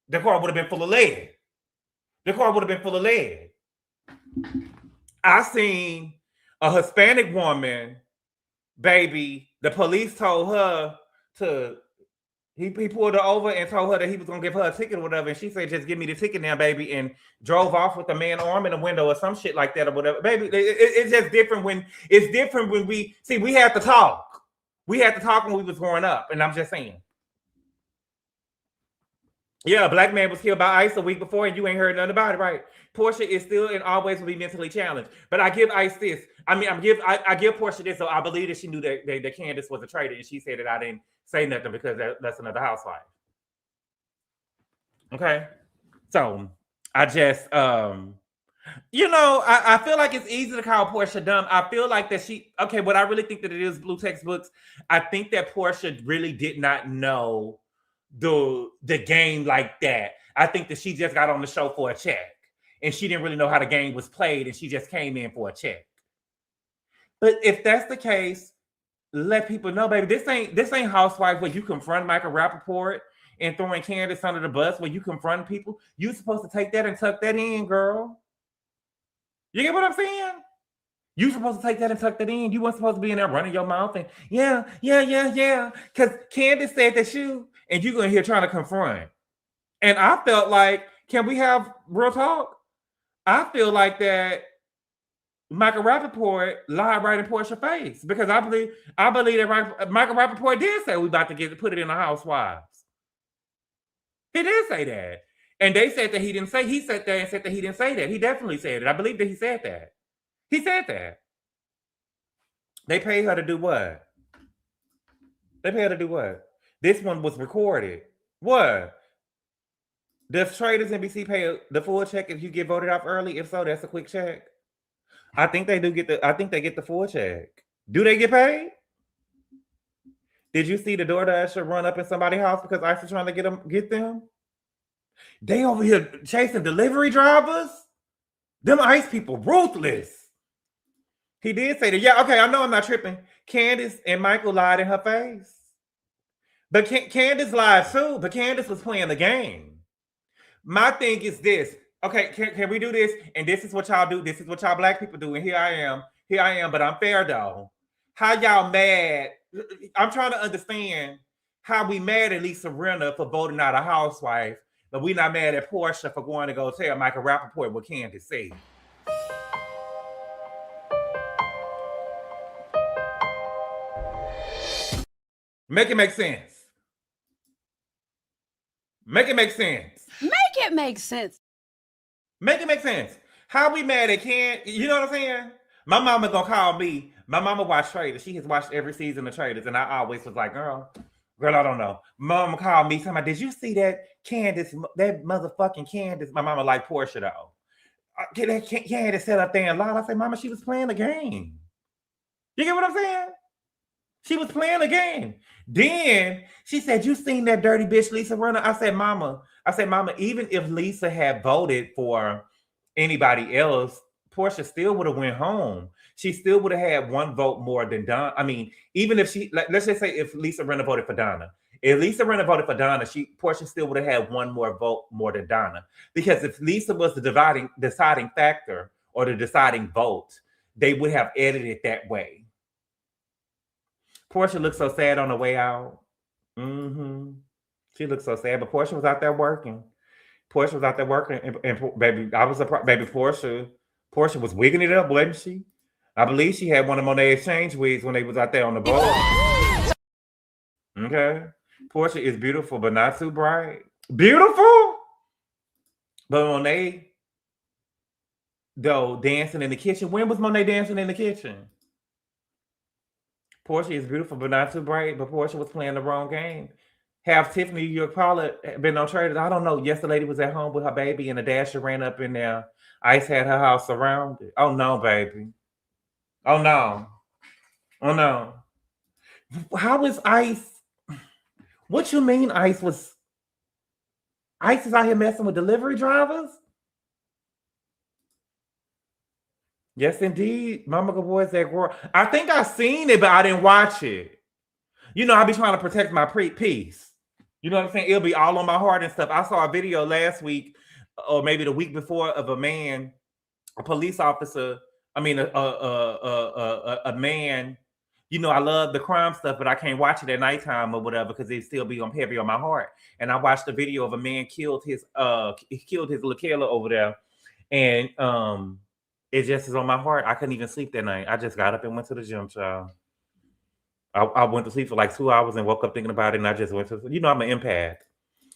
The car would have been full of lead. The car would have been full of lead. I seen a Hispanic woman, baby, the police told her to, he pulled her over and told her that he was going to give her a ticket or whatever. And she said, just give me the ticket now, baby. And drove off with a man arm in the window or some shit like that or whatever. Baby, it's just different when we, see, we had to talk. We had to talk when we was growing up. And I'm just saying. Yeah, a black man was killed by ICE a week before and you ain't heard nothing about it, right? Portia is still and always will be mentally challenged. But I give ICE this. I mean, I give Portia this, so I believe that she knew that Candace was a traitor, and she said that I didn't say nothing because that's another housewife. Okay? So, I just, you know, I feel like it's easy to call Portia dumb. I feel like that what I really think that it is blue textbooks. I think that Portia really did not know the game like that. I think that she just got on the show for a check and she didn't really know how the game was played and she just came in for a check. But if that's the case, let people know, baby, this ain't Housewives where you confront Michael Rappaport and throwing Candace under the bus where you confront people. You're supposed to take that and tuck that in, girl. You get what I'm saying? You're supposed to take that and tuck that in. You weren't supposed to be in there running your mouth and yeah. Because Candace said that and you're going to hear trying to confront. And I felt like, can we have real talk? I feel like that Michael Rappaport lied right in Portia's face because I believe that Michael Rappaport did say we about to put it in the Housewives. He did say that. And they said that he didn't say, he sat there and said that he didn't say that. He definitely said it. I believe that he said that. He said that. They paid her to do what? This one was recorded. What? Does Traders NBC pay the full check if you get voted off early? If so, that's a quick check. I think they do get the full check. Do they get paid? Did you see the DoorDasher run up in somebody's house because ICE was trying to get them? They over here chasing delivery drivers. Them ICE people ruthless. He did say that. Yeah, okay, I know I'm not tripping. Candace and Michael lied in her face. But Candace lied too, but Candace was playing the game. My thing is this. Okay, can we do this? And this is what y'all do. This is what y'all black people do. And here I am, but I'm fair though. How y'all mad? I'm trying to understand how we mad at Lisa Rinna for voting out a housewife, but we not mad at Portia for going to go tell Michael Rappaport what Candace said. Make it make sense. Make it make sense. Make it make sense. Make it make sense. How we mad at Ken? You know what I'm saying? My mama gonna call me. My mama watched Traders. She has watched every season of Traders, and I always was like, girl, I don't know. Mama called me, talking about, did you see that Candace, that motherfucking Candace? My mama like Portia though. Candace sat up there and lied. I said, Mama, she was playing a game. You get what I'm saying? She was playing a game. Then she said, you seen that dirty bitch Lisa Rinna? I said, Mama, even if Lisa had voted for anybody else, Portia still would have went home. She still would have had one vote more than Donna. I mean, even if she, let's just say if Lisa Rinna voted for Donna. If Lisa Rinna voted for Donna, Portia still would have had one more vote more than Donna. Because if Lisa was the deciding factor or the deciding vote, they would have edited it that way. Portia looked so sad on the way out. She looked so sad, but Portia was out there working. And baby, I was surprised. Baby, Portia was wigging it up, wasn't she? I believe she had one of Monet Exchange wigs when they was out there on the boat. Okay. Portia is beautiful, but not too bright. Beautiful? But Monet, though, dancing in the kitchen. When was Monet dancing in the kitchen? Portia is beautiful, but not too bright. But Portia was playing the wrong game. Have Tiffany York Paula been on Traders? I don't know. Yes, the lady was at home with her baby, and the dasher ran up in there. Ice had her house surrounded. Oh no, baby. Oh no. Oh no. How is Ice? What you mean Ice is out here messing with delivery drivers? Yes, indeed. Mama Boys that girl. I think I seen it, but I didn't watch it. You know, I be trying to protect my peace. You know what I'm saying? It'll be all on my heart and stuff. I saw a video last week, or maybe the week before, of a man, a police officer. I mean, a man. You know, I love the crime stuff, but I can't watch it at nighttime or whatever because it still be heavy on my heart. And I watched a video of a man killed his little killer over there, and it just is on my heart. I couldn't even sleep that night. I just got up and went to the gym, child. I went to sleep for like 2 hours and woke up thinking about it, and I just went to, you know, I'm an empath.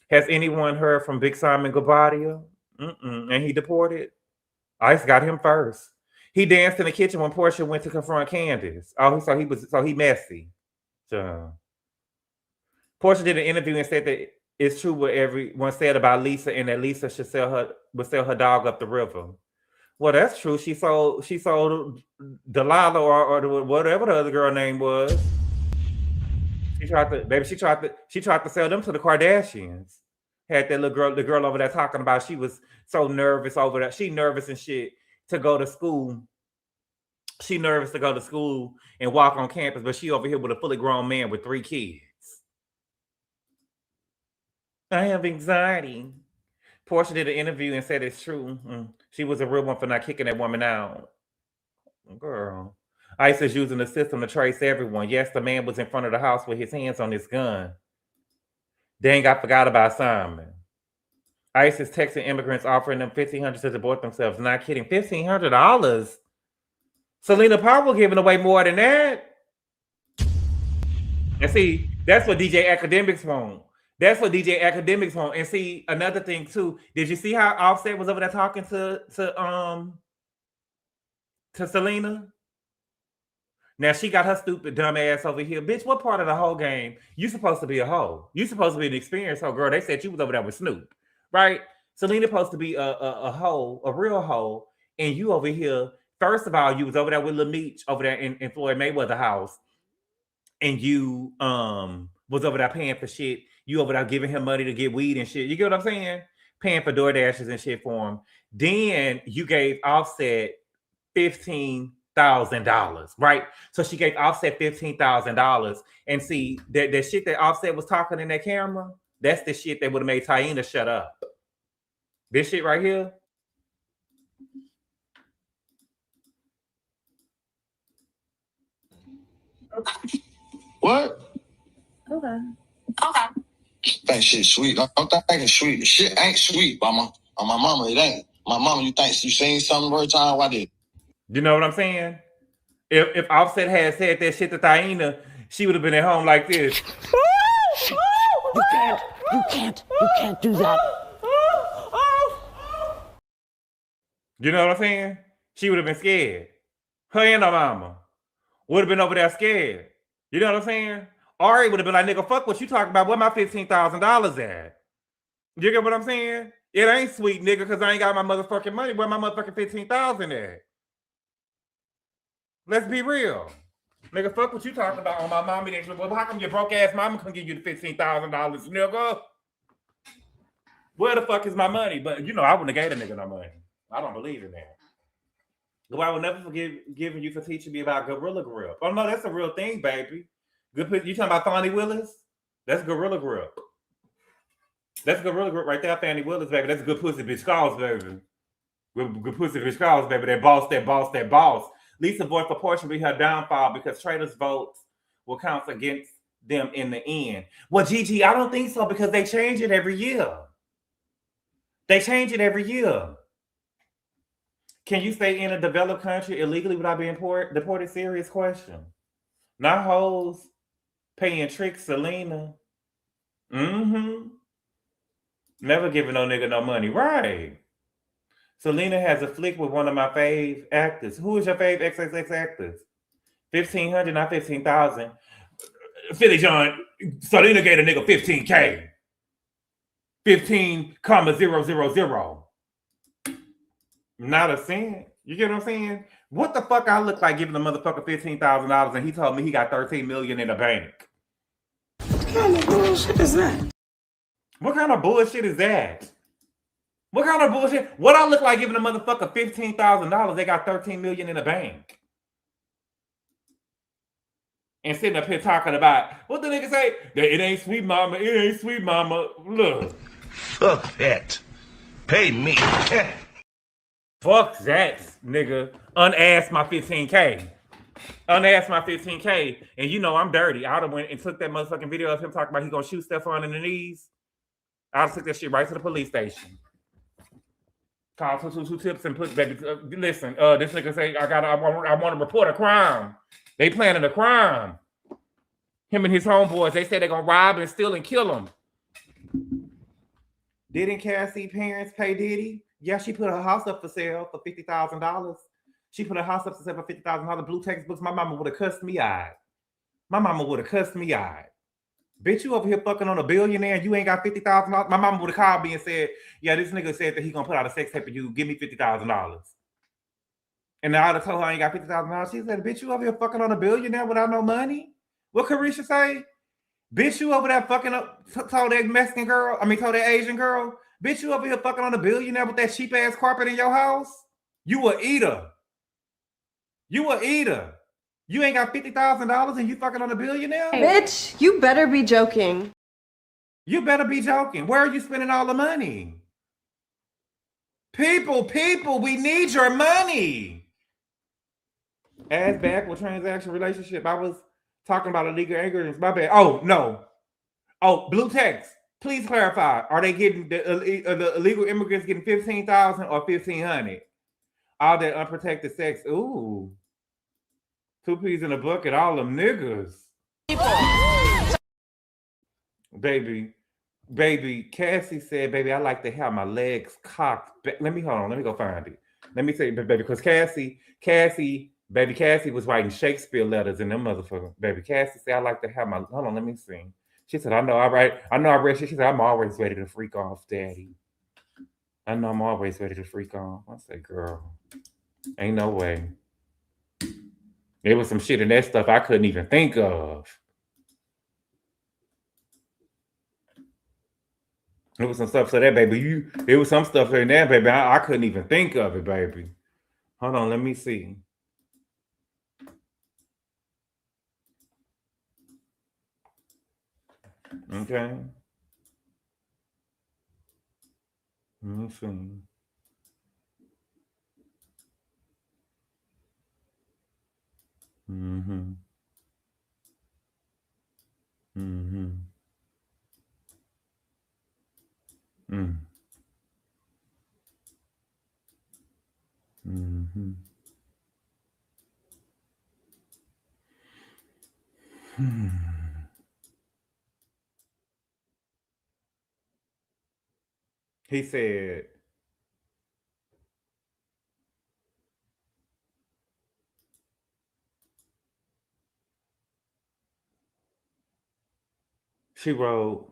Has anyone heard from Big Simon Gabadia? And he deported? Ice got him first. He danced in the kitchen when Portia went to confront Candace. Oh, so he messy. So Portia did an interview and said that it's true what everyone said about Lisa, and that Lisa would sell her dog up the river. Well, that's true. She sold Delilah or whatever the other girl name was. She tried to sell them to the Kardashians. Had that little girl, the girl over there talking about she was so nervous over that. She nervous and shit to go to school. She nervous to go to school and walk on campus, but she over here with a fully grown man with 3 kids. I have anxiety. Portia did an interview and said it's true. She was a real one for not kicking that woman out. Girl. ICE is using the system to trace everyone. Yes, the man was in front of the house with his hands on his gun. Dang, I forgot about Simon. ICE is texting immigrants offering them $1,500 to deport themselves. Not kidding. $1,500? Celina Powell giving away more than that. And see, that's what DJ Akademiks want. That's what DJ Akademiks want. And see, another thing too, did you see how Offset was over there talking to Celina? Now she got her stupid dumb ass over here. Bitch, what part of the whole game? You supposed to be a hoe. You supposed to be an experienced hoe, girl. They said you was over there with Snoop, right? Celina supposed to be a hoe, a real hoe, and you over here. First of all, you was over there with Lil Meech over there in Floyd Mayweather house, and you was over there paying for shit. You over there giving him money to get weed and shit. You get what I'm saying? Paying for DoorDashes and shit for him. Then you gave Offset $15,000, right? So she gave Offset $15,000. And see, that shit that Offset was talking in that camera, that's the shit that would have made Taina shut up. This shit right here. What? Okay. That shit sweet. I'm thinking sweet. The shit ain't sweet, mama. On my mama, it ain't. My mama, you think you seen something every time? Why did? You know what I'm saying? If Offset had said that shit to Taina, she would have been at home like this. You can't do that. You know what I'm saying? She would have been scared. Her and her mama would have been over there scared. You know what I'm saying? Ari would have been like, nigga, fuck what you talking about. Where my $15,000 at? You get what I'm saying? It ain't sweet, nigga, because I ain't got my motherfucking money. Where my motherfucking $15,000 at? Let's be real. Nigga, fuck what you talking about on my mommy. Well, how come your broke ass mama can give you the $15,000, nigga? Where the fuck is my money? But you know, I wouldn't have gave a nigga no money. I don't believe in that. Well, I will never forgive giving you for teaching me about Gorilla Grip. Oh no, that's a real thing, baby. Good. You talking about Thorny Willis? That's Gorilla Grip. That's Gorilla Grip right there, Fannie Willis, baby. That's good pussy bitch calls, baby. Good pussy bitch calls, baby. That boss, that boss, that boss. Lisa voiced for Portia be her downfall because traitors' votes will count against them in the end. Well, Gigi, I don't think so because they change it every year. They change it every year. Can you stay in a developed country illegally without being deported? Serious question. Not hoes paying tricks, Celina. Never giving no nigga no money. Right. Celina has a flick with one of my fave actors. Who is your fave XXX actors? 1,500, not 15,000. Philly John, Celina gave a nigga 15K. 15,000. Not a cent. You get what I'm saying? What the fuck I look like giving a motherfucker $15,000 and he told me he got 13 million in the bank? What kind of bullshit is that? What kind of bullshit is that? What kind of bullshit? What I look like giving a motherfucker $15,000, they got 13 million in the bank. And sitting up here talking about, what the nigga say? It ain't sweet mama, it ain't sweet mama. Look. Fuck that. Pay me. Fuck that, nigga. Unasked my 15K. Unasked my 15K. And you know I'm dirty. I would have went and took that motherfucking video of him talking about he gonna shoot Stefan in the knees. I would have took that shit right to the police station. Call 222 tips and put baby. Listen, this nigga say I want to report a crime. They planning a crime. Him and his homeboys. They say they're gonna rob and steal and kill him. Didn't Cassie parents pay Diddy? Yeah, she put her house up for sale for $50,000. She put her house up for sale for $50,000. Blue textbooks. My mama would have cussed me out. My mama would have cussed me out. Bitch, you over here fucking on a billionaire and you ain't got $50,000. My mama would have called me and said, yeah, this nigga said that he gonna put out a sex tape of you. Give me $50,000. And I would have told her I ain't got $50,000. She said, bitch, you over here fucking on a billionaire without no money? What Carisha say? Bitch, you over there fucking up, told that Mexican girl, told that Asian girl, bitch, you over here fucking on a billionaire with that cheap ass carpet in your house? You a eater. You a eater. You ain't got $50,000 and you fucking on a billionaire? Bitch, you better be joking. You better be joking. Where are you spending all the money? People, we need your money. Ass back with transaction relationship. I was talking about illegal ingredients. My bad. Oh, no. Oh, blue text. Please clarify. Are they getting the illegal immigrants getting 15,000 or 1,500? All that unprotected sex. Ooh. 2 peas in a bucket, all them niggas. Baby, Cassie said, baby, I like to have my legs cocked. Let me go find it. Let me say, baby, because Cassie was writing Shakespeare letters in them motherfuckers. Baby, Cassie said, I like to have my, hold on, let me see. She said, I read shit. She said, I'm always ready to freak off, daddy. I know I'm always ready to freak off. I said, girl, ain't no way. There was some shit in that stuff I couldn't even think of. There was some stuff for that, baby. There was some stuff in there, baby. I couldn't even think of it, baby. Hold on, let me see. Okay. Let me see. Mm-hmm. Mm-hmm. Mm. Mm-hmm. Hmm. He said, She wrote,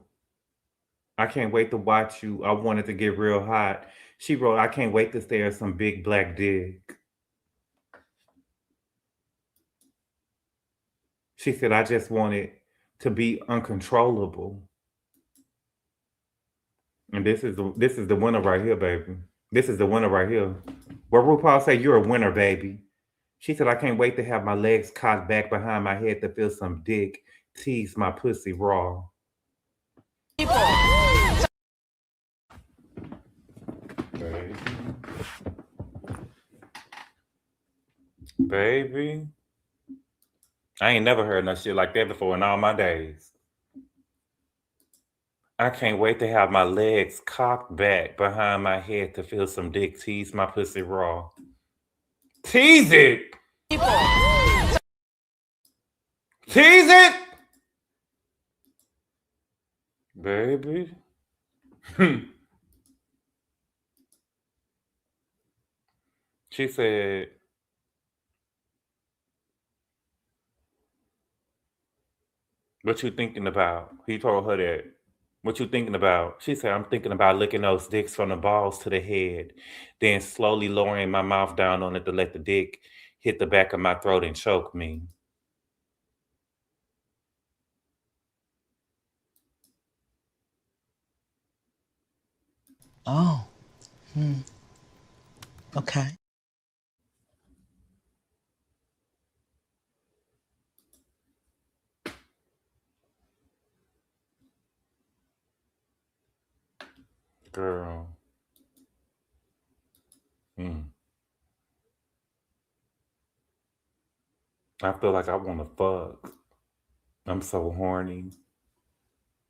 I can't wait to watch you. I wanted to get real hot. She wrote, I can't wait to stare at some big black dick. She said, I just wanted to be uncontrollable. And this is the winner right here, baby. This is the winner right here. Where RuPaul say, you're a winner, baby. She said, I can't wait to have my legs cocked back behind my head to feel some dick. Tease my pussy raw. Baby. Baby. I ain't never heard no shit like that before in all my days. I can't wait to have my legs cocked back behind my head to feel some dick. Tease my pussy raw. Tease it! Tease it! Baby. She said, what you thinking about? He told her that. What you thinking about? She said, I'm thinking about licking those dicks from the balls to the head, then slowly lowering my mouth down on it to let the dick hit the back of my throat and choke me. Oh. Okay. Girl. I feel like I want to fuck. I'm so horny.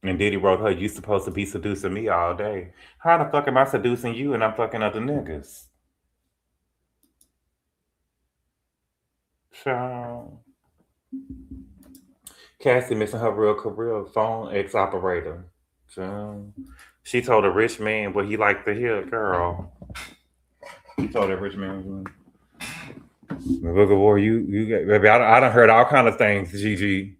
And Diddy wrote her, you supposed to be seducing me all day. How the fuck am I seducing you and I'm fucking other niggas? Child. Cassie missing her real career, phone ex-operator. Child. She told a rich man what he liked to hear, girl. She told that rich man, look at boy, you get, baby, I done heard all kind of things, Gigi.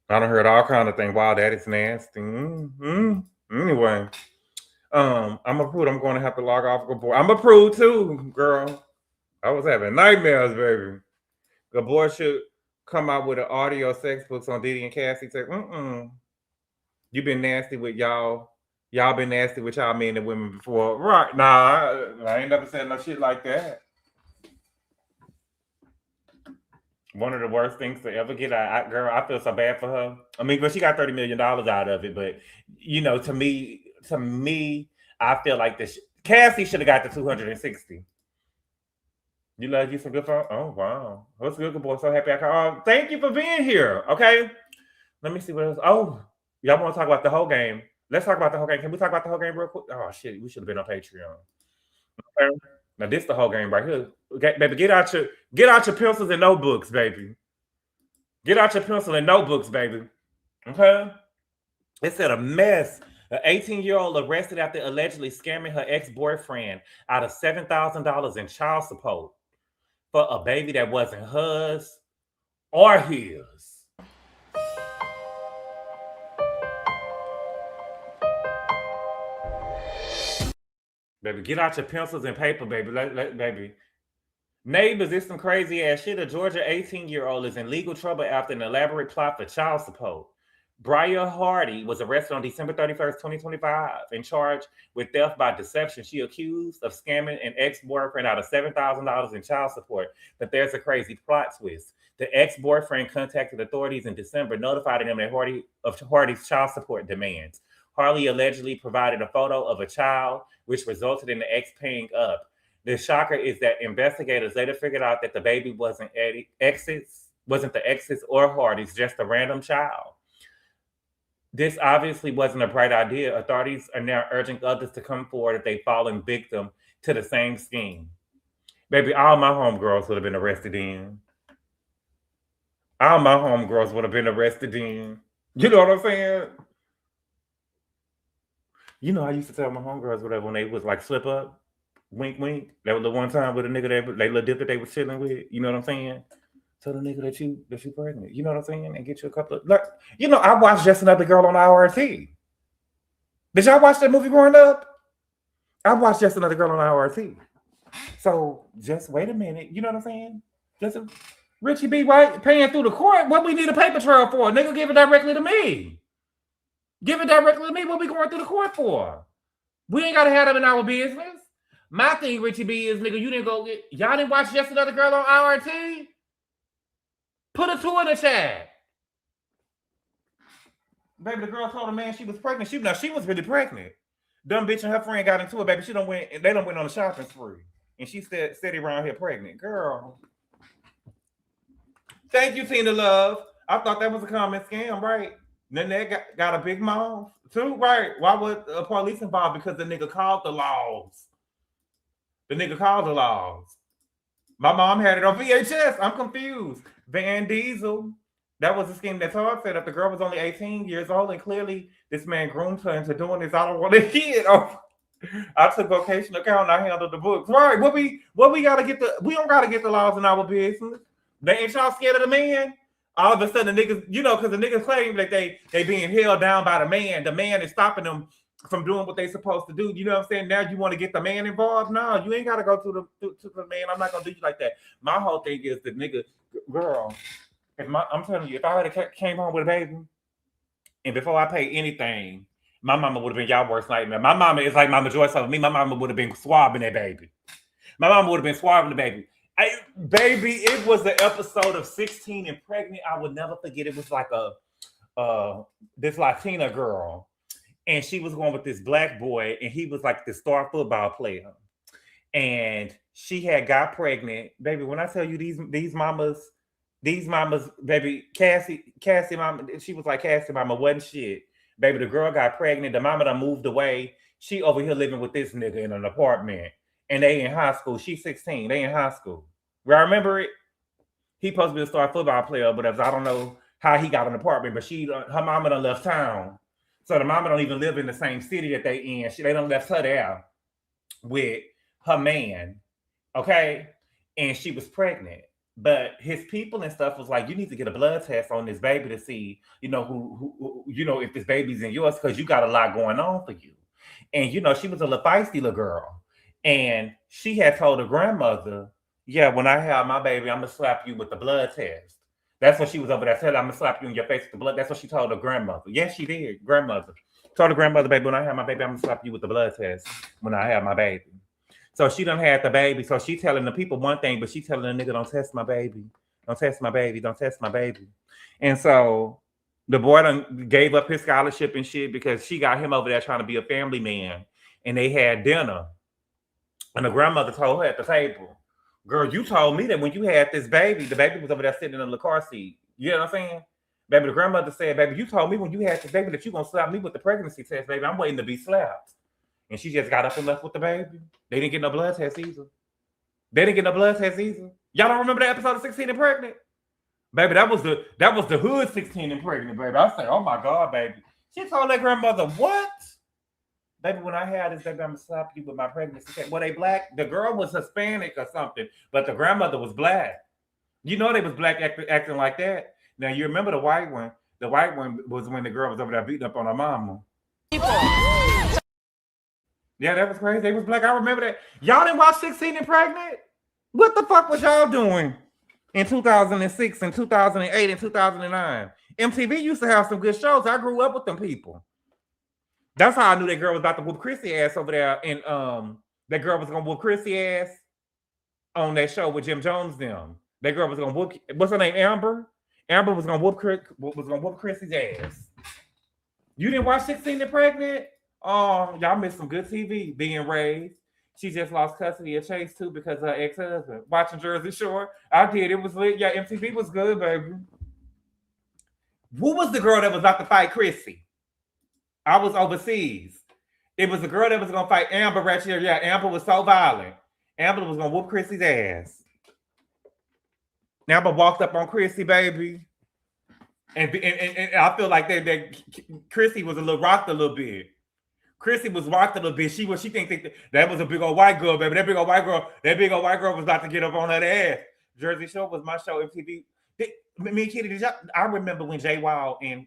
I done heard all kind of things. Wow, that is nasty. Anyway, I'm approved. I'm going to have to log off GABOR. I'm approved too, girl. I was having nightmares, baby. GABOR should come out with an audio sex books on Diddy and Cassie. Say, you been nasty with y'all. Y'all been nasty with y'all men and women before. Right. Nah, I ain't never said no shit like that. One of the worst things to ever get. Girl, I feel so bad for her. I mean, but she got $30 million out of it. But, you know, to me, I feel like this. Cassie should have got the 260. You love you some good phone? Oh, wow. What's good, boy? So happy I called. Thank you for being here. Okay. Let me see what else. Oh, y'all want to talk about the whole game? Let's talk about the whole game. Can we talk about the whole game real quick? Oh, shit. We should have been on Patreon. Okay. Now, this is the whole game right here. Okay, baby, get out your pencils and notebooks, baby. Get out your pencil and notebooks, baby. Okay? It said a mess. An 18-year-old arrested after allegedly scamming her ex-boyfriend out of $7,000 in child support for a baby that wasn't hers or his. Baby, get out your pencils and paper, baby. Baby. Neighbors, it's some crazy ass shit. A Georgia 18-year-old is in legal trouble after an elaborate plot for child support. Briar Hardy was arrested on December 31st, 2025 and charged with theft by deception. She accused of scamming an ex-boyfriend out of $7,000 in child support. But there's a crazy plot twist. The ex-boyfriend contacted authorities in December, notifying them of Hardy's child support demands. Harley allegedly provided a photo of a child, which resulted in the ex paying up. The shocker is that investigators later figured out that the baby wasn't the ex's or Hardy's, just a random child. This obviously wasn't a bright idea. Authorities are now urging others to come forward if they've fallen victim to the same scheme. Baby, all my homegirls would have been arrested in. All my homegirls would have been arrested in. You know what I'm saying? You know, I used to tell my homegirls whatever when they was like slip up, wink, wink. That was the one time with a nigga they little dip that they was chilling with. You know what I'm saying? to the nigga that you pregnant. You know what I'm saying? And get you a couple of like, you know, I watched Just Another Girl on IRT. Did y'all watch that movie growing up? I watched Just Another Girl on IRT. So just wait a minute. You know what I'm saying? Just Richie B. White paying through the court. What we need a paper trail for? Nigga, give it directly to me. Give it directly to me. What we going through the court for? We ain't gotta have them in our business. My thing, Richie B, is nigga, you didn't go get y'all didn't watch Just Another Girl on IRT? Put a 2 in the chat. Baby, the girl told a man she was pregnant. She was really pregnant. Dumb bitch and her friend got into it, baby. They done went on a shopping spree. And she said around here pregnant. Girl. Thank you, Tina Love. I thought that was a common scam, right? Then they got a big mouth too, right? Why would the police involved? Because the nigga called the laws. My mom had it on VHS. I'm confused. Van Diesel. That was the scheme that Todd set up. The girl was only 18 years old, and clearly this man groomed her into doing this. I don't want a kid. Oh, I took vocational account and I handled the books. Right. We don't gotta get the laws in our business. They ain't y'all scared of the man. All of a sudden the niggas, you know, because the niggas claim that they being held down by the man. The man is stopping them from doing what they supposed to do. You know what I'm saying? Now you want to get the man involved? No, you ain't gotta go to the man. I'm not gonna do you like that. My whole thing is the nigga, girl. I'm telling you, if I had came home with a baby, and before I pay anything, my mama would have been y'all worst nightmare. My mama is like Mama Joyce over me. My mama would have been swabbing that baby. My mama would have been swabbing the baby. Baby, it was the episode of 16 and Pregnant. I would never forget. It was like this Latina girl, and she was going with this black boy, and he was like the star football player. And she had got pregnant. Baby, when I tell you these mamas, baby, Cassie mama, she was like Cassie mama wasn't shit. Baby, the girl got pregnant. The mama done moved away. She over here living with this nigga in an apartment. And they in high school. She's 16. They in high school. I remember it. He supposed to be a star football player, but I don't know how he got an apartment. But her mama done left town. So the mama don't even live in the same city that they in. They done left her there with her man. Okay? And she was pregnant. But his people and stuff was like, you need to get a blood test on this baby to see, you know, who you know, if this baby's in yours, because you got a lot going on for you. And, you know, she was a little feisty little girl. And she had told her grandmother, yeah, when I have my baby, I'm going to slap you with the blood test. That's what she was over there telling. I'm going to slap you in your face with the blood. That's what she told her grandmother. Yes, she did. Grandmother. Told her grandmother, baby, when I have my baby, I'm going to slap you with the blood test when I have my baby. So she done had the baby. So she telling the people one thing, but she telling the nigga, don't test my baby. Don't test my baby. Don't test my baby. And so the boy done gave up his scholarship and shit because she got him over there trying to be a family man. And they had dinner. And the grandmother told her at the table, girl, you told me that when you had this baby, the baby was over there sitting in the car seat. You know what I'm saying? Baby, the grandmother said, baby, you told me when you had this baby that you going to slap me with the pregnancy test, baby. I'm waiting to be slapped. And she just got up and left with the baby. They didn't get no blood test either. Y'all don't remember that episode of 16 and Pregnant? Baby, that was the hood 16 and Pregnant, baby. I said, oh my God, baby. She told that grandmother, what? Baby, when I had this baby, I'm gonna slap you with my pregnancy test. Were they black? The girl was Hispanic or something, but the grandmother was black. You know they was black acting like that. Now you remember the white one. The white one was when the girl was over there beating up on her mama. Yeah, that was crazy. They was black. I remember that. Y'all didn't watch 16 and Pregnant? What the fuck was y'all doing in 2006 and 2008 and 2009? MTV used to have some good shows. I grew up with them people. That's how I knew that girl was about to whoop Chrissy ass over there. And that girl was gonna whoop Chrissy ass on that show with Jim Jones them. That girl was gonna whoop, what's her name? Amber? Amber was gonna whoop Chrissy's ass. You didn't watch 16 and Pregnant? Oh, y'all missed some good TV being raised. She just lost custody of Chase too because of her ex-husband. Watching Jersey Shore. I did. It was lit. Yeah, MTV was good, baby. Who was the girl that was about to fight Chrissy? I was overseas. It was the girl that was gonna fight Amber right here. Yeah, Amber was so violent. Amber was gonna whoop Chrissy's ass. Amber walked up on Chrissy, baby. And I feel like that Chrissy was rocked a little bit. Chrissy was rocked a little bit. She think that was a big old white girl, baby. That big old white girl was about to get up on her ass. Jersey Shore was my show. MTV. me and Kitty, I remember when Jay Wild and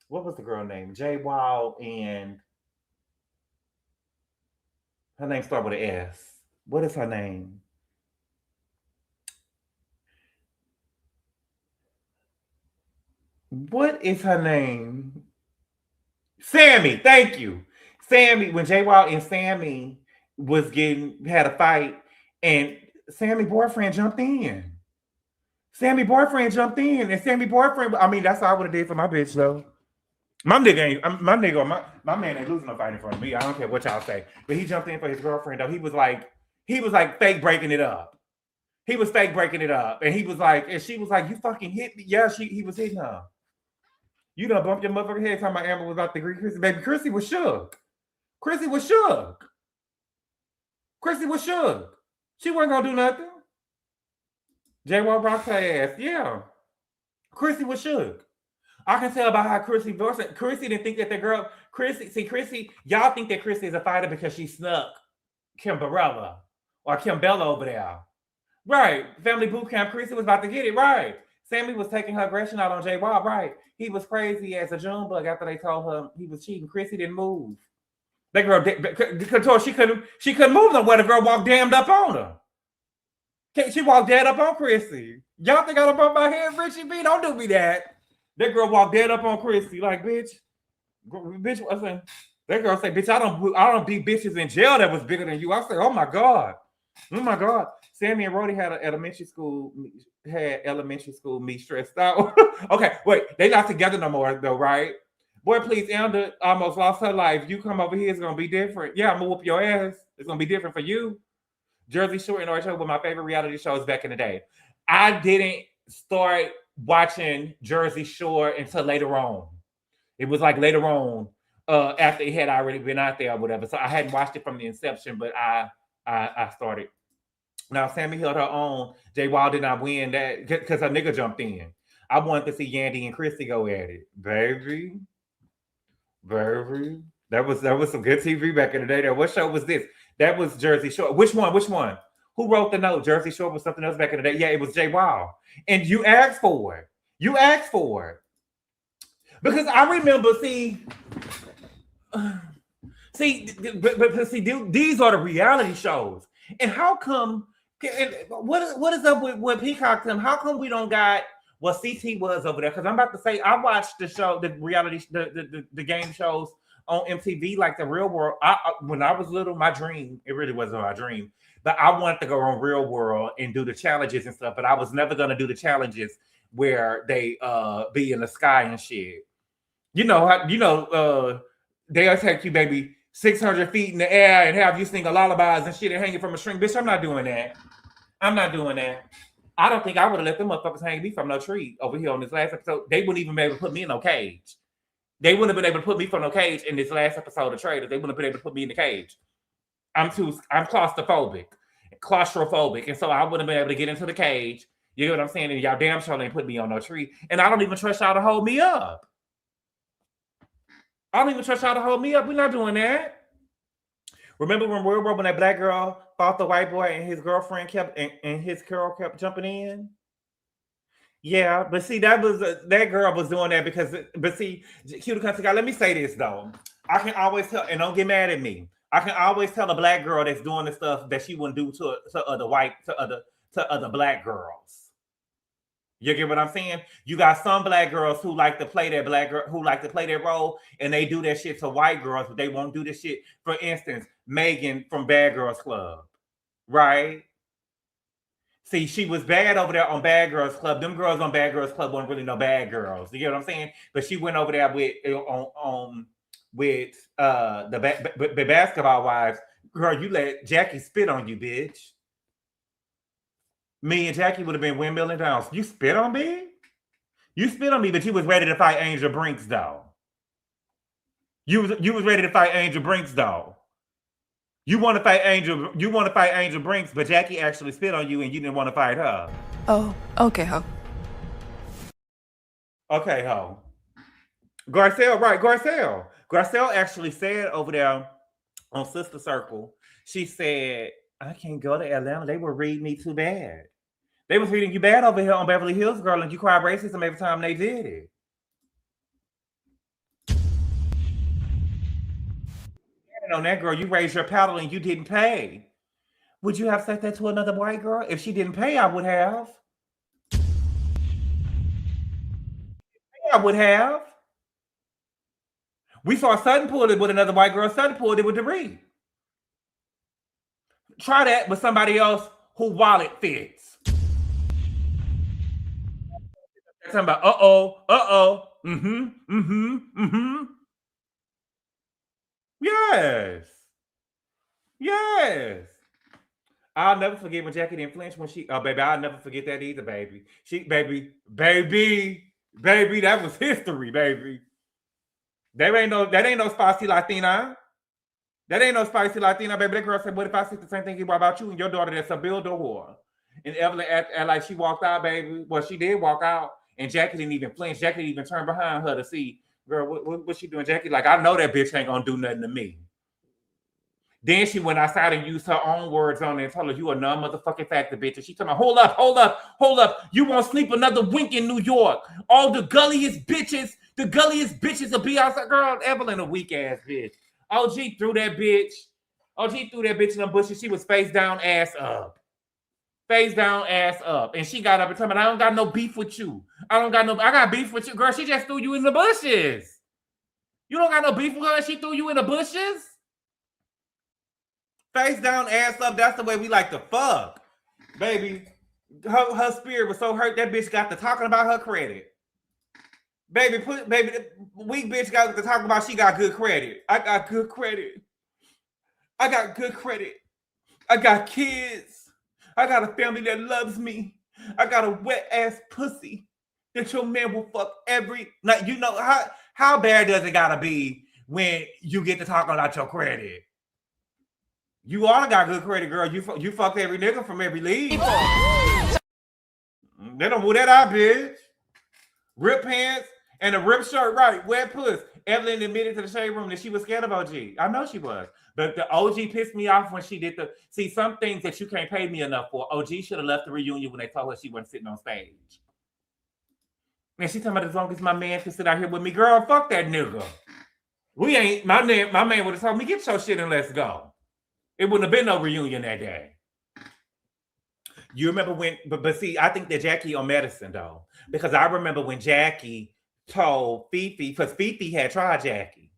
what was the girl name? Jay Wild and her name started with an S. What is her name? What is her name? Sammy, thank you. Sammy, when Jay Wild and Sammy had a fight, and Sammy boyfriend jumped in. Sammy boyfriend jumped in, and Sammy boyfriend, I mean, that's all I would have did for my bitch, though. My man ain't losing no fight in front of me. I don't care what y'all say. But he jumped in for his girlfriend, though. He was like fake breaking it up. He was fake breaking it up. And he was like, and she was like, you fucking hit me. Yeah, he was hitting her. You done bumped your motherfucking head talking about Amber was out the Greek Chrissy. Baby, Chrissy was shook. Chrissy was shook. Chrissy was shook. She wasn't gonna do nothing. Jay Wall rocked her ass. Yeah. Chrissy was shook. I can tell by how Chrissy didn't think that the girl, Chrissy, y'all think that Chrissy is a fighter because she snuck Kim Barella or Kim Bella over there. Right. Family boot camp, Chrissy was about to get it. Right. Sammy was taking her aggression out on Jay Wall. Right. He was crazy as a June bug after they told him he was cheating. Chrissy didn't move. That girl, she couldn't move nowhere. The girl walked damned up on her. She walked dead up on Chrissy. Y'all think I don't bump my head, Richie B? Don't do me that. That girl walked dead up on Chrissy, like, bitch. I said, that girl say, bitch, I don't beat bitches in jail that was bigger than you. I said, oh my God. Sammy and Rhodey had elementary school me stressed out. Okay, wait, they not together no more though, right? Boy, please, Amber almost lost her life. You come over here, it's gonna be different. Yeah, I'm gonna whoop your ass. It's gonna be different for you. Jersey Shore and Orange Show were my favorite reality shows back in the day. I didn't start watching Jersey Shore until later on. It was like later on, after it had already been out there or whatever. So I hadn't watched it from the inception, but I started. Now Sammy held her own. Jay Wild did not win that because her nigga jumped in. I wanted to see Yandy and Chrissy go at it, baby. That was some good TV back in the day. What show was this? That was Jersey Shore. Which one? Who wrote the note? Jersey Shore was something else back in the day. Yeah, it was Jay Wild. And you asked for it. Because I remember, these are the reality shows. And how come, what is up with Peacock them? How come we don't got what CT was over there? Because I'm about to say, I watched the show, the reality, the game shows on MTV, like the Real World. When I was little, my dream, it really wasn't my dream, but I wanted to go on Real World and do the challenges and stuff, but I was never going to do the challenges where they be in the sky and shit. They'll take you, baby, 600 feet in the air and have you sing a lullabies and shit and hanging from a string. Bitch, I'm not doing that. I don't think I would have let them motherfuckers hang me from no tree over here on this last episode. They wouldn't even be able to put me in no cage. They wouldn't have been able to put me from no cage in this last episode of Traders. They wouldn't have been able to put me in the cage. I'm claustrophobic, and so I wouldn't have been able to get into the cage. You know what I'm saying? And y'all damn sure ain't put me on no tree. And I don't even trust y'all to hold me up. We're not doing that. Remember when that black girl fought the white boy and his girlfriend kept jumping in? Yeah, but see, that girl was doing that because, but see, Cutie Country Guy, let me say this though. I can always tell, and don't get mad at me. I can always tell a black girl that's doing the stuff that she wouldn't do to other black girls. You get what I'm saying? You got some black girls who like to play that role, and they do that shit to white girls, but they won't do this shit. For instance, Megan from Bad Girls Club, right? See, she was bad over there on Bad Girls Club. Them girls on Bad Girls Club weren't really no bad girls. You get what I'm saying? But she went over there with the Basketball Wives. Girl, you let Jackie spit on you, bitch. Me and Jackie would have been windmilling down. You spit on me? You spit on me, but you was ready to fight Angel Brinks, though. You was ready to fight Angel Brinks, though. You want to fight Angel Brinks, but Jackie actually spit on you and you didn't want to fight her. Oh, okay, ho. Okay, ho. Garcelle, right, Garcelle. Garcelle actually said over there on Sister Circle, she said, I can't go to Atlanta. They will read me too bad. They was treating you bad over here on Beverly Hills, girl, and you cried racism every time they did it. And on that girl, you raised your paddle and you didn't pay. Would you have said that to another white girl? If she didn't pay, I would have. I would have. We saw Sutton pull it with another white girl. Sutton pulled it with DeRee. Try that with somebody else who wallet fits. Talking about Yes. I'll never forget when Jackie didn't flinch when she. Oh, baby, I'll never forget that either, baby. Baby, that was history, baby. That ain't no spicy Latina. That ain't no spicy Latina, baby. That girl said, "What if I said the same thing about you and your daughter? That's a builder." And Evelyn act like she walked out, baby. Well, she did walk out, and Jackie didn't even flinch. Jackie didn't even turn behind her to see, girl, what's she doing? Jackie, like, I know that bitch ain't gonna do nothing to me. Then she went outside and used her own words on it and told her, you a non-motherfucking factor, bitch. And she told me, hold up. You won't sleep another wink in New York. All the gulliest bitches will be outside. Girl, Evelyn a weak-ass bitch. OG threw that bitch in the bushes. She was face down, ass up. And she got up and told me, I don't got no beef with you. I got beef with you. Girl, she just threw you in the bushes. You don't got no beef with her and she threw you in the bushes? Face down, ass up. That's the way we like to fuck. Baby, her spirit was so hurt, that bitch got to talking about her credit. Baby, weak bitch got to talk about she got good credit. I got good credit. I got kids. I got a family that loves me. I got a wet ass pussy that your man will fuck every night. You know, how bad does it gotta be when you get to talking about your credit? You all got good credit, girl. You fucked every nigga from every league. They don't move that out, bitch. Rip pants and a rip shirt, right? Wet puss. Evelyn admitted to the shade room that she was scared of OG. I know she was. But the OG pissed me off when she did see some things that you can't pay me enough for. OG should have left the reunion when they told her she wasn't sitting on stage. And she talking about as long as my man can sit out here with me, girl, fuck that nigga. We ain't, my man would have told me, get your shit and let's go. It wouldn't have been no reunion that day. You remember when, but see, I think that Jackie on medicine though, because I remember when Jackie told Fifi, because Fifi had tried Jackie,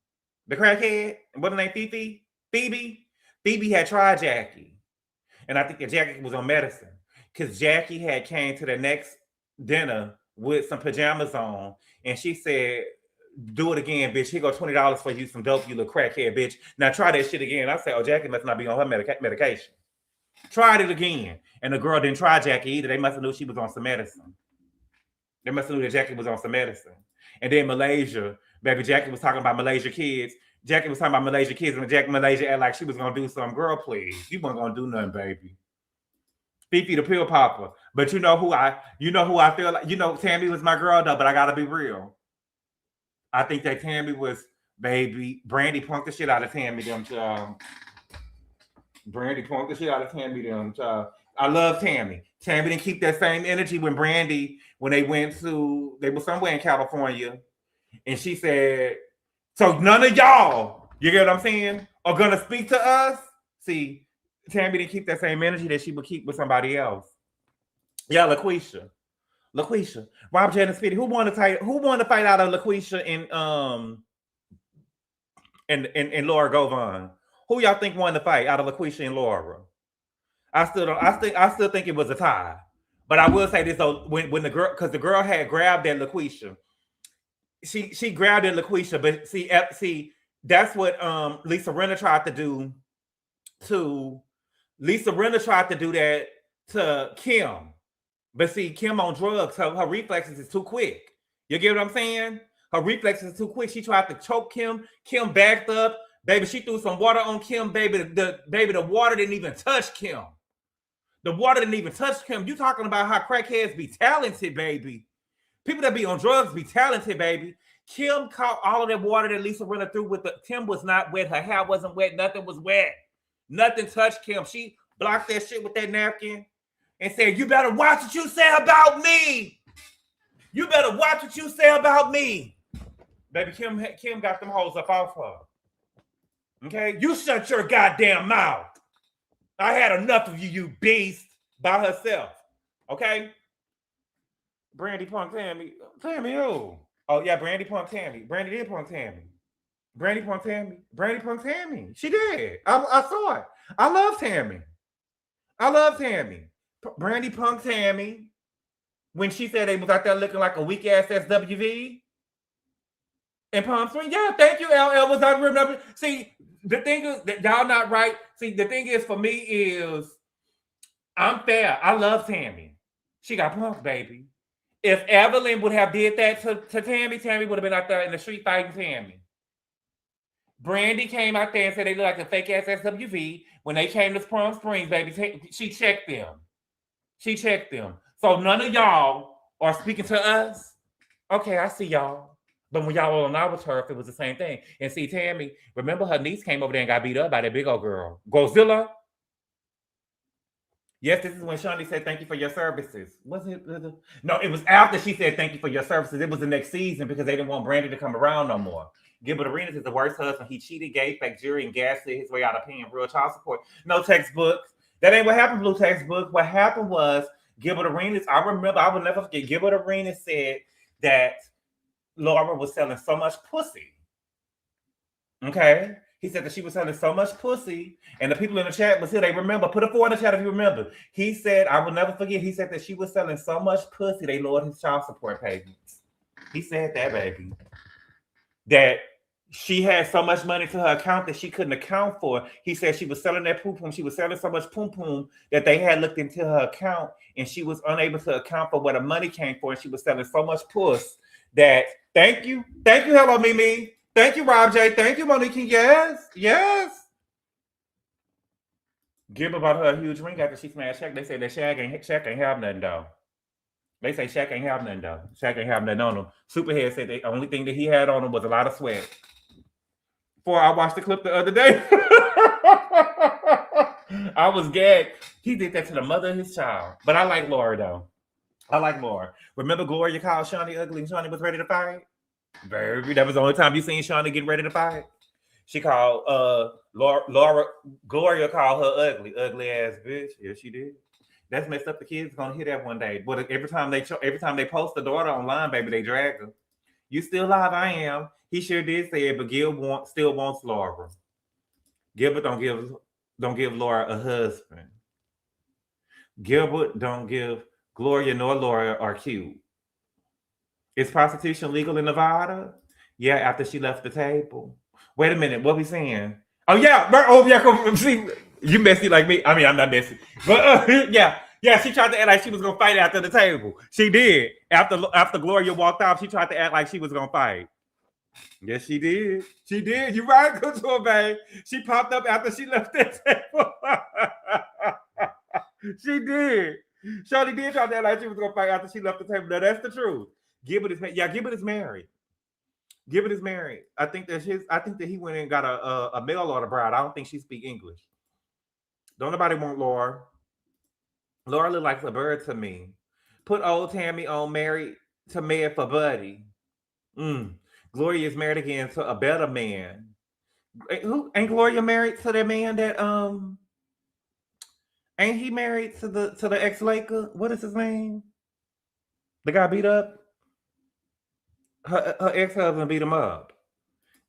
the crackhead, what her name, Phoebe had tried Jackie, and I think that Jackie was on medicine because Jackie had came to the next dinner with some pajamas on, and she said, do it again, bitch. Here go $20 for you, some dope, you little crackhead, bitch. Now try that shit again. I said, oh, Jackie must not be on her medication. Tried it again. And the girl didn't try Jackie either. They must have knew she was on some medicine. They must have knew that Jackie was on some medicine. And then Malaysia, baby, Jackie was talking about Malaysia kids. Jackie was talking about Malaysia kids, and Malaysia acted like she was going to do something. Girl, please. You weren't going to do nothing, baby. Fifi the pill popper. But you know who I feel like, Tammy was my girl, though, but I got to be real. I think that Tammy was, baby, Brandy punked the shit out of Tammy, them child. Brandy punked the shit out of Tammy, them child. I love Tammy. Tammy didn't keep that same energy when they were somewhere in California, and she said, so none of y'all, you get what I'm saying, are going to speak to us? See, Tammy didn't keep that same energy that she would keep with somebody else. Yeah, LaQuisha, Rob Janice Fitty. Who won to fight out of LaQuisha and Laura Govan? Who y'all think won the fight out of LaQuisha and Laura? I still think it was a tie. But I will say this though, when the girl, because the girl had grabbed at LaQuisha, she grabbed at LaQuisha, but see that's what Lisa Rinna tried to do to Lisa Rinna tried to do that to Kim. But see, Kim on drugs, her reflexes is too quick. You get what I'm saying? Her reflexes is too quick. She tried to choke Kim. Kim backed up. Baby, she threw some water on Kim. Baby, the water didn't even touch Kim. The water didn't even touch Kim. You talking about how crackheads be talented, baby. People that be on drugs be talented, baby. Kim caught all of that water that Lisa Rinna threw with Kim was not wet. Her hair wasn't wet. Nothing was wet. Nothing touched Kim. She blocked that shit with that napkin. and said, you better watch what you say about me. You better watch what you say about me. Baby, Kim got them hoes up off her. Okay? You shut your goddamn mouth. I had enough of you, you beast, by herself. Okay? Brandy punked Tammy. Tammy who? Oh, yeah, Brandy punked Tammy. Brandy did punk Tammy. Brandy punked Tammy. Brandy punked Tammy. She did. I saw it. I love Tammy. I love Tammy. Brandy punked Tammy when she said they was out there looking like a weak ass SWV in Palm Springs. Yeah, thank you, LL. Was I remember? See, the thing is that y'all not right. See, the thing is for me is I'm fair. I love Tammy. She got punked, baby. If Evelyn would have did that to Tammy, Tammy would have been out there in the street fighting Tammy. Brandy came out there and said they look like a fake ass SWV. When they came to Palm Springs, baby, she checked them. She checked them. So none of y'all are speaking to us. Okay, I see y'all. But when y'all were on our turf, it was the same thing. And see, Tammy, remember her niece came over there and got beat up by that big old girl. Godzilla. Yes, this is when Shaunie said, thank you for your services. Was it? No, it was after she said, thank you for your services. It was the next season because they didn't want Brandy to come around no more. Gilbert Arenas is the worst husband. He cheated, gave fake jury, and gaslit his way out of paying real child support. No textbooks. That ain't what happened, Blue Textbook. What happened was Gilbert Arenas, I remember, I will never forget, Gilbert Arenas said that Laura was selling so much pussy. Okay? He said that she was selling so much pussy, and the people in the chat was here. They remember. Put a 4 in the chat if you remember. He said, I will never forget, he said that she was selling so much pussy, they lowered his child support payments. He said that, baby. That she had so much money to her account that she couldn't account for. He said she was selling that poom-poom. She was selling so much poom-poom that they had looked into her account, and she was unable to account for where the money came for, and she was selling so much puss that, thank you, hello, Mimi. Thank you, Rob J. Thank you, Monique. Yes, yes. Gib about her a huge ring after she smashed Shaq. They say that Shaq ain't have nothing, though. They say Shaq ain't have nothing, though. Shaq ain't have nothing on him. Superhead said the only thing that he had on him was a lot of sweat. Before I watched the clip the other day, I was gagged. He did that to the mother of his child. But I like Laura, though. I like Laura. Remember Gloria called Shaunie ugly and Shaunie was ready to fight? Baby, that was the only time you seen Shaunie getting ready to fight. She called Gloria called her ugly ass bitch. Yeah, she did. That's messed up. The kids gonna hear that one day. But every time they post the daughter online, baby, they drag her. You still alive? I am. He sure did say it, but Gil still wants Laura. Gilbert don't give Laura a husband. Gilbert don't give Gloria nor Laura are cute. Is prostitution legal in Nevada? Yeah, after she left the table. Wait a minute, what we saying? Oh yeah, see, you messy like me. I mean, I'm not messy, but yeah, she tried to act like she was gonna fight after the table. She did. After Gloria walked off, she tried to act like she was gonna fight. Yes, she did. She did. You right, good to her, babe. She popped up after she left that table. She did. Shawty did try to act like she was gonna fight after she left the table. Now that's the truth. Gilbert is married. Gilbert is married. I think that he went and got a mail order bride. I don't think she speak English. Don't nobody want Laura. Laura look like a bird to me. Put old Tammy on married to Mayor for Buddy. Gloria is married again to a better man. Who ain't Gloria married to that man that ain't he married to the ex-Laker? What is his name? The guy beat up. Her ex-husband beat him up.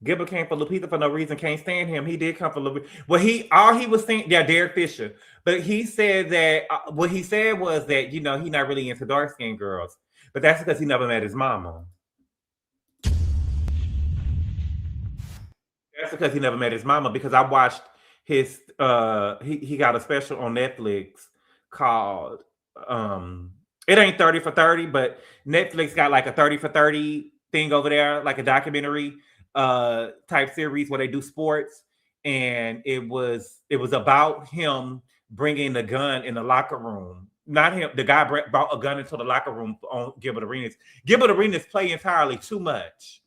Gilbert came for Lupita for no reason. Can't stand him. He did come for Lupita. Well, all he was saying, yeah, Derek Fisher. But he said that what he said was that, he not really into dark-skinned girls. But that's because he never met his mama. That's because he never met his mama. Because I watched his he got a special on Netflix called it ain't 30 for 30, but Netflix got like a 30 for 30 thing over there, like a documentary type series where they do sports, and it was about him bringing the gun in the locker room. Not him. The guy brought a gun into the locker room on Gilbert Arenas. Gilbert Arenas play entirely too much,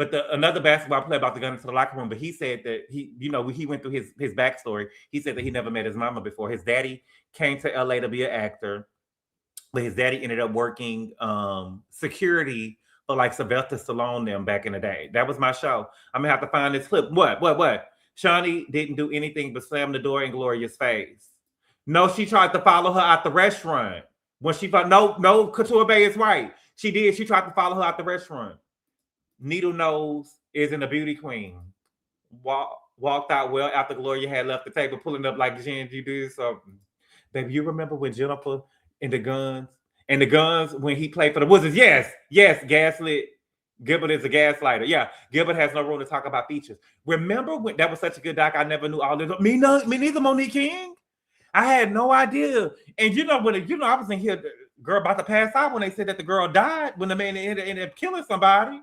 But another basketball player about to go into the locker room, but he said that he went through his backstory. He said that he never met his mama before. His daddy came to LA to be an actor, but his daddy ended up working security for like Sylvester Stallone them back in the day. That was my show. I'm gonna have to find this clip. What? Shawnee didn't do anything but slam the door in Gloria's face. No, she tried to follow her out the restaurant. When she thought, no, Couture Bay is right. She did. She tried to follow her out the restaurant. Needle Nose isn't a beauty queen. Walked out well after Gloria had left the table, pulling up like G&G did something. Baby, you remember when Jennifer and the Guns when he played for the Wizards? Yes, gaslit. Gilbert is a gaslighter. Yeah, Gilbert has no room to talk about features. Remember when that was such a good doc? I never knew all this. Me neither, Monique King. I had no idea. And I was in here, girl, about to pass out when they said that the girl died when the man ended up killing somebody.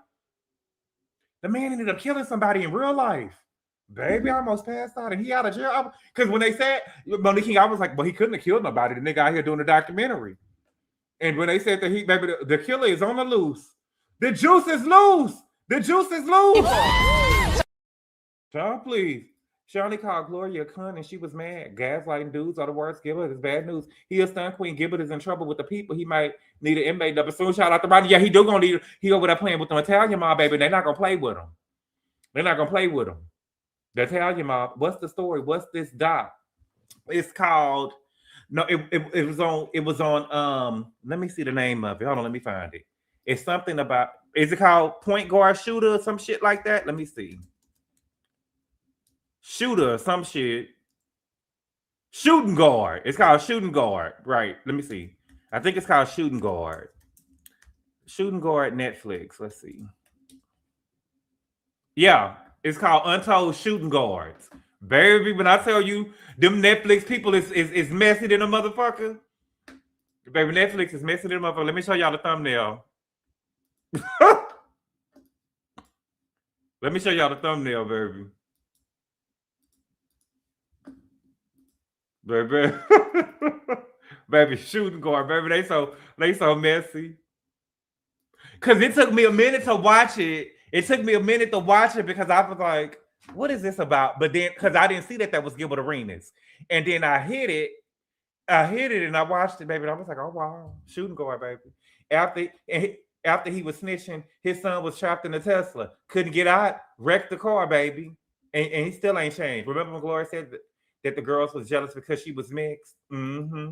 The man ended up killing somebody in real life. Baby, I almost passed out and he out of jail. Because when they said Monique King, I was like, well, he couldn't have killed nobody. The nigga out here doing the documentary. And when they said that the killer is on the loose. The juice is loose. The juice is loose. John, please. Shawnee called Gloria a cunt and she was mad. Gaslighting dudes are the worst. Gilbert is bad news. He a stunt queen. Gilbert is in trouble with the people. He might need an inmate number soon. Shout out to Rodney. Yeah, he do gonna need. He over there playing with them Italian mob, baby. They're not gonna play with him. They're not gonna play with him. The Italian mob. What's the story? What's this doc? It's called. No, it was on. Let me see the name of it. Hold on, let me find it. It's something about. Is it called Point Guard Shooter or some shit like that? Let me see. Shooter, some shit. Shooting Guard. It's called Shooting Guard. Right. Let me see. I think it's called Shooting Guard. Shooting Guard Netflix. Let's see. Yeah. It's called Untold Shooting Guards. Baby, when I tell you them Netflix people is messy than a motherfucker. Baby, Netflix is messy than a motherfucker. Let me show y'all the thumbnail. Let me show y'all the thumbnail, baby. Baby, baby, Shooting Guard, baby. They so messy. Cause it took me a minute to watch it. It took me a minute to watch it because I was like, "What is this about?" But then, cause I didn't see that was Gilbert Arenas, and then I hit it, and I watched it, baby. And I was like, "Oh wow, Shooting Guard, baby." After he was snitching, his son was trapped in a Tesla, couldn't get out, wrecked the car, baby, and he still ain't changed. Remember when Gloria said that the girls was jealous because she was mixed? Mm-hmm.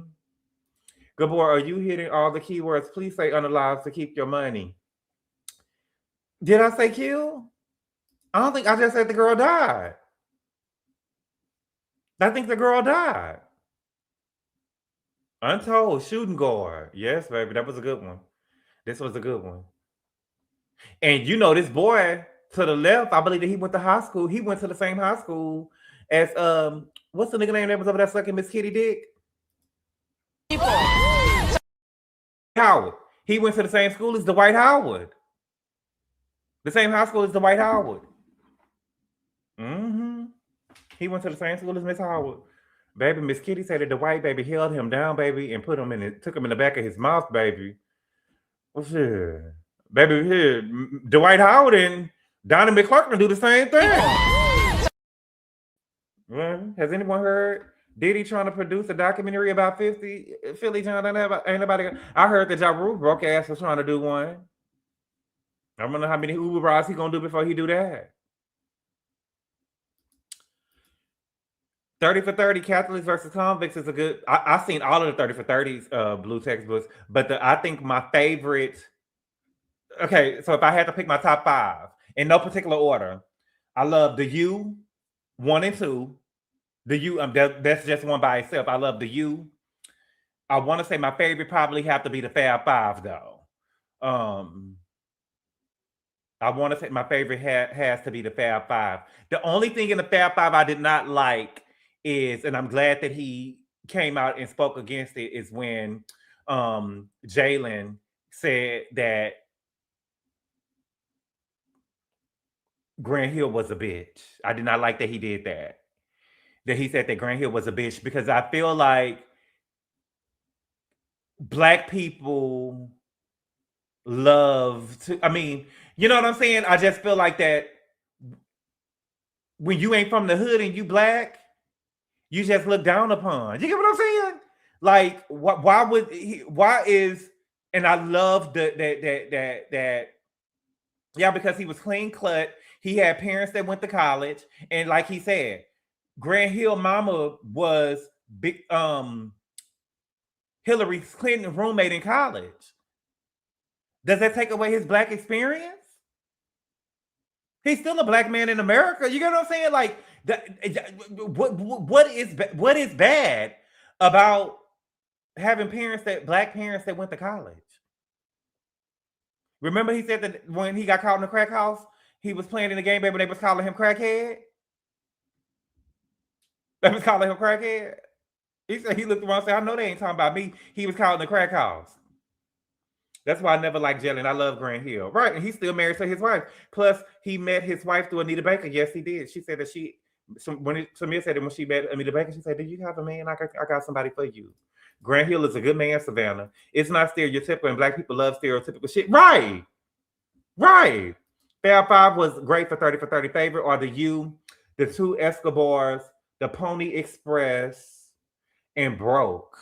GABOR, are you hitting all the keywords? Please say unalive to keep your money. Did I say kill? I don't think I just said the girl died. I think the girl died. Untold Shooting Guard. Yes, baby, that was a good one. This was a good one. And this boy to the left, I believe that he went to high school. He went to the same high school as what's the nigga name that was over there sucking Miss Kitty dick? Howard. He went to the same school as Dwight Howard. The same high school as Dwight Howard. Mm-hmm. He went to the same school as Miss Howard. Baby, Miss Kitty said that Dwight, baby, held him down, baby, and took him in the back of his mouth, baby. What's it? Baby, here, Dwight Howard and Donnie McClurkin do the same thing. Well, has anyone heard Diddy trying to produce a documentary about 50? Philly John, ain't nobody. I heard that Ja Rule broke ass was trying to do one. I don't know how many Uber rides he gonna do before he do that. 30 for 30 Catholics versus convicts is a good. I've seen all of the 30 for 30s blue textbooks, but I think my favorite. Okay, so if I had to pick my top 5 in no particular order, I love The U 1 and 2. The U, that's just one by itself. I love The U. I want to say my favorite probably have to be the Fab Five though. I want to say my favorite has to be the Fab Five. The only thing in the Fab Five I did not like is, and I'm glad that he came out and spoke against it, is when Jalen said that Grant Hill was a bitch. I did not like that he did that. That he said that Grant Hill was a bitch, because I feel like Black people love to. I mean, you know what I'm saying? I just feel like that when you ain't from the hood and you black, you just look down upon. You get what I'm saying? Like, why would he? Why is? And I love that. Yeah, because he was clean cut. He had parents that went to college, and like he said, Grant Hill mama was big. Hillary Clinton's roommate in college. Does that take away his black experience? He's still a black man in America. You get what I'm saying? Like, what is bad about having black parents that went to college? Remember, he said that when he got caught in the crack house, he was playing in the game, baby. They was calling him crackhead. They was calling him crackhead. He said he looked around and said, "I know they ain't talking about me." He was caught in the crack house. That's why I never liked Jalen. I love Grant Hill. Right. And he's still married to his wife. Plus, he met his wife through Anita Baker. Yes, he did. She said that Samir said that when she met Anita Baker, she said, "Do you have a man? I got somebody for you." Grant Hill is a good man, Savannah. It's not stereotypical, and black people love stereotypical shit. Right. Right. Fab Five was great for 30 for 30 favorite, or the two Escobars, the Pony Express, and Broke.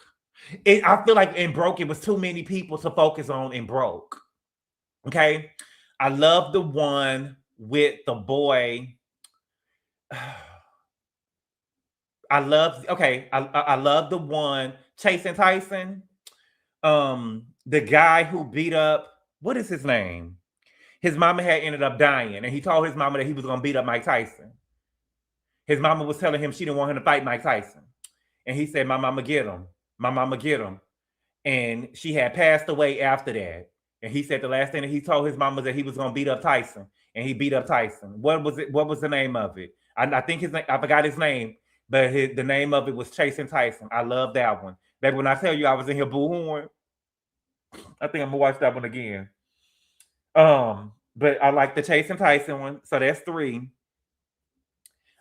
I feel like in Broke, it was too many people to focus on in Broke. Okay. I love the one with the boy. I love the one, Chasing Tyson. The guy who beat up, what is his name? His mama had ended up dying, and he told his mama that he was going to beat up Mike Tyson. His mama was telling him she didn't want him to fight Mike Tyson. And he said, "My mama get him. My mama get him." And she had passed away after that. And he said the last thing that he told his mama was that he was going to beat up Tyson. And he beat up Tyson. What was it? What was the name of it? I think his name, I forgot his name, but the name of it was Chasing Tyson. I love that one. Baby, when I tell you I was in here boo-hooing, I think I'm going to watch that one again. But I like the Chasing Tyson one. So that's 3.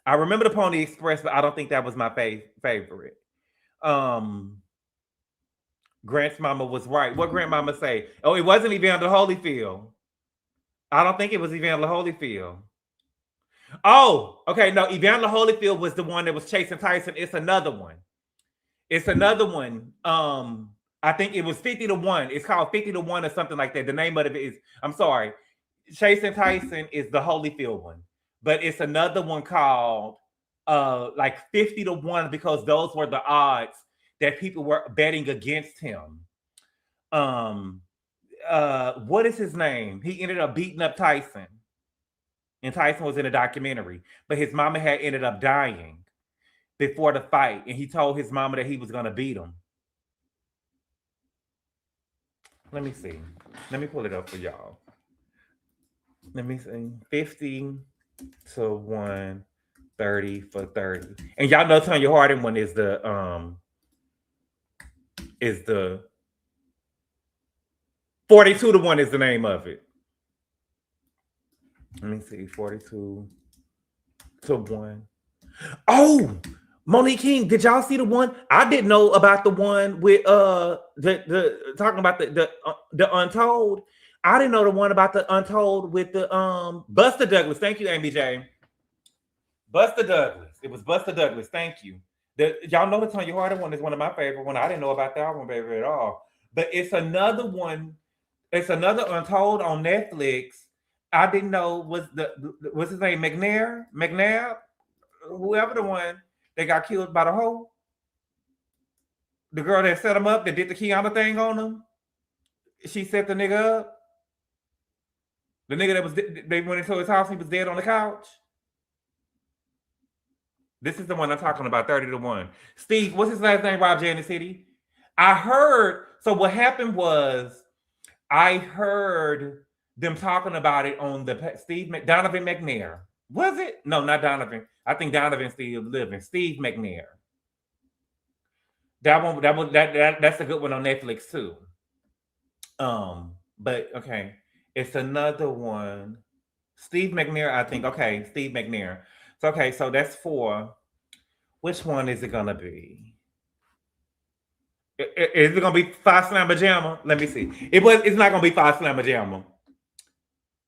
I remember the Pony Express, but I don't think that was my favorite. Grant's mama was right. What Grant mama say? Oh, it wasn't Evander Holyfield. I don't think it was Evander Holyfield. Oh, okay. No, Evander Holyfield was the one that was Chasing Tyson. It's another one. I think it was 50 to 1. It's called 50 to 1 or something like that. The name of it is, I'm sorry, Chasing Tyson is the Holyfield one. But it's another one called like 50 to 1 because those were the odds that people were betting against him. What is his name? He ended up beating up Tyson. And Tyson was in a documentary. But his mama had ended up dying before the fight. And he told his mama that he was going to beat him. Let me see. Let me pull it up for y'all. Let me see. 50 to 1, 30 for 30. And y'all know Tonya Harding one is the 42 to 1 is the name of it. Let me see. 42 to 1. Oh, Monique King, did y'all see the one? I didn't know about the one with the talking about the Untold. I didn't know the one about the Untold with the Buster Douglas. Thank you, Amy J. Buster Douglas. It was Buster Douglas. Thank you. Y'all know the Tonya Harding one is one of my favorite one. I didn't know about that one, baby, at all. But it's another one. It's another Untold on Netflix. I didn't know what's his name, McNair, whoever the one that got killed by the hoe. The girl that set him up, that did the Kiana thing on him. She set the nigga up. The nigga that was, they went into his house, he was dead on the couch. This is the one I'm talking about, 30 to 1. Steve, what's his last name, Rob J in the city? I heard, so what happened was, I heard them talking about it on the Donovan McNair. Was it? No, not Donovan. I think Donovan's still living. Steve McNair. That's a good one on Netflix too. But okay, it's another one. Steve McNair, I think. Okay, Steve McNair. So okay, so that's 4. Which one is it gonna be? Is it gonna be Five Slamma Jamma? Let me see. It's not gonna be Five Slamma Jamma.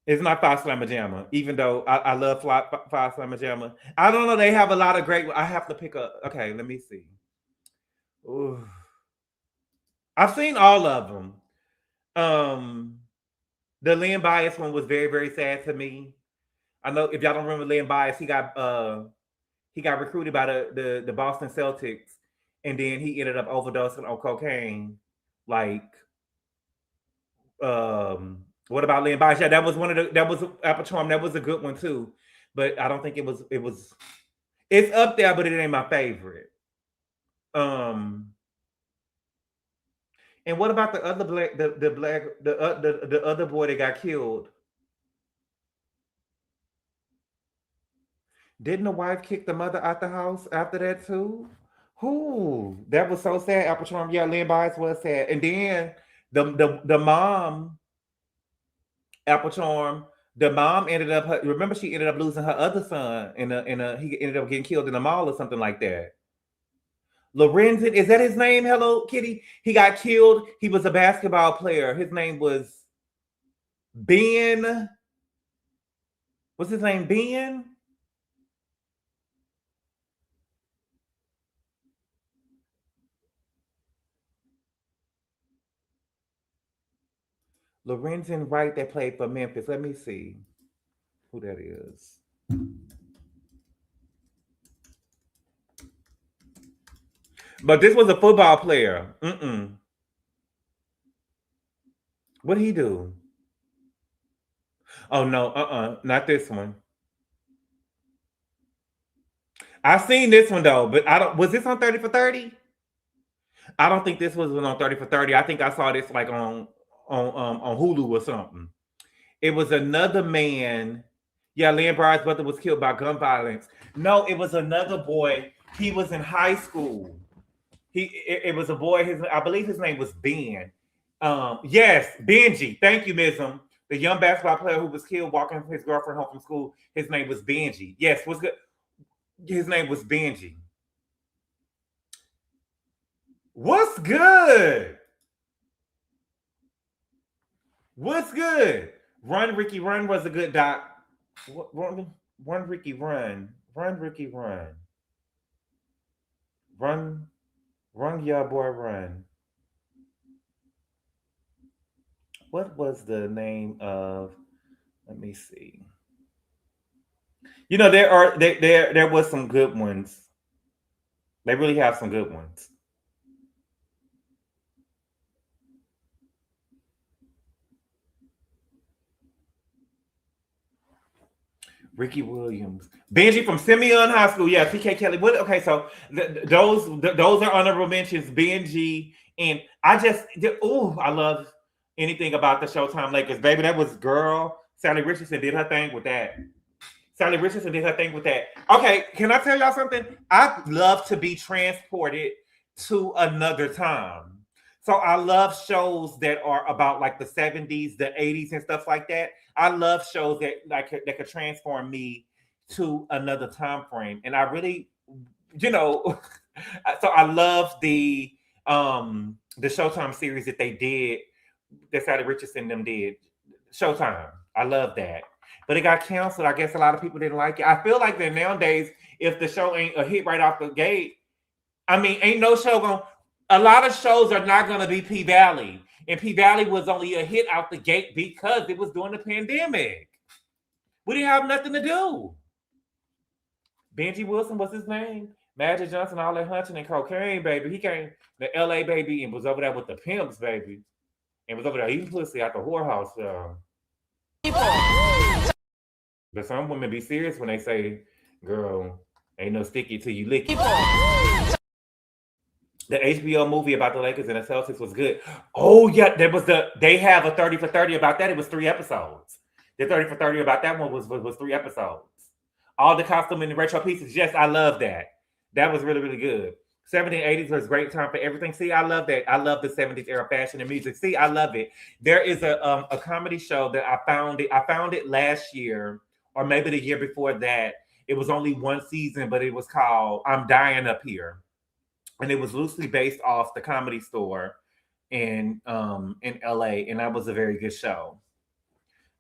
It's not Five Slamma Jamma, even though I love Five Slamma Jamma. I don't know. They have a lot of great. I have to pick up. Okay, let me see. Ooh. I've seen all of them. The Lynn Bias one was very, very sad to me. I know if y'all don't remember Lynn Bias, he got recruited by the Boston Celtics, and then he ended up overdosing on cocaine. Like, what about Lynn Bias? Yeah, that was Apple Charm. That was a good one too, but I don't think it was. It's up there, but it ain't my favorite. And what about the other the other boy that got killed? Didn't the wife kick the mother out the house after that too? Who? That was so sad. Apple Charm. Yeah, Lynn Bias was sad. And then the mom, Apple Charm, the mom ended up. Remember, she ended up losing her other son he ended up getting killed in a mall or something like that. Lorenzen, is that his name? Hello Kitty. He got killed. He was a basketball player. His name was Ben. What's his name? Ben? Lorenzen Wright that played for Memphis. Let me see who that is. But this was a football player. What did he do? Oh no, not this one. I seen this one though, but I don't. Was this on 30 for 30? I don't think this was on 30 for 30. I think I saw this like on Hulu or something. It was another man. Yeah, Lynn Bias' brother was killed by gun violence. No, it was another boy. He was in high school. It was a boy. I believe his name was Ben. Yes, Benji. Thank you, Mism. The young basketball player who was killed walking his girlfriend home from school. His name was Benji. Yes, what's good? His name was Benji. What's good? What's good? Run, Ricky, Run was a good doc. Run, Ricky, Run. Run, Ricky, Run. Run, your boy, run. What was the name of? Let me see. You know, there was some good ones. They really have some good ones. Ricky Williams, Benji from Simeon High School. Yeah, TK Kelly. What? Okay, so those are honorable mentions. Benji, and I love anything about the Showtime Lakers, baby. That was girl. Sally Richardson did her thing with that. Okay, can I tell y'all something? I'd love to be transported to another time. So I love shows that are about like the 70s, the 80s, and stuff like that. I love shows that could transform me to another time frame. And I really, so I love the Showtime series that they did, that Sally Richardson them did. Showtime. I love that. But it got canceled. I guess a lot of people didn't like it. I feel like that nowadays, if the show ain't a hit right off the gate, I mean, ain't no show going. A lot of shows are not going to be P-Valley. And P-Valley was only a hit out the gate because it was during the pandemic. We didn't have nothing to do. Benji Wilson, what's his name? Magic Johnson, all that hunting and cocaine, baby. He came to LA, baby, and was over there with the pimps, baby. And was over there eating pussy at the whorehouse. But some women be serious when they say, girl, ain't no sticky till you lick it. The HBO movie about the Lakers and the Celtics was good. Oh, yeah, they have a 30 for 30 about that. It was 3 episodes. The 30 for 30 about that one was 3 episodes. All the costume and the retro pieces. Yes, I love that. That was really, really good. 70s and 80s was a great time for everything. See, I love that. I love the 70s era fashion and music. See, I love it. There is a comedy show that I found it last year, or maybe the year before that. It was only 1 season, but it was called I'm Dying Up Here. and it was loosely based off the Comedy Store in LA, and that was a very good show.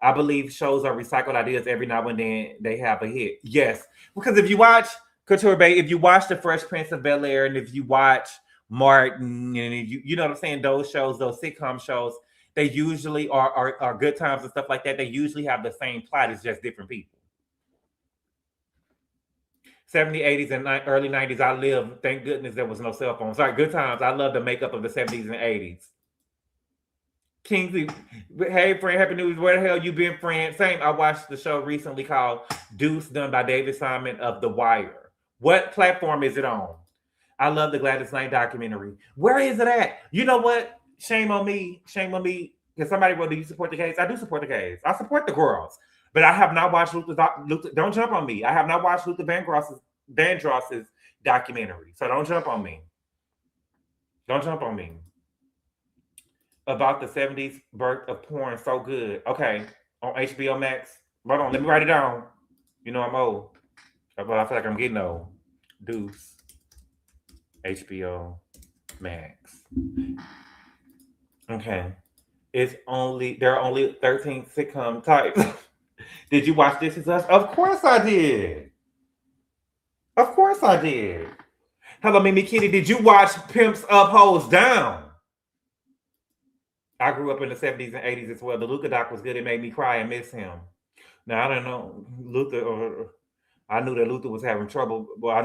I believe shows are recycled ideas every now and then they have a hit. Yes, because if you watch Couture Bay, if you watch The Fresh Prince of Bel-Air, and if you watch Martin, and you know what I'm saying, those shows, those sitcom shows, they usually are good times and stuff like that. They usually have the same plot, it's just different people. 70s, 80s, and early 90s, I lived. Thank goodness there was no cell phones. Sorry, good times. I love the makeup of the 70s and 80s. Kingsley, hey friend, happy news. Where the hell you been, friend? Same. I watched the show recently called Deuce, done by David Simon of The Wire. What platform is it on? I love the Gladys Knight documentary. Where is it at? You know what? Shame on me. Shame on me. Because somebody wrote, do you support the case? I do support the case. I support the girls. But I have not watched Luther. Don't jump on me. I have not watched Luther Vandross's documentary. So don't jump on me. Don't jump on me. About the 70s birth of porn, so good. Okay, on HBO Max. Hold on, let me write it down. You know I'm old, but I feel like I'm getting old. Deuce, HBO Max. Okay, there are only 13 sitcom types. Did you watch This Is Us? Of course I did. Of course I did. Hello, Mimi Kitty. Did you watch Pimps Up, Hoes Down? I grew up in the 70s and 80s as well. The Luca doc was good. It made me cry and miss him. Now, I don't know Luther, I knew that Luther was having trouble. Well, I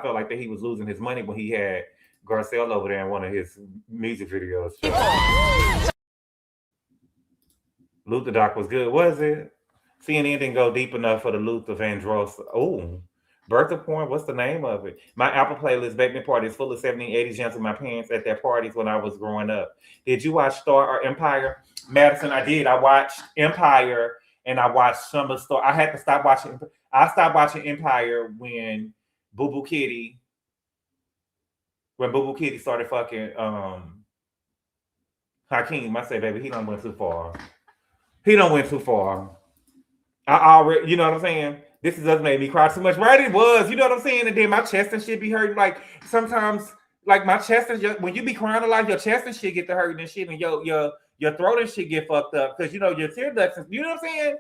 felt like that he was losing his money when he had Garcelle over there in one of his music videos. Luther doc was good, was it? CNN didn't go deep enough for the Luther Vandross. Oh, Birth of Porn, what's the name of it? My Apple playlist, Baby Party, is full of 70s, 80s jams with my parents at their parties when I was growing up. Did you watch Star or Empire? Madison, I did. I watched Empire and I watched some of Star. I had to stop watching. I stopped watching Empire when Boo Boo Kitty started fucking Hakeem. I say, baby, he done went too far. He done went too far. I already, you know what I'm saying? This is us made me cry too much. Right, it was. You know what I'm saying? And then my chest and shit be hurting. Like sometimes, like my chest and when you be crying a lot, your chest and shit get to hurting and shit, and your throat and shit get fucked up because you know your tear ducts. You know what I'm saying?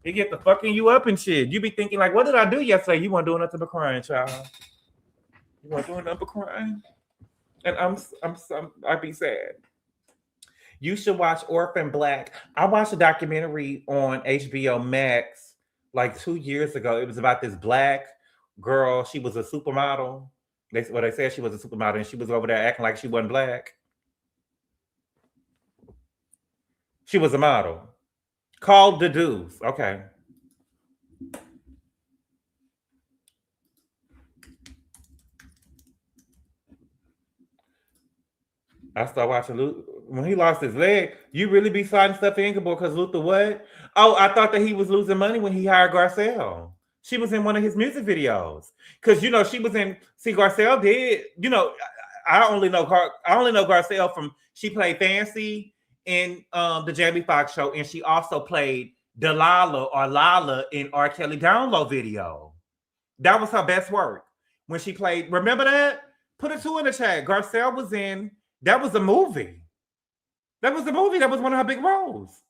It get the fucking you up and shit. You be thinking like, what did I do yesterday? You weren't doing nothing but crying, child. You weren't doing nothing but crying, and I'd be sad. You should watch Orphan Black. I watched a documentary on HBO Max like 2 years ago. It was about this black girl. She was a supermodel. They said she was a supermodel, and she was over there acting like she wasn't black. She was a model. Called The Deuce. Okay. I started watching Luther. When he lost his leg, you really be citing stuff in GABOR because Luther what? Oh, I thought that he was losing money when he hired Garcelle. She was in one of his music videos. Because, you know, she was in, see, Garcelle did, you know, I only know Garcelle from, she played Fancy in the Jamie Foxx show, and she also played Delilah or Lala in R. Kelly Download video. That was her best work. When she played, remember that? Put a 2 in the chat. Garcelle was in, that was a movie. That was the movie. That was one of her big roles.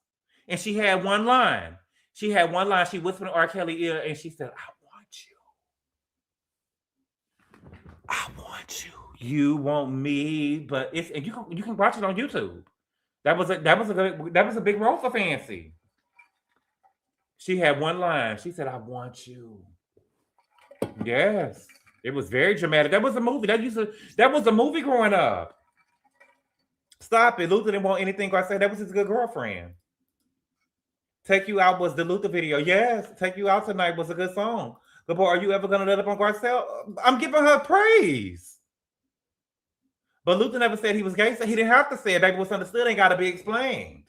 And she had one line. She whispered in R. Kelly's ear and she said, I want you. I want you. You want me, but it's, and you can watch it on YouTube. That was a big role for Fancy. She had one line. She said, I want you. Yes. It was very dramatic. That was a movie. That was a movie growing up. Stop it. Luther didn't want anything I said. That was his good girlfriend. Take You Out was the Luther video. Yes, Take You Out Tonight was a good song. GABOR, are you ever going to let up on Garcelle? I'm giving her praise. But Luther never said he was gay, so he didn't have to say it. Baby, what's understood ain't got to be explained.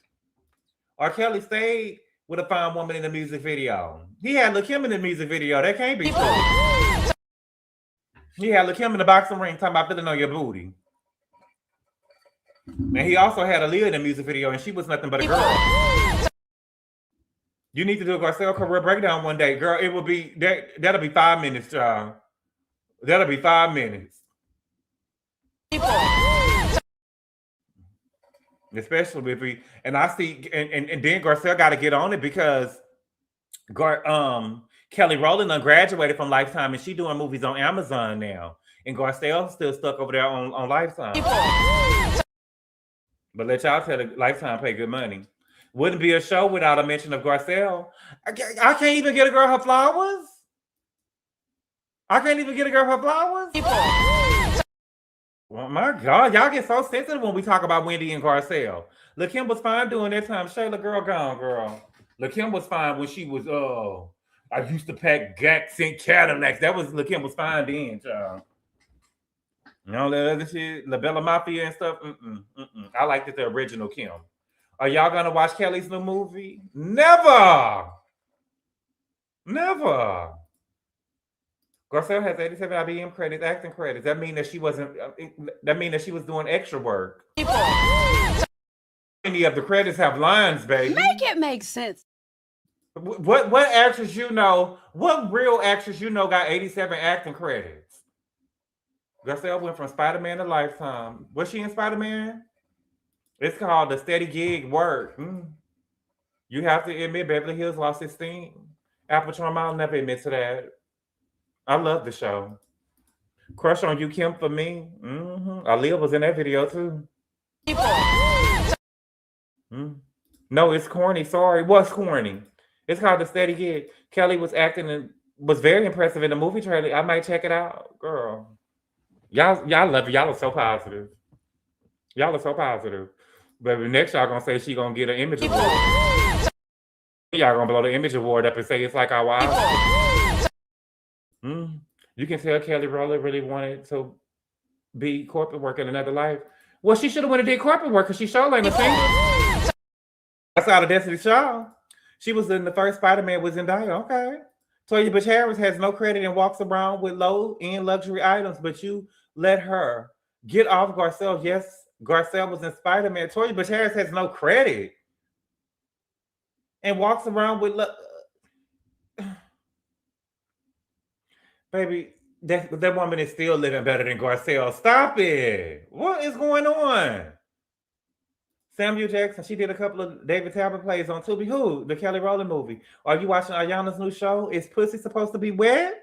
R. Kelly stayed with a fine woman in the music video. He had Lil' Kim in the music video. That can't be true. He had Lil' Kim in the boxing ring talking about feeling on your booty. And he also had Aaliyah in the music video, and she was nothing but a girl. You need to do a Garcelle career breakdown one day, girl. It will be that'll be 5 minutes, child. That'll be 5 minutes. Especially if and I see, and then Garcelle got to get on it because Kelly Rowland done graduated from Lifetime and she doing movies on Amazon now. And Garcelle's still stuck over there on Lifetime. But let y'all tell the Lifetime pay good money. Wouldn't be a show without a mention of Garcelle. I can't even get a girl her flowers. Well, my God, y'all get so sensitive when we talk about Wendy and Garcelle. LaKim was fine doing that time. Shayla, girl, gone, girl. LaKim was fine when she was, I used to pack Gax and Cadillacs. That was, LaKim was fine then, child. You know, the other shit, La Bella Mafia and stuff. I liked it, the original Kim. Are y'all going to watch Kelly's new movie? Never. Garcelle has 87 IBM credits, acting credits. That mean that she wasn't. That mean that she was doing extra work. Any of the credits have lines, baby. Make it make sense. What actress you know? What real actress you know got 87 acting credits? Garcelle went from Spider-Man to Lifetime. Was she in Spider-Man? It's called the steady gig work. You have to admit Beverly Hills lost its steam. Apple Charm, I'll never admit to that. I love the show. Crush on You, Kim, for me. Aaliyah was in that video too. No, it's corny. Sorry, what's corny? It's called The Steady Gig. Kelly was acting and was very impressive in the movie trailer. I might check it out, girl. Y'all love it. Y'all are so positive. But next y'all gonna say she gonna get an image award. Y'all gonna blow the image award up and say it's like our wives. You can tell Kelly Rowland really wanted to be corporate work in another life. Well, she should have went and did corporate work because she sure ain't a singer. That's out of Destiny's Child. She was in the first Spider-Man was in Zendaya. Okay. Toya Butch Harris has no credit and walks around with low-end luxury items, but you let her get off Garcelle. Yes, Garcelle was in Spider-Man. Toya Butch Harris has no credit and walks around with baby, that woman is still living better than Garcelle. Stop it. What is going on? Samuel Jackson, she did a couple of David Talbot plays on Tubi. Who? The Kelly Rowland movie. Are you watching Ayana's new show? Is pussy supposed to be wet?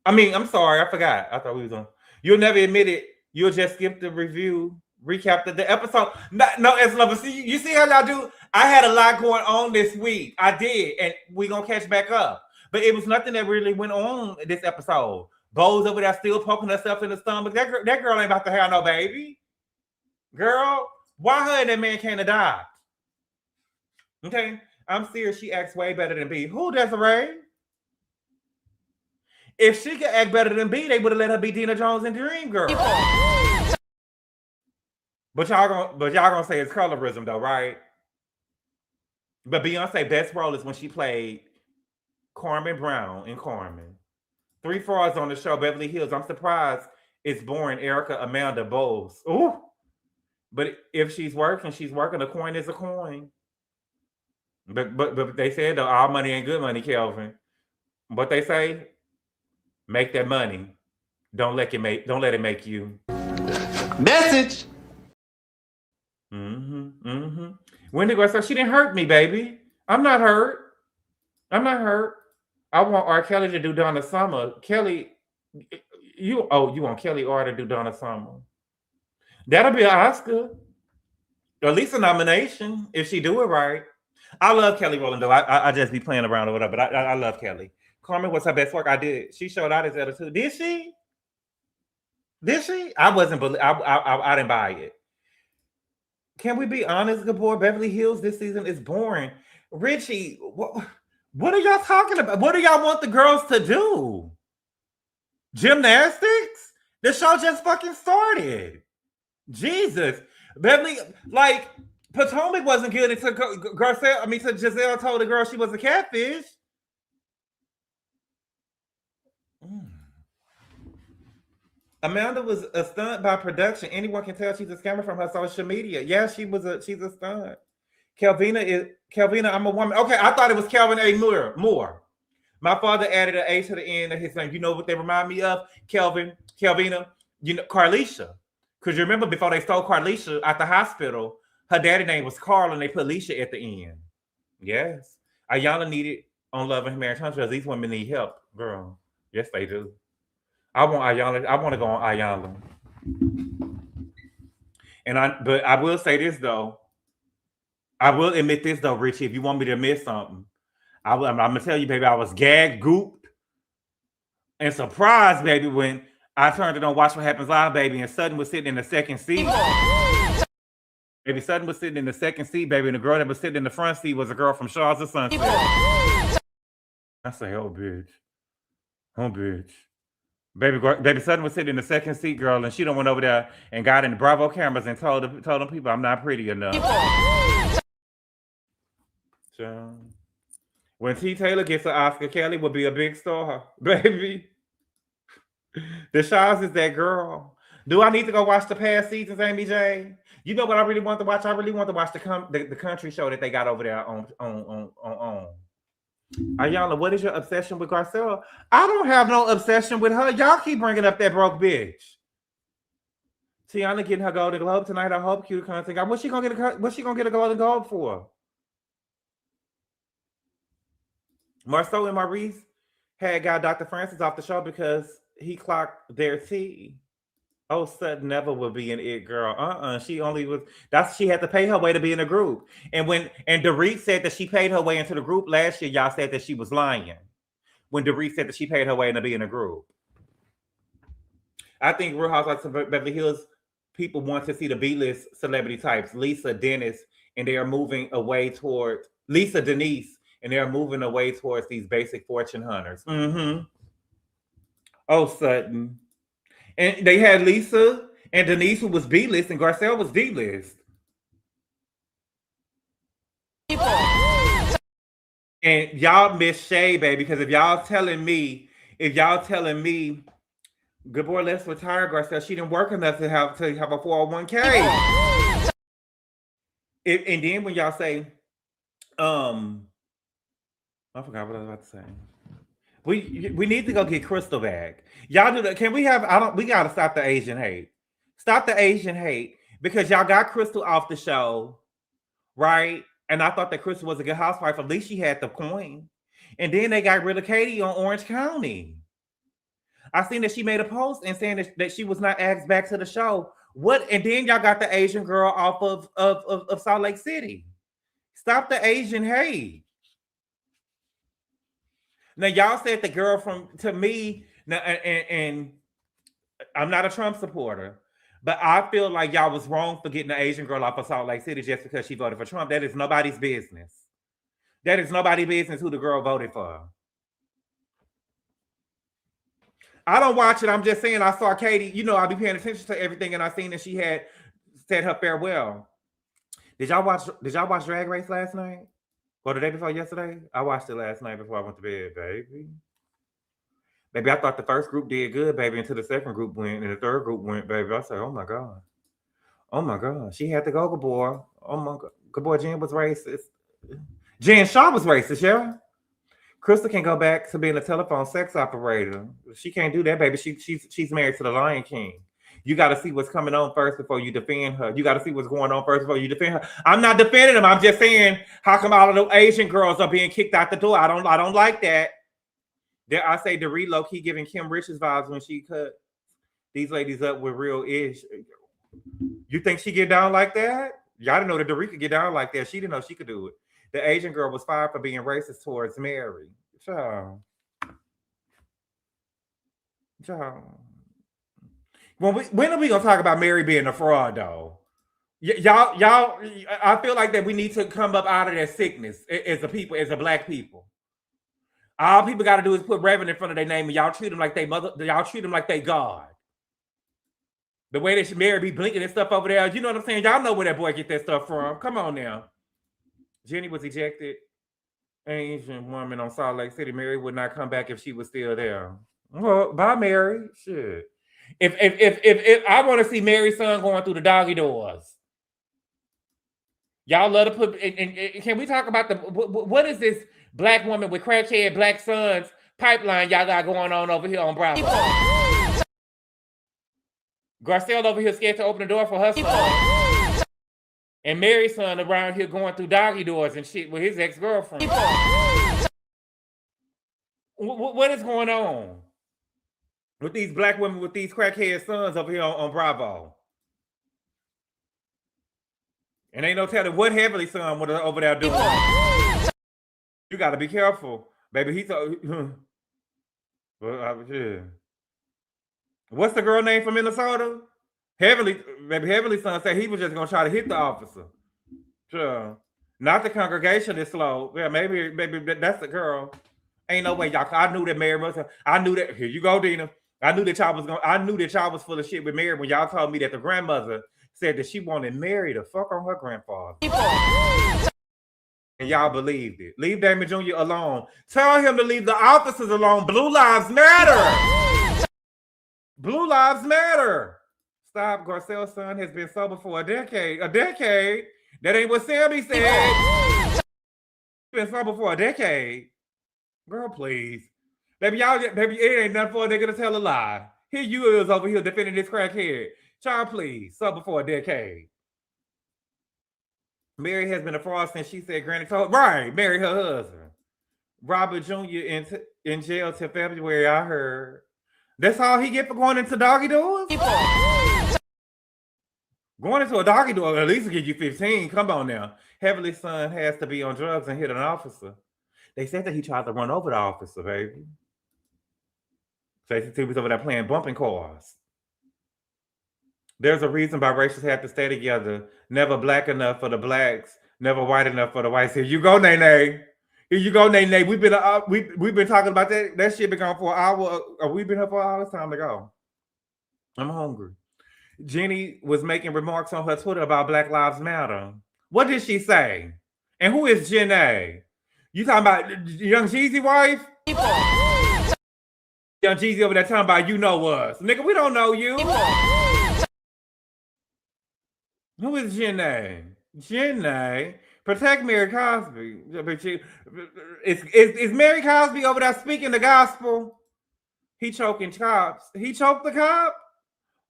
I mean, I'm sorry. I forgot. I thought we was on. You'll never admit it. You'll just skip the review, recap the episode. No, it's love. See, you see how y'all do? I had a lot going on this week. I did. And we're going to catch back up. But it was nothing that really went on this episode. Bo's over there still poking herself in the stomach. That girl ain't about to have no baby. Girl, why her and that man can't adopt? Okay? I'm serious. She acts way better than B. Who, Desiree? If she could act better than B, they would have let her be Dina Jones and Dreamgirl. But y'all gonna say it's colorism though, right? But Beyonce best role is when she played Carmen Brown in Carmen. 3 frauds on the show, Beverly Hills. I'm surprised it's boring. Erica Amanda Bowles. Ooh. But if she's working, a coin is a coin. But they said though, all money ain't good money, Kelvin. But they say, make that money. Don't let it make you. Message. Wendy Garcelle, she didn't hurt me, baby. I'm not hurt. I want R. Kelly to do Donna Summer. Kelly, you want Kelly R to do Donna Summer. That'll be an Oscar. Or at least a nomination if she do it right. I love Kelly Rowland though. I just be playing around with her, but I love Kelly. Carmen was her best work. I did. She showed out as attitude. Did she? I didn't buy it. Can we be honest, Gabor? Beverly Hills this season is boring. Richie, what are y'all talking about? What do y'all want the girls to do? Gymnastics? The show just fucking started. Jesus. Beverly, like, Potomac wasn't good until Giselle told the girl she was a catfish. Amanda was a stunt by production. Anyone can tell she's a scammer from her social media. Yeah, she's a stunt. Kelvina, I'm a woman. Okay, I thought it was Calvin A. Moore. My father added an A to the end of his name. You know what they remind me of? Kelvina, you know, Carlisha. Because you remember before they stole Carlisha at the hospital, her daddy name was Carl and they put Leisha at the end. Yes. Ayanna needed on Love and Marriage Hunter. These women need help, girl. Yes, they do. I want Ayanna. I want to go on Ayanna. But I will say this though. I will admit this though, Richie. If you want me to admit something, I'm gonna tell you, baby. I was gagged, gooped, and surprised, baby, when I turned it on Watch What Happens Live, baby, and Sutton was sitting in the second seat. Baby, Sutton was sitting in the second seat, baby, and the girl that was sitting in the front seat was a girl from Shaw's of Sunset. I say, oh, bitch. Oh, bitch. Baby Sutton was sitting in the second seat, girl, and she done went over there and got in the Bravo cameras and told them people I'm not pretty enough. So, when T. Taylor gets an Oscar, Kelly will be a big star, baby. The Shaws is that girl. Do I need to go watch the past seasons, Amy J? You know what I really want to watch? I really want to watch the country show that they got over there on. Ayanna, what is your obsession with Garcelle? I don't have no obsession with her. Y'all keep bringing up that broke bitch. Tiana getting her Golden Globe tonight. I hope cute content. What's she gonna get a Golden Globe for? Marceau and Maurice had got Dr. Francis off the show because he clocked their tea. Oh, Sutton never will be an it girl. She only was. She had to pay her way to be in a group. And Dorit said that she paid her way into the group last year, y'all said that she was lying. When Dorit said that she paid her way to be in a group. I think Real Housewives of Beverly Hills people want to see the B-list celebrity types, Lisa, Dennis, and they are moving away toward Lisa, Denise, and they're moving away towards these basic fortune hunters. Mm-hmm. Oh, Sutton. And they had Lisa and Denise, who was B-list, and Garcelle was D-list. And y'all miss Shay, baby, because if y'all telling me, GABOR, let's retire Garcelle, she didn't work enough to have a 401k. And then when y'all say, I forgot what I was about to say. We need to go get Crystal back. Y'all do that. Can we have? We gotta stop the Asian hate. Stop the Asian hate because y'all got Crystal off the show, right? And I thought that Crystal was a good housewife. At least she had the coin. And then they got rid of Katie on Orange County. I seen that she made a post and saying that she was not asked back to the show. What? And then y'all got the Asian girl off of Salt Lake City. Stop the Asian hate. Now, y'all said the girl to me, now, and I'm not a Trump supporter, but I feel like y'all was wrong for getting the Asian girl off of Salt Lake City just because she voted for Trump. That is nobody's business. That is nobody's business who the girl voted for. I don't watch it. I'm just saying I saw Katie. I'll be paying attention to everything, and I seen that she had said her farewell. Did y'all watch Drag Race last night? Or the day before yesterday? I watched it last night before I went to bed, baby. Baby, I thought the first group did good, baby, until the second group went, and the third group went, baby. I said, oh my God. Oh my God. She had to go, GABOR. Oh my God. GABOR, Jen was racist. Jen Shaw was racist, yeah? Crystal can go back to being a telephone sex operator. She can't do that, baby. She's married to the Lion King. You got to see what's coming on first before you defend her. You got to see what's going on first before you defend her. I'm not defending them. I'm just saying, how come all of the Asian girls are being kicked out the door? I don't like that. I say Dorit low-key giving Kim Richards vibes when she cut these ladies up with real ish. You think she get down like that? Y'all didn't know that Dorit could get down like that. She didn't know she could do it. The Asian girl was fired for being racist towards Mary. Child. When are we gonna talk about Mary being a fraud, though? Y'all, I feel like that we need to come up out of that sickness as a people, as a black people. All people got to do is put Reverend in front of their name, and y'all treat them like they mother. Y'all treat them like they God. The way that Mary be blinking and stuff over there, you know what I'm saying? Y'all know where that boy get that stuff from. Come on now. Jenny was ejected. Asian woman on Salt Lake City. Mary would not come back if she was still there. Well, bye, Mary. Shit. If I want to see Mary's son going through the doggy doors, y'all love to put. And can we talk about what is this black woman with crackhead black sons pipeline y'all got going on over here on Bravo? Garcelle over here scared to open the door for her son. And Mary's son around here going through doggy doors and shit with his ex-girlfriend. What is going on with these black women with these crackhead sons over here on Bravo? And ain't no telling what Heavenly son was over there doing. You got to be careful, baby. He's What's the girl name from Minnesota? Heavenly son said he was just gonna try to hit the officer. Sure. Not the congregation is slow. Yeah, maybe that's the girl. Ain't no way, y'all. I knew that Mary was. I knew that. Here you go, Dina. I knew that y'all was full of shit with Mary when y'all told me that the grandmother said that she wanted Mary to fuck on her grandfather. And y'all believed it. Leave Damon Jr. alone. Tell him to leave the officers alone. Blue lives matter. Blue lives matter. Stop. Garcelle's son has been sober for a decade. A decade? That ain't what Sammy said. Been sober for a decade. Girl, please. Baby, it ain't nothing for a nigga to tell a lie. Here you is over here defending this crackhead. Child, please. Sober for a decade. Mary has been a fraud since she said Granny told. Right, marry her husband. Robert Jr. in jail till February, I heard. That's all he get for going into doggy doors? Going into a doggy door at least give you 15. Come on now. Heavenly's son has to be on drugs and hit an officer. They said that he tried to run over the officer, baby. Stacey T was over there playing bumping cars. There's a reason biracials have to stay together. Never black enough for the blacks. Never white enough for the whites. Here you go, Nene. Here you go, Nene. We've been talking about that. That shit been gone for an hour. We've been here for all this time to go. I'm hungry. Jenny was making remarks on her Twitter about Black Lives Matter. What did she say? And who is Jenny? You talking about Young Jeezy wife? Young Jeezy over there talking about you know us. Nigga, we don't know you. Who is Jenny? Jenny? Protect Mary Cosby. Is Mary Cosby over there speaking the gospel? He choking cops. He choked the cop?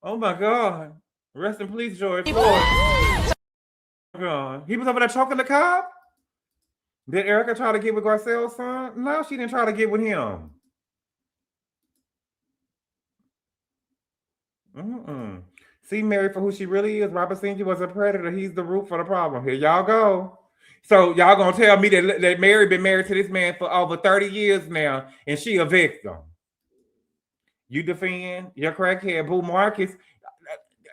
Oh my God. Rest in peace, George Floyd. Oh God. He was over there choking the cop? Did Erica try to get with Garcelle's son? No, she didn't try to get with him. See Mary for who she really is. Robert Sr. was a predator. He's the root for the problem. Here y'all go. So y'all gonna tell me that Mary been married to this man for over 30 years now, and she a victim. You defend your crackhead Boo Marcus.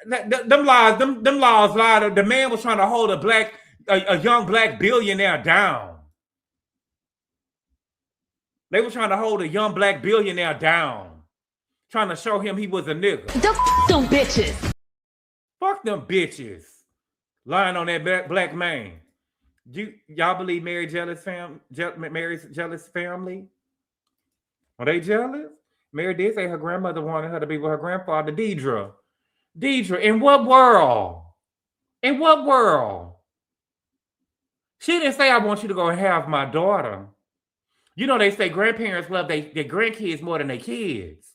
Them laws lied. The man was trying to hold a young black billionaire down. They were trying to hold a young black billionaire down. Trying to show him he was a nigga. Them bitches. Fuck them bitches. Lying on that black man. Y'all believe Mary's jealous family? Are they jealous? Mary did say her grandmother wanted her to be with her grandfather, Deidre. Deidre, in what world? In what world? She didn't say, I want you to go and have my daughter. You know, they say grandparents love their grandkids more than their kids.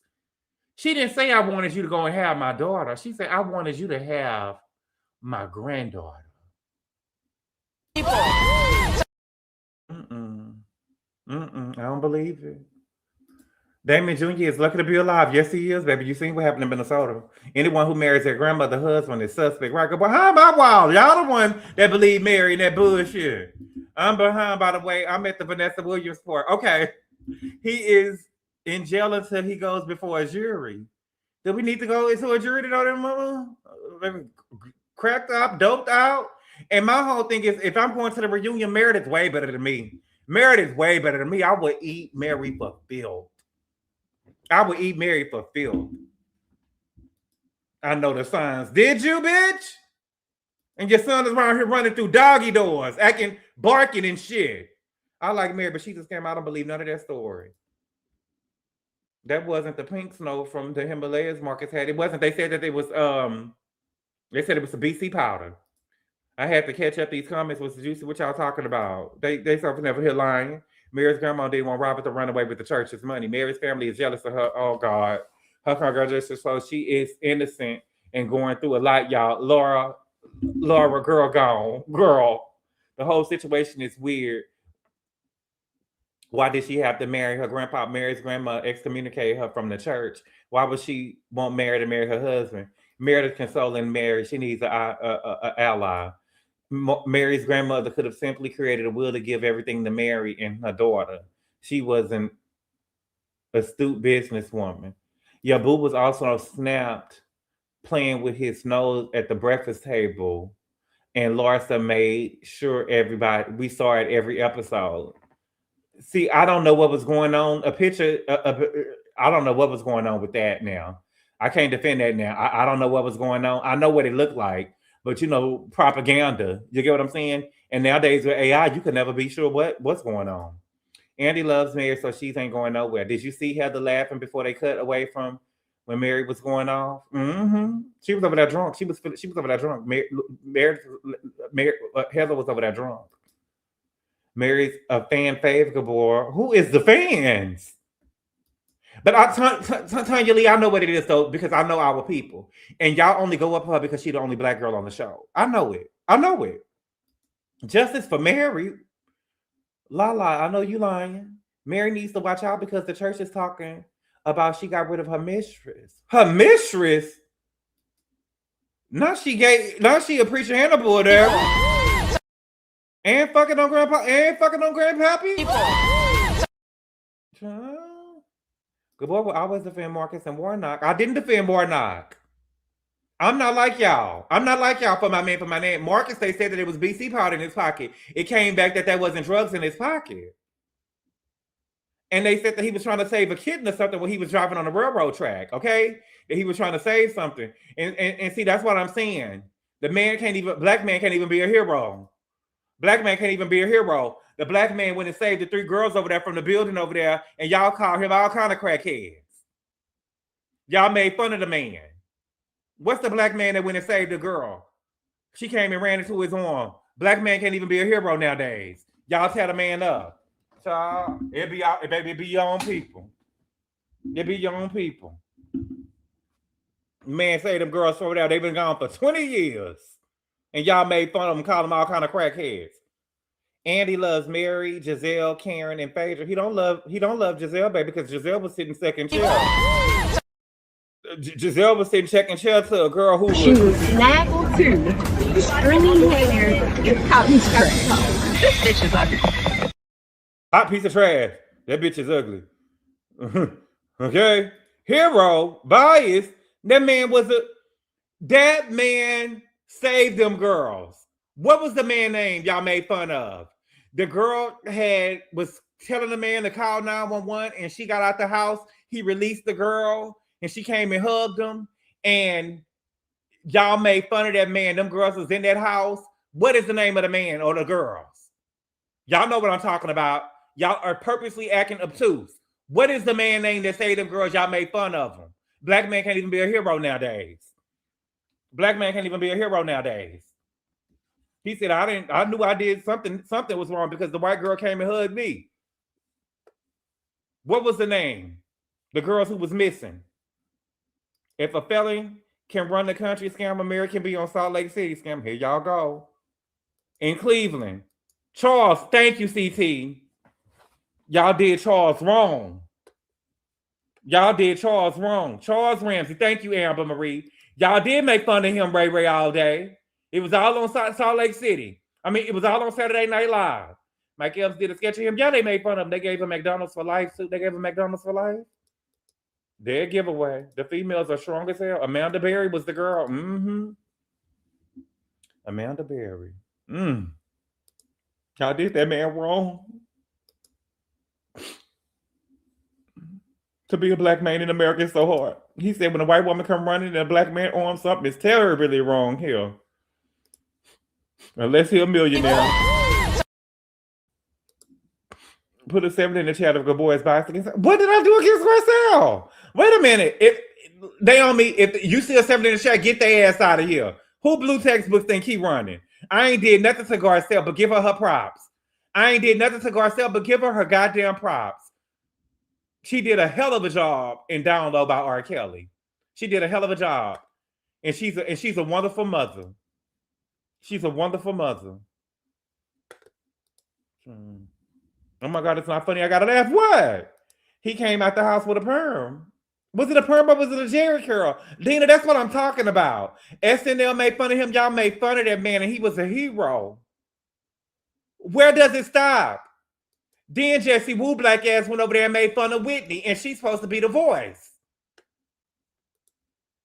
She didn't say, I wanted you to go and have my daughter. She said, I wanted you to have my granddaughter. I don't believe it. Damon Jr. is lucky to be alive. Yes, he is, baby. You seen what happened in Minnesota. Anyone who marries their grandmother's husband is suspect. Right? But how am I wild? Y'all the one that believe Mary and that bullshit. I'm behind, by the way. I'm at the Vanessa Williams part. Okay. He is in jail until he goes before a jury. Do we need to go into a jury to know them cracked up, doped out? And my whole thing is, if I'm going to the reunion, Meredith's way better than me. Meredith's way better than me. I would eat Mary for filth. I would eat Mary for filth. I know the signs. Did you, bitch? And your son is around here running through doggy doors, barking and shit. I like Mary, but she just came out. I don't believe none of that story. That wasn't the pink snow from the Himalayas Marcus had. It wasn't. They said that it was they said it was a BC powder. I had to catch up these comments. Was juicy what y'all talking about? They something never here lying. Mary's grandma didn't want Robert to run away with the church's money. Mary's family is jealous of her. Oh God. Her congratulations. So she is innocent and going through a lot, y'all. Laura, girl gone. Girl. The whole situation is weird. Why did she have to marry her grandpa? Mary's grandma excommunicated her from the church. Why would she want Mary to marry her husband? Mary is consoling Mary. She needs an ally. Mary's grandmother could have simply created a will to give everything to Mary and her daughter. She was an astute businesswoman. Yabu was also snapped playing with his nose at the breakfast table, and Larsa made sure we saw it every episode. See, I don't know what was going on. I don't know what was going on with that now. I can't defend that now. I don't know what was going on. I know what it looked like, but propaganda. You get what I'm saying? And nowadays with AI, you can never be sure what's going on. Andy loves Mary, so she ain't going nowhere. Did you see Heather laughing before they cut away from when Mary was going off? Mm-hmm. She was over there drunk. She was over there drunk. Heather was over there drunk. Mary's a fan favorite, GABOR. Who is the fans? But Tanya Lee, I know what it is though, because I know our people. And y'all only go up for her because she's the only black girl on the show. I know it. Justice for Mary. Lala, I know you lying. Mary needs to watch out because the church is talking about she got rid of her mistress. Her mistress? Now she a preacher and a boy there. And fucking on grandpa, and fucking on grandpappy. GABOR will always defend Marcus and Warnock. I didn't defend Warnock. I'm not like y'all. For my name. Marcus, they said that it was BC powder in his pocket. It came back that wasn't drugs in his pocket. And they said that he was trying to save a kitten or something when he was driving on the railroad track. Okay, that he was trying to save something. And see, that's what I'm saying. Black man can't even be a hero. Black man can't even be a hero. The black man went and saved the 3 girls over there from the building over there, and y'all called him all kind of crackheads. Y'all made fun of the man. What's the black man that went and saved the girl? She came and ran into his arm. Black man can't even be a hero nowadays. Y'all tear the man up. Child, it be your own people. It be your own people. Man, say them girls over there, they've been gone for 20 years. And y'all made fun of them, called them all kind of crackheads. Andy loves Mary, Giselle, Karen, and Phaedra. He don't love Giselle, baby, because Giselle was sitting second chair. Giselle was sitting second chair to a girl who was snaggled to stringy hair and hot piece of trash. This bitch is ugly. Hot piece of trash. That bitch is ugly. Okay. Hero, bias. That man saved them girls. What was the man name y'all made fun of? The girl was telling the man to call 911 and she got out the house. He released the girl and she came and hugged him. And y'all made fun of that man. Them girls was in that house. What is the name of the man or the girls? Y'all know what I'm talking about. Y'all are purposely acting obtuse. What is the man name that saved them girls? Y'all made fun of him. Black man can't even be a hero nowadays. Black man can't even be a hero nowadays. He said, I knew I did something was wrong because the white girl came and hugged me. What was the name? The girls who was missing. If a felon can run the country, scam American be on Salt Lake City, scam. Here y'all go. In Cleveland. Charles, thank you, CT. Y'all did Charles wrong. Charles Ramsey, thank you, Amber Marie. Y'all did make fun of him, Ray all day. It was all on Salt Lake City. It was all on Saturday Night Live. Mike Epps did a sketch of him. Yeah, they made fun of him. They gave him McDonald's for life. They gave him McDonald's for life. Their giveaway. The females are strong as hell. Amanda Berry was the girl. Mm-hmm. Amanda Berry. Y'all did that man wrong. To be a black man in America is so hard. He said when a white woman come running and a black man arms something, it's terribly wrong here. Unless he's a millionaire. Put a 7 in the chat of GABOR's bicycle. What did I do against myself? Wait a minute. If you see a 7 in the chat, get their ass out of here. Who blue textbooks think he running? I ain't did nothing to Garcelle, but give her props. I ain't did nothing to Garcelle, but give her goddamn props. She did a hell of a job in Download by R. Kelly. She did a hell of a job. And she's a wonderful mother. She's a wonderful mother. Oh my God, it's not funny. I gotta laugh. What? He came out the house with a perm. Was it a perm or was it a Jerry curl? Dina, that's what I'm talking about. SNL made fun of him. Y'all made fun of that man, and he was a hero. Where does it stop? Then Jessie Wu black ass went over there and made fun of Whitney, and she's supposed to be the voice.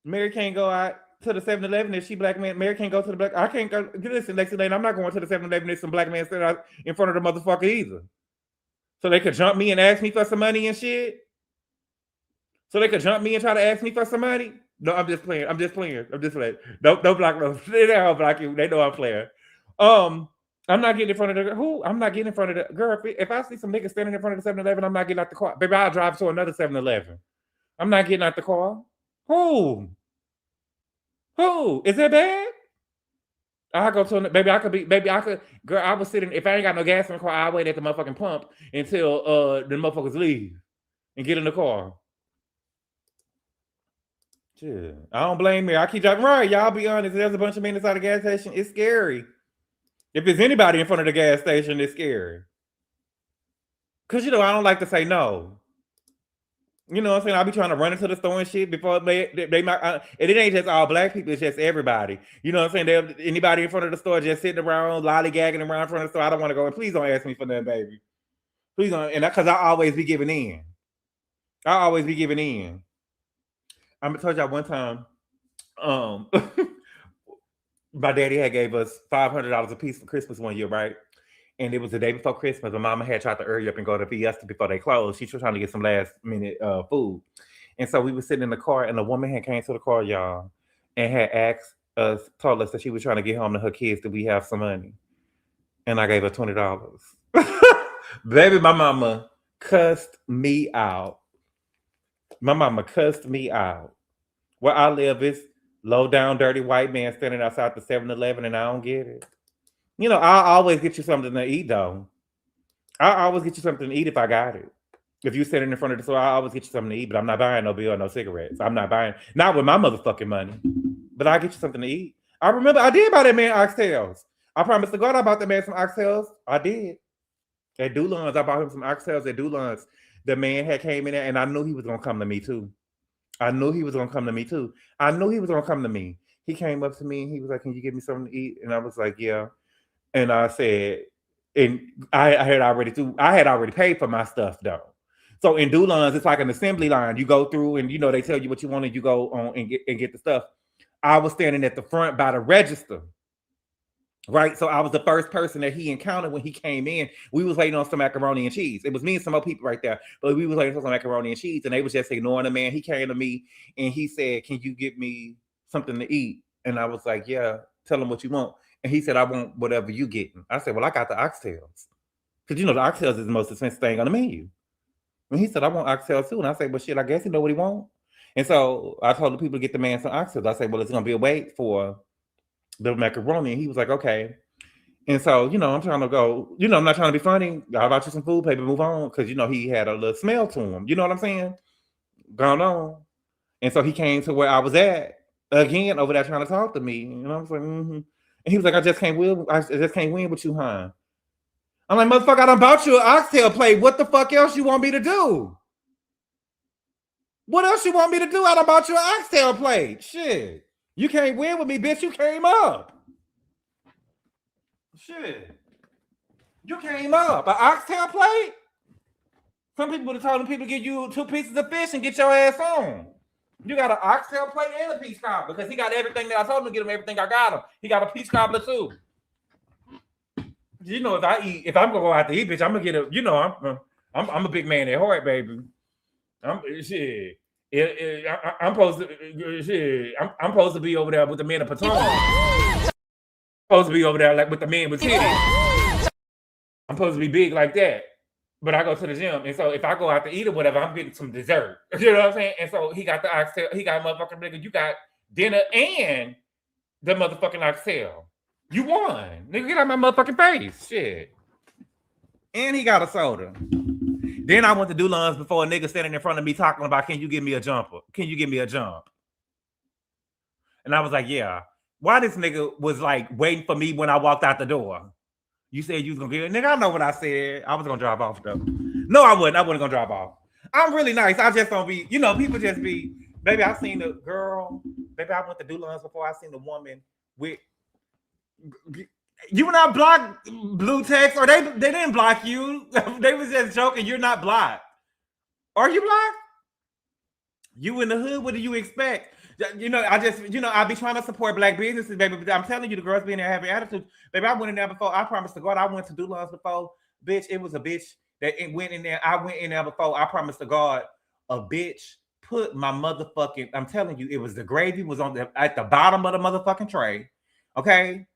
Mary can't go out to the 7-Eleven if she black man. Mary can't go to the black. I can't go. Listen, Lexi Lane, I'm not going to the 7-Eleven if some black man stood out in front of the motherfucker either. So they could jump me and ask me for some money and shit. So they could jump me and try to ask me for some money. No, I'm just playing. I'm just playing. Don't block me. They don't block you. They know I'm playing. I'm not getting in front of the who. I'm not getting in front of the girl. If I see some niggas standing in front of the 7-Eleven, I'm not getting out the car. Baby, I'll drive to another 7-Eleven. I'm not getting out the car. Who? Is that bad? I go to baby. I could. Girl, I was sitting. If I ain't got no gas in the car, I wait at the motherfucking pump until the motherfuckers leave and get in the car. Shit. I don't blame me. I keep driving. Right, y'all be honest. There's a bunch of men inside the gas station. It's scary. If there's anybody in front of the gas station, it's scary. Cause I don't like to say no. You know what I'm saying? I'll be trying to run into the store and shit before they might. And it ain't just all black people, it's just everybody. You know what I'm saying? Anybody in front of the store just sitting around, lollygagging around in front of the store. I don't want to go. And please don't ask me for nothing, baby. Please don't. And because I always be giving in. I told y'all one time, my daddy had gave us $500 a piece for Christmas one year, right? And it was the day before Christmas. My mama had tried to hurry up and go to Fiesta before they closed. She was trying to get some last minute food. And so we were sitting in the car, and a woman had came to the car, y'all, and had told us that she was trying to get home to her kids. Did we have some money? And I gave her $20. Baby, my mama cussed me out. Where I live is low down, dirty white man standing outside the 7-Eleven, and I don't get it. I'll always get you something to eat, though. I'll always get you something to eat if I got it. If you're sitting in front of the store, I'll always get you something to eat, but I'm not buying no beer or no cigarettes. I'm not buying, not with my motherfucking money, but I'll get you something to eat. I remember I did buy that man oxtails. I promised to God I bought that man some oxtails. I did. At Dulon's, I bought him some oxtails at Dulon's. The man had came in there, and I knew he was going to come to me, too. He came up to me, and he was like, can you give me something to eat? And I was like, yeah. And I said, and I had already paid for my stuff though. So in Dulon's, it's like an assembly line. You go through and they tell you what you want and you go on and get the stuff. I was standing at the front by the register. Right. So I was the first person that he encountered when he came in. We was waiting on some macaroni and cheese. It was me and some more people right there, but we was waiting for some macaroni and cheese, and they was just ignoring the man. He came to me and he said, can you get me something to eat? And I was like, yeah, tell him what you want. And he said, I want whatever you getting. I said, well, I got the oxtails. Because the oxtails is the most expensive thing on the menu. And he said, I want oxtails too. And I said, well, shit, I guess you know what he want. And so I told the people to get the man some oxtails. I said, well, it's going to be a wait for the macaroni. And he was like, okay. And so, I'm trying to go, I'm not trying to be funny. I bought you some food, paper, move on. Because, he had a little smell to him. You know what I'm saying? Gone on. And so he came to where I was at again over there trying to talk to me. And I was like, mm-hmm. And he was like, I just can't win with you, huh? I'm like, motherfucker, I done bought you an oxtail plate. What the fuck else you want me to do? What else you want me to do? I done bought you an oxtail plate. Shit. You can't win with me, bitch. You came up. Shit. You came up. An oxtail plate? Some people would have told them people to give you 2 pieces of fish and get your ass on. You got an oxtail plate and a peach cobbler because he got everything that I told him to get him everything I got him. He got a peach cobbler too. If I'm gonna go out to eat, bitch, I'm gonna get a. I'm a big man at heart, baby. I'm supposed to be over there with the men of Potomac. I'm supposed to be over there like with the men with titties. I'm supposed to be big like that. But I go to the gym, and so if I go out to eat or whatever, I'm getting some dessert. You know what I'm saying? And so he got the oxtail. He got motherfucking nigga. You got dinner and the motherfucking oxtail. You won. Nigga, get out my motherfucking face. Shit. And he got a soda. Then I went to Dulon's before a nigga standing in front of me talking about, can you give me a jumper? Can you give me a jump? And I was like, yeah. Why this nigga was like waiting for me when I walked out the door? You said you was gonna get it. Nigga, I know what I said. I was gonna drive off though. No, I wouldn't. I wasn't gonna drive off. I'm really nice. I just don't be, people just be, baby, I seen the girl, baby, I went to Dulans before. I seen the woman with, you not blocked blue text, or they didn't block you. They was just joking. You're not blocked. Are you blocked? You in the hood, what do you expect? I be trying to support black businesses, baby, but I'm telling you, the girls being there having attitude. Baby, I went in there before. I promised to God, I went to Dulans before. Bitch, it was a bitch that went in there. I went in there before. I promised to God, a bitch put my motherfucking, I'm telling you, it was the gravy was at the bottom of the motherfucking tray. Okay?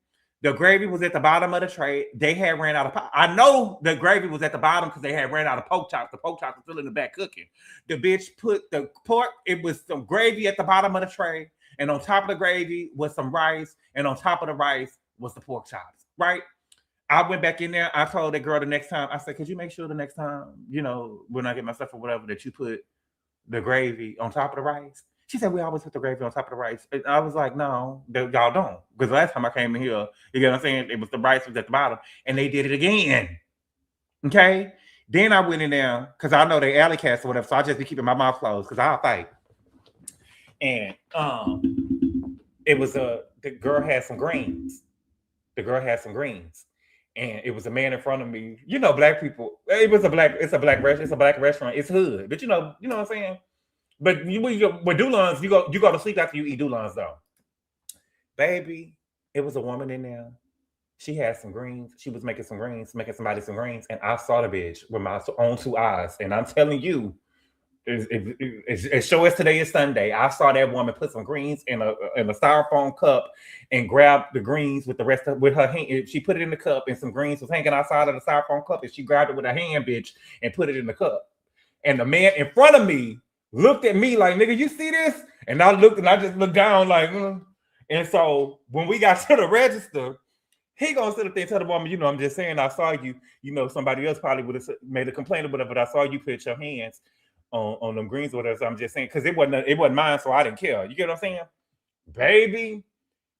The gravy was at the bottom of the tray. They had ran out of, I know the gravy was at the bottom because they had ran out of pork chops. The pork chops were still in the back cooking. The bitch put the pork, it was some gravy at the bottom of the tray. And on top of the gravy was some rice. And on top of the rice was the pork chops, right? I went back in there. I told that girl the next time, I said, could you make sure the next time, when I get my stuff or whatever, that you put the gravy on top of the rice? She said, we always put the gravy on top of the rice. And I was like, no, y'all don't. Because last time I came in here, you get what I'm saying? It was the rice was at the bottom. And they did it again. Okay? Then I went in there, because I know they alley cats or whatever, so I just be keeping my mouth closed, because I'll fight. And it was the girl had some greens. The girl had some greens. And it was a man in front of me. Black people. It's a black restaurant. It's hood. But you know what I'm saying? But with Dulans, you go to sleep after you eat Dulans, though. Baby, it was a woman in there. She had some greens. She was making somebody some greens. And I saw the bitch with my own two eyes. And I'm telling you, as sure as today is Sunday, I saw that woman put some greens in a styrofoam cup and grab the greens with her hand. She put it in the cup and some greens was hanging outside of the styrofoam cup. And she grabbed it with her hand, bitch, and put it in the cup. And the man in front of me looked at me like, nigga, you see this? And I looked and I just looked down like, And so when we got to the register, he gonna sit up there and tell the woman, I'm just saying, I saw you, somebody else probably would have made a complaint or whatever, but I saw you put your hands on them greens or whatever. So I'm just saying, because it wasn't mine, so I didn't care. You get what I'm saying? Baby,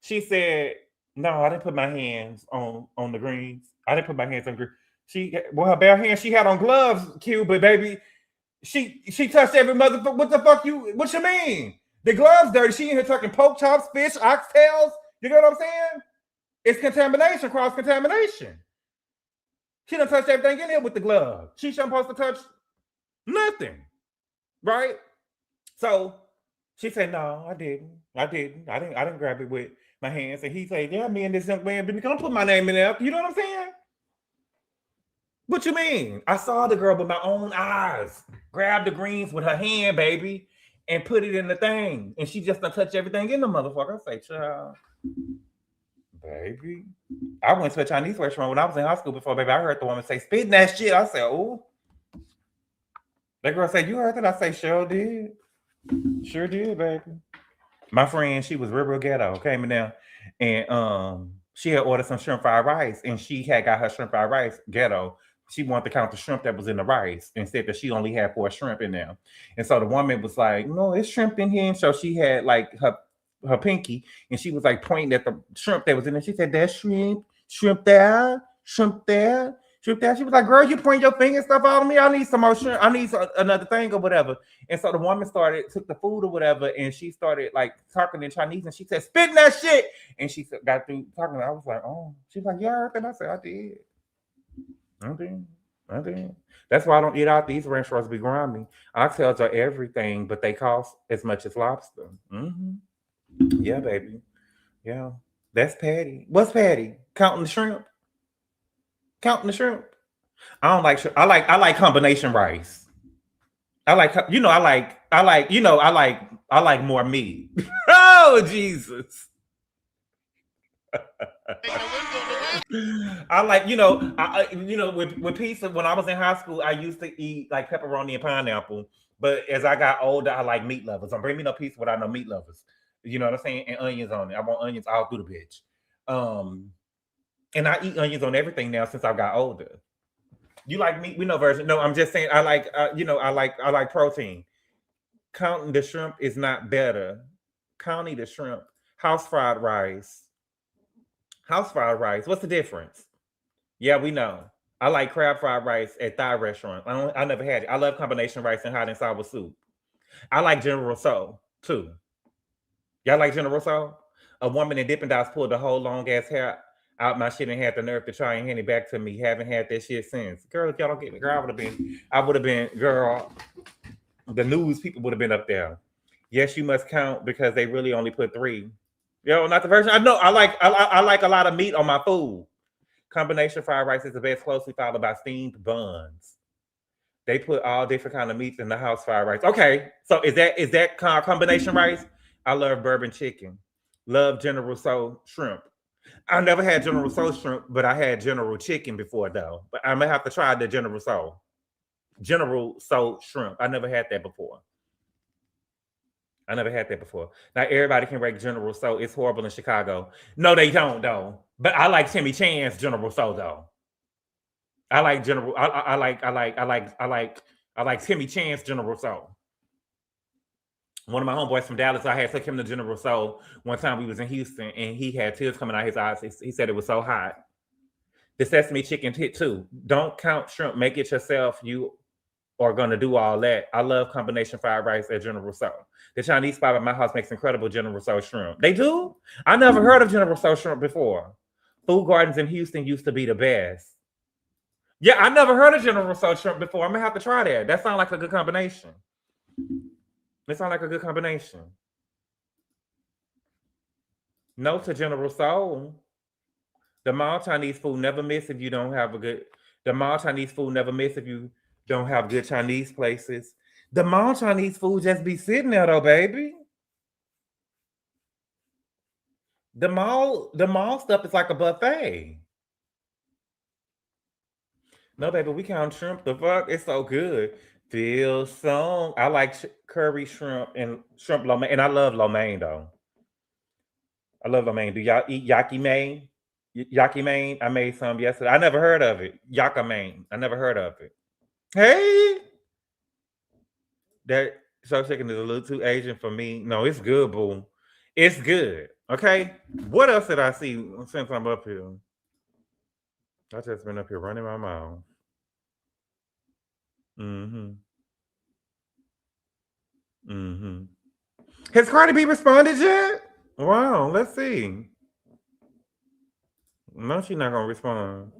she said, no, I didn't put my hands on the greens. I didn't put my hands on greens. Her bare hands, she had on gloves, Q, but baby, she touched every motherfucker. What you mean? The gloves dirty. She in here talking pork chops, fish, oxtails. You know what I'm saying? It's contamination, cross-contamination. She done touched everything in here with the glove. She shouldn't supposed to touch nothing. Right? So she said, no, I didn't grab it with my hands. And he said, yeah, me and this young man, don't put my name in there. You know what I'm saying? What you mean? I saw the girl with my own eyes grab the greens with her hand, baby, and put it in the thing. And she just done touch everything in the motherfucker. I say, child, baby. I went to a Chinese restaurant when I was in high school before, baby. I heard the woman say, spitting that shit. I said, oh. That girl said, you heard that? I say, sure did. Sure did, baby. My friend, she was real ghetto, came in there, and she had ordered some shrimp fried rice, and she had got her shrimp fried rice ghetto. She wanted to count the shrimp that was in the rice and said that she only had 4 shrimp in there. And so the woman was like, no, it's shrimp in here. And so she had like her pinky, and she was like pointing at the shrimp that was in there. She said, that's shrimp there, shrimp there. She was like, girl, you point your finger and stuff out of me. I need some more shrimp. I need another thing or whatever. And so the woman took the food or whatever, and she started like talking in Chinese, and she said, spitting that shit. And she got through talking. I was like, oh. She's like, yeah, and I said, I did. That's why I don't eat out these restaurants be grimy. Oxtails are everything, but they cost as much as lobster. Mm-hmm. Yeah, baby. Yeah. That's Patty. What's Patty? Counting the shrimp. I don't like shrimp. I like combination rice. I like more meat. Oh, Jesus. I like, with pizza, when I was in high school, I used to eat like pepperoni and pineapple. But as I got older, I like meat lovers. Don't bring me no pizza without no meat lovers. You know what I'm saying? And onions on it. I want onions all through the bitch. And I eat onions on everything now since I got older. You like meat? We know version. No, I'm just saying I like, I like protein. Counting the shrimp is not better. Counting the shrimp. House fried rice. House fried rice. What's the difference? Yeah, we know. I like crab fried rice at Thai restaurant. I never had it. I love combination rice and hot and sour soup. I like General Tso too. Y'all like General Tso? A woman in Dippin' Dots pulled the whole long ass hair out my shit and had the nerve to try and hand it back to me. Haven't had that shit since. Girl, if y'all don't get me, girl, I would have been, girl, the news people would have been up there. Yes, you must count because they really only put 3. Yo, not the version. I know I like a lot of meat on my food. Combination fried rice is the best, closely followed by steamed buns. They put all different kind of meats in the house fried rice. Okay, so is that combination rice? I love bourbon chicken. Love General Tso shrimp. I never had General Tso shrimp, but I had General chicken before though. But I'm gonna have to try the General Tso. General Tso shrimp. I never had that before. Now everybody can rate General Tso. It's horrible in Chicago. No, they don't though. But I like Timmy Chan's General Tso though. I like General. I like Timmy Chan's General Tso. One of my homeboys from Dallas, I had took him to General Tso one time. We was in Houston, and he had tears coming out his eyes. He said it was so hot. The sesame chicken hit too. Don't count shrimp. Make it yourself. You are gonna do all that. I love combination fried rice at General Tso. The Chinese spot at my house makes incredible General Tso shrimp. They do? I never heard of General Tso shrimp before. Food Gardens in Houston used to be the best. Yeah, I never heard of General Tso shrimp before. I'm gonna have to try that. That sounds like a good combination. No to General Tso. The mall Chinese food never miss if you don't have a good. The mall Chinese food never miss if you don't have good Chinese places. The mall Chinese food just be sitting there though, baby. The mall stuff is like a buffet. No, baby, we count shrimp. The fuck, it's so good. Feel so. I like curry shrimp and shrimp lo mein, and I love lo mein though. I love lo mein. Do y'all eat yaki mein? Yaki mein? I made some yesterday. I never heard of it. Yaka mein. I never heard of it. Hey, that show chicken is a little too Asian for me. No, it's good, boo. It's good. Okay. What else did I see since I'm up here? I just been up here running my mouth. Has Cardi B responded yet? Wow, let's see. No, she's not gonna respond.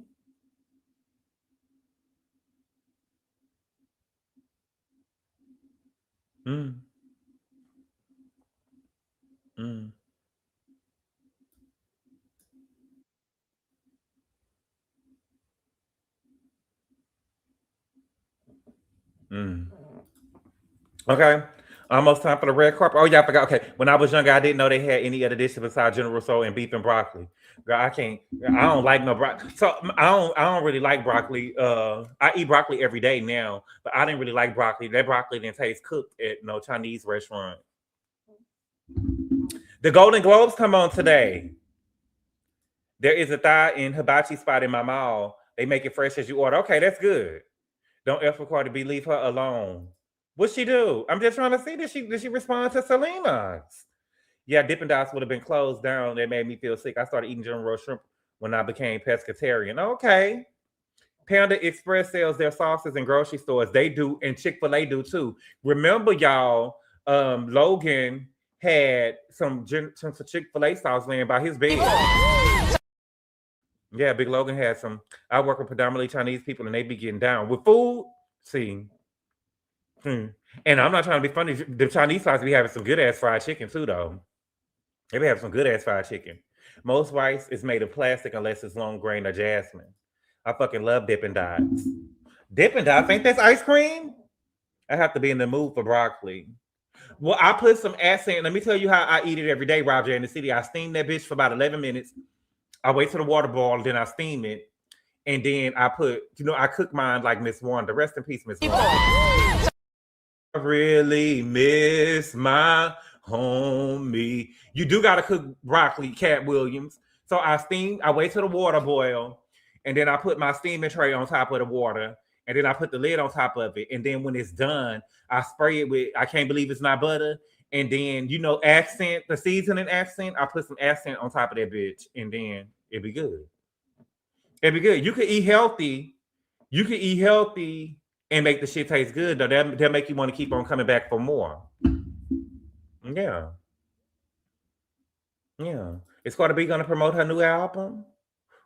Okay. Almost time for the red carpet. Oh, yeah, I forgot. Okay. When I was younger, I didn't know they had any other dishes besides General Tso and beef and broccoli. Girl, I don't like no broccoli. So I don't really like broccoli. I eat broccoli every day now, but I didn't really like broccoli. That broccoli didn't taste cooked at no Chinese restaurant. The Golden Globes come on today. There is a Thai and hibachi spot in my mall. They make it fresh as you order. Okay, that's good. Don't F for Cardi B. Leave her alone. What'd she do? I'm just trying to see. Did she respond to Celina's? Yeah, Dippin' Dots would have been closed down. That made me feel sick. I started eating General shrimp when I became pescatarian. Okay. Panda Express sells their sauces in grocery stores. They do, and Chick-fil-A do too. Remember, y'all, Logan had some Chick-fil-A sauce laying by his bed. Yeah, Big Logan had some. I work with predominantly Chinese people, and they be getting down with food. See. And I'm not trying to be funny. The Chinese spots be having some good ass fried chicken too, though. They be having some good ass fried chicken. Most rice is made of plastic unless it's long grain or jasmine. I fucking love Dippin' Dots. Dippin' Dots, ain't that ice cream? I have to be in the mood for broccoli. Well, I put some acid. Let me tell you how I eat it every day, Roger, in the city. I steam that bitch for about 11 minutes. I wait till the water boils, then I steam it. And then I put, I cook mine like Miss Wanda. Rest in peace, Miss Wanda. I really miss my homie. You do got to cook broccoli, Cat Williams. So I wait till the water boil, and then I put my steaming tray on top of the water, and then I put the lid on top of it. And then when it's done, I spray it with, I can't believe it's not butter, And then, you know, accent, the seasoning accent, I put some accent on top of that bitch, and then it'd be good. It'd be good. You could eat healthy. You can eat healthy and make the shit taste good. Though that make you want to keep on coming back for more. Yeah. Yeah. Is Cardi B gonna promote her new album?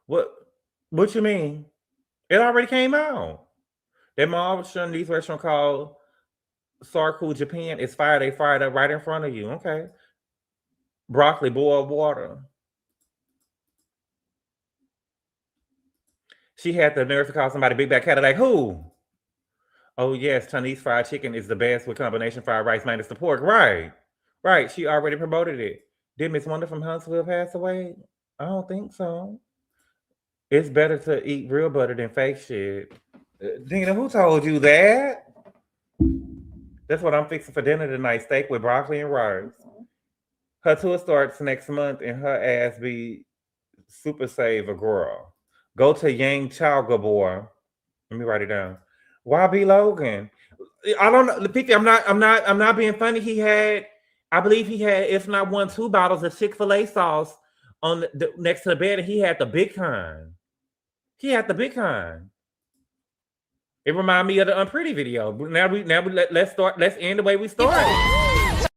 What you mean? It already came out. That mall Chinese restaurant called Sarku Japan is fire. They fired up right in front of you. Okay. Broccoli, boiled water. She had the nerve to call somebody big back Cadillac. Who? Oh, yes. Chinese fried chicken is the best with combination fried rice minus the pork. Right. Right. She already promoted it. Did Miss Wonder from Huntsville pass away? I don't think so. It's better to eat real butter than fake shit. Dina, who told you that? That's what I'm fixing for dinner tonight. Steak with broccoli and rice. Her tour starts next month and her ass be super save a girl. Go to Yang Chow GABOR. Let me write it down. Why be Logan? I don't know. I'm not being funny. I believe he had, if not 1, 2 bottles of Chick-fil-A sauce on the next to the bed, and he had the big kind. It reminded me of the Unpretty video. Let's end the way we started.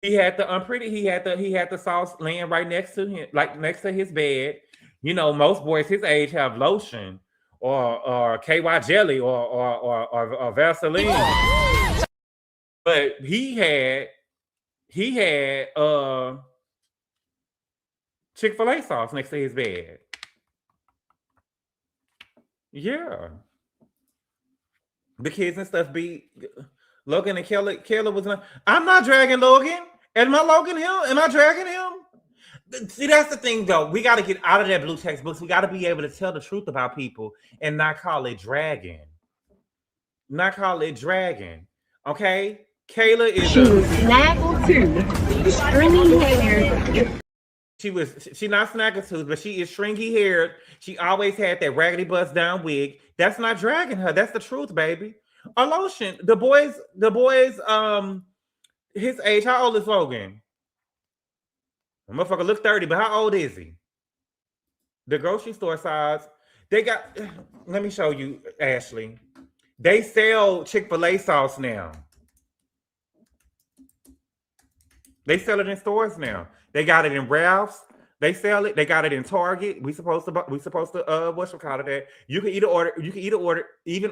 He had the Unpretty. He had the sauce laying right next to him, like next to his bed. You know, most boys his age have lotion or KY jelly or Vaseline. But he had Chick-fil-A sauce next to his bed. Yeah. The kids and stuff be Logan and Kayla was not. I'm not dragging Logan. Am I dragging him? See, that's the thing though. We got to get out of that blue textbooks. We got to be able to tell the truth about people and not call it dragging. Okay? Kayla is snaggletooth, stringy hair. She not snaggletooth, but she is stringy haired. She always had that raggedy bust down wig. That's not dragging her. That's the truth, baby. A lotion. The boys, his age. How old is Logan? The motherfucker look 30, but how old is he? The grocery store size. They got. Let me show you, Ashley. They sell Chick-fil-A sauce now. They sell it in stores now. They got it in Ralph's. They sell it. They got it in Target. We supposed to what's it called that? You can even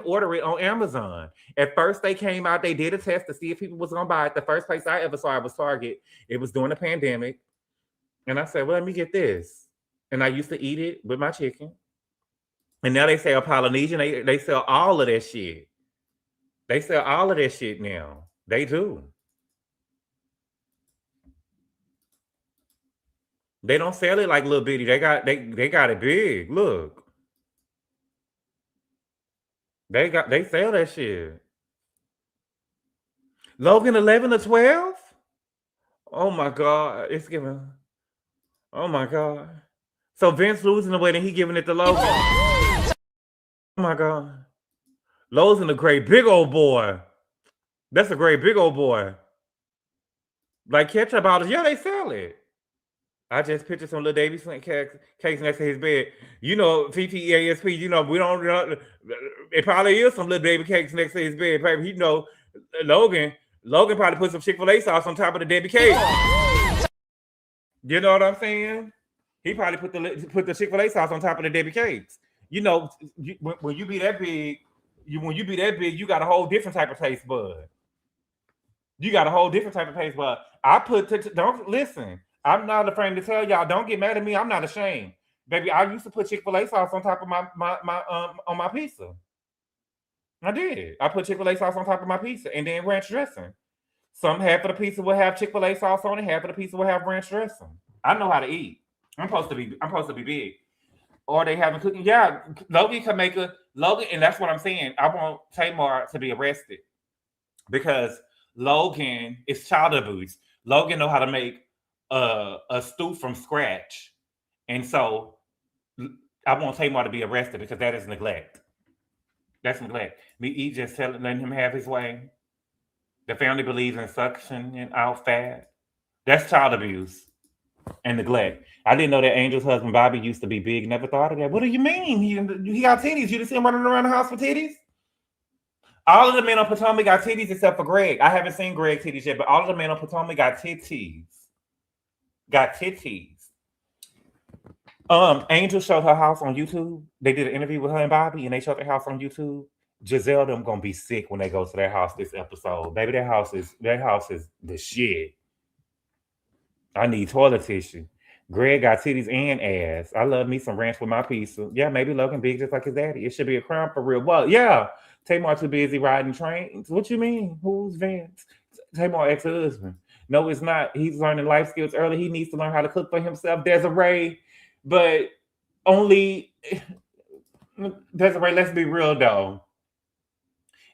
order it on Amazon. At first they came out, they did a test to see if people was gonna buy it. The first place I ever saw it was Target. It was during the pandemic. And I said, well, let me get this. And I used to eat it with my chicken. And now they sell Polynesian. They sell all of that shit. They sell all of that shit now. They do. They don't sell it like little bitty. They got it big. Look. They sell that shit. Logan 11 to 12? Oh my God. It's giving. Oh my God. So Vince losing the weight and he giving it to Logan. Oh my God. Logan's a great big old boy. That's a great big old boy. Like ketchup bottles. Yeah, they sell it. I just pictured some little Davy Flint cakes next to his bed. You know, TTASP, you know, we don't know. It probably is some little baby cakes next to his bed. Baby, you know, Logan probably put some Chick-fil-A sauce on top of the Debbie cake. You know what I'm saying? He probably put the Chick-fil-A sauce on top of the Debbie cakes. You know, when you be that big, you got a whole different type of taste bud. Don't listen. I'm not afraid to tell y'all. Don't get mad at me. I'm not ashamed, baby. I used to put Chick-fil-A sauce on top of my pizza. I did. I put Chick-fil-A sauce on top of my pizza and then ranch dressing. Half of the pizza will have Chick-fil-A sauce on it. Half of the pizza will have ranch dressing. I know how to eat. I'm supposed to be big. Or they haven't cooking. Yeah, Logan can make Logan, and that's what I'm saying. I want Tamar to be arrested because Logan is child abuse. Logan know how to make a stew from scratch, and so I want Tamar to be arrested because that is neglect. That's neglect. Me just letting him have his way. The family believes in suction and out fat. That's child abuse and neglect. I didn't know that Angel's husband Bobby used to be big. Never thought of that. What do you mean? He got titties. You just see him running around the house with titties? All of the men on Potomac got titties except for Greg. I haven't seen Greg titties yet, but all of the men on Potomac got titties. Got titties. Angel showed her house on YouTube. They did an interview with her and Bobby, and they showed their house on YouTube. Giselle them gonna be sick when they go to their house this episode. Baby, their house is the shit. I need toilet tissue. Greg got titties and ass. I love me some ranch with my pizza. Yeah, maybe Logan big just like his daddy. It should be a crime for real. Well, yeah. Tamar too busy riding trains. What you mean? Who's Vince? Tamar ex-husband. No, it's not. He's learning life skills early. He needs to learn how to cook for himself. Desiree, but only Desiree, let's be real though.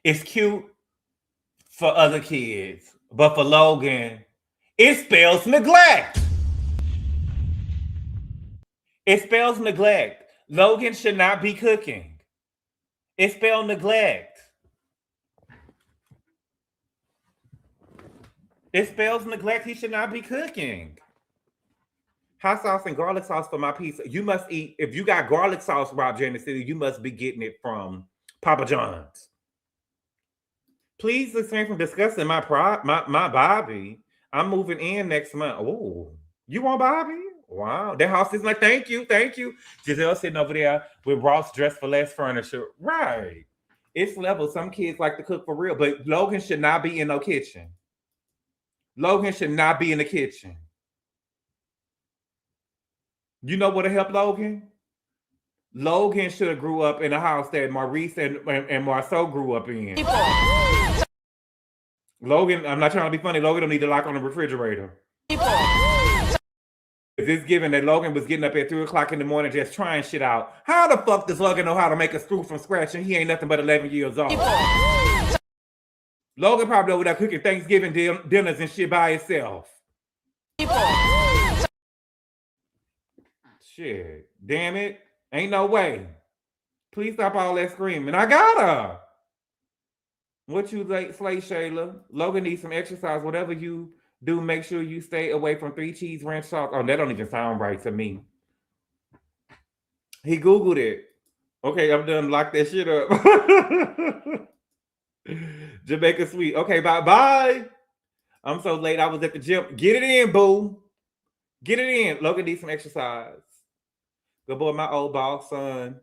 It's cute for other kids, but for Logan, it spells neglect. It spells neglect. Logan should not be cooking. It spells neglect. It spells neglect. He should not be cooking. Hot sauce and garlic sauce for my pizza. You must eat, if you got garlic sauce, Rob J in the city, you must be getting it from Papa John's. Please refrain from discussing my Bobby. I'm moving in next month. Oh, you want Bobby? Wow. That house is like, thank you. Giselle sitting over there with Ross dressed for less furniture. Right. It's level. Some kids like to cook for real, but Logan should not be in no kitchen. Logan should not be in the kitchen. You know what'll help Logan? Logan should have grew up in a house that Maurice and Marceau grew up in. Logan, I'm not trying to be funny. Logan don't need to lock on the refrigerator. It's given that Logan was getting up at 3 o'clock in the morning just trying shit out. How the fuck does Logan know how to make a screw from scratch and he ain't nothing but 11 years old? Logan probably over there cooking Thanksgiving dinners and shit by himself. Shit, damn it. Ain't no way. Please stop all that screaming. I got her. What you like, Slate Shayla? Logan needs some exercise. Whatever you do, make sure you stay away from 3 cheese ranch sauce. Oh, that don't even sound right to me. He Googled it. Okay, I'm done. Lock that shit up. Jamaica Sweet. Okay, bye. I'm so late. I was at the gym. Get it in, boo. Get it in. Logan needs some exercise. Good boy, my old boss son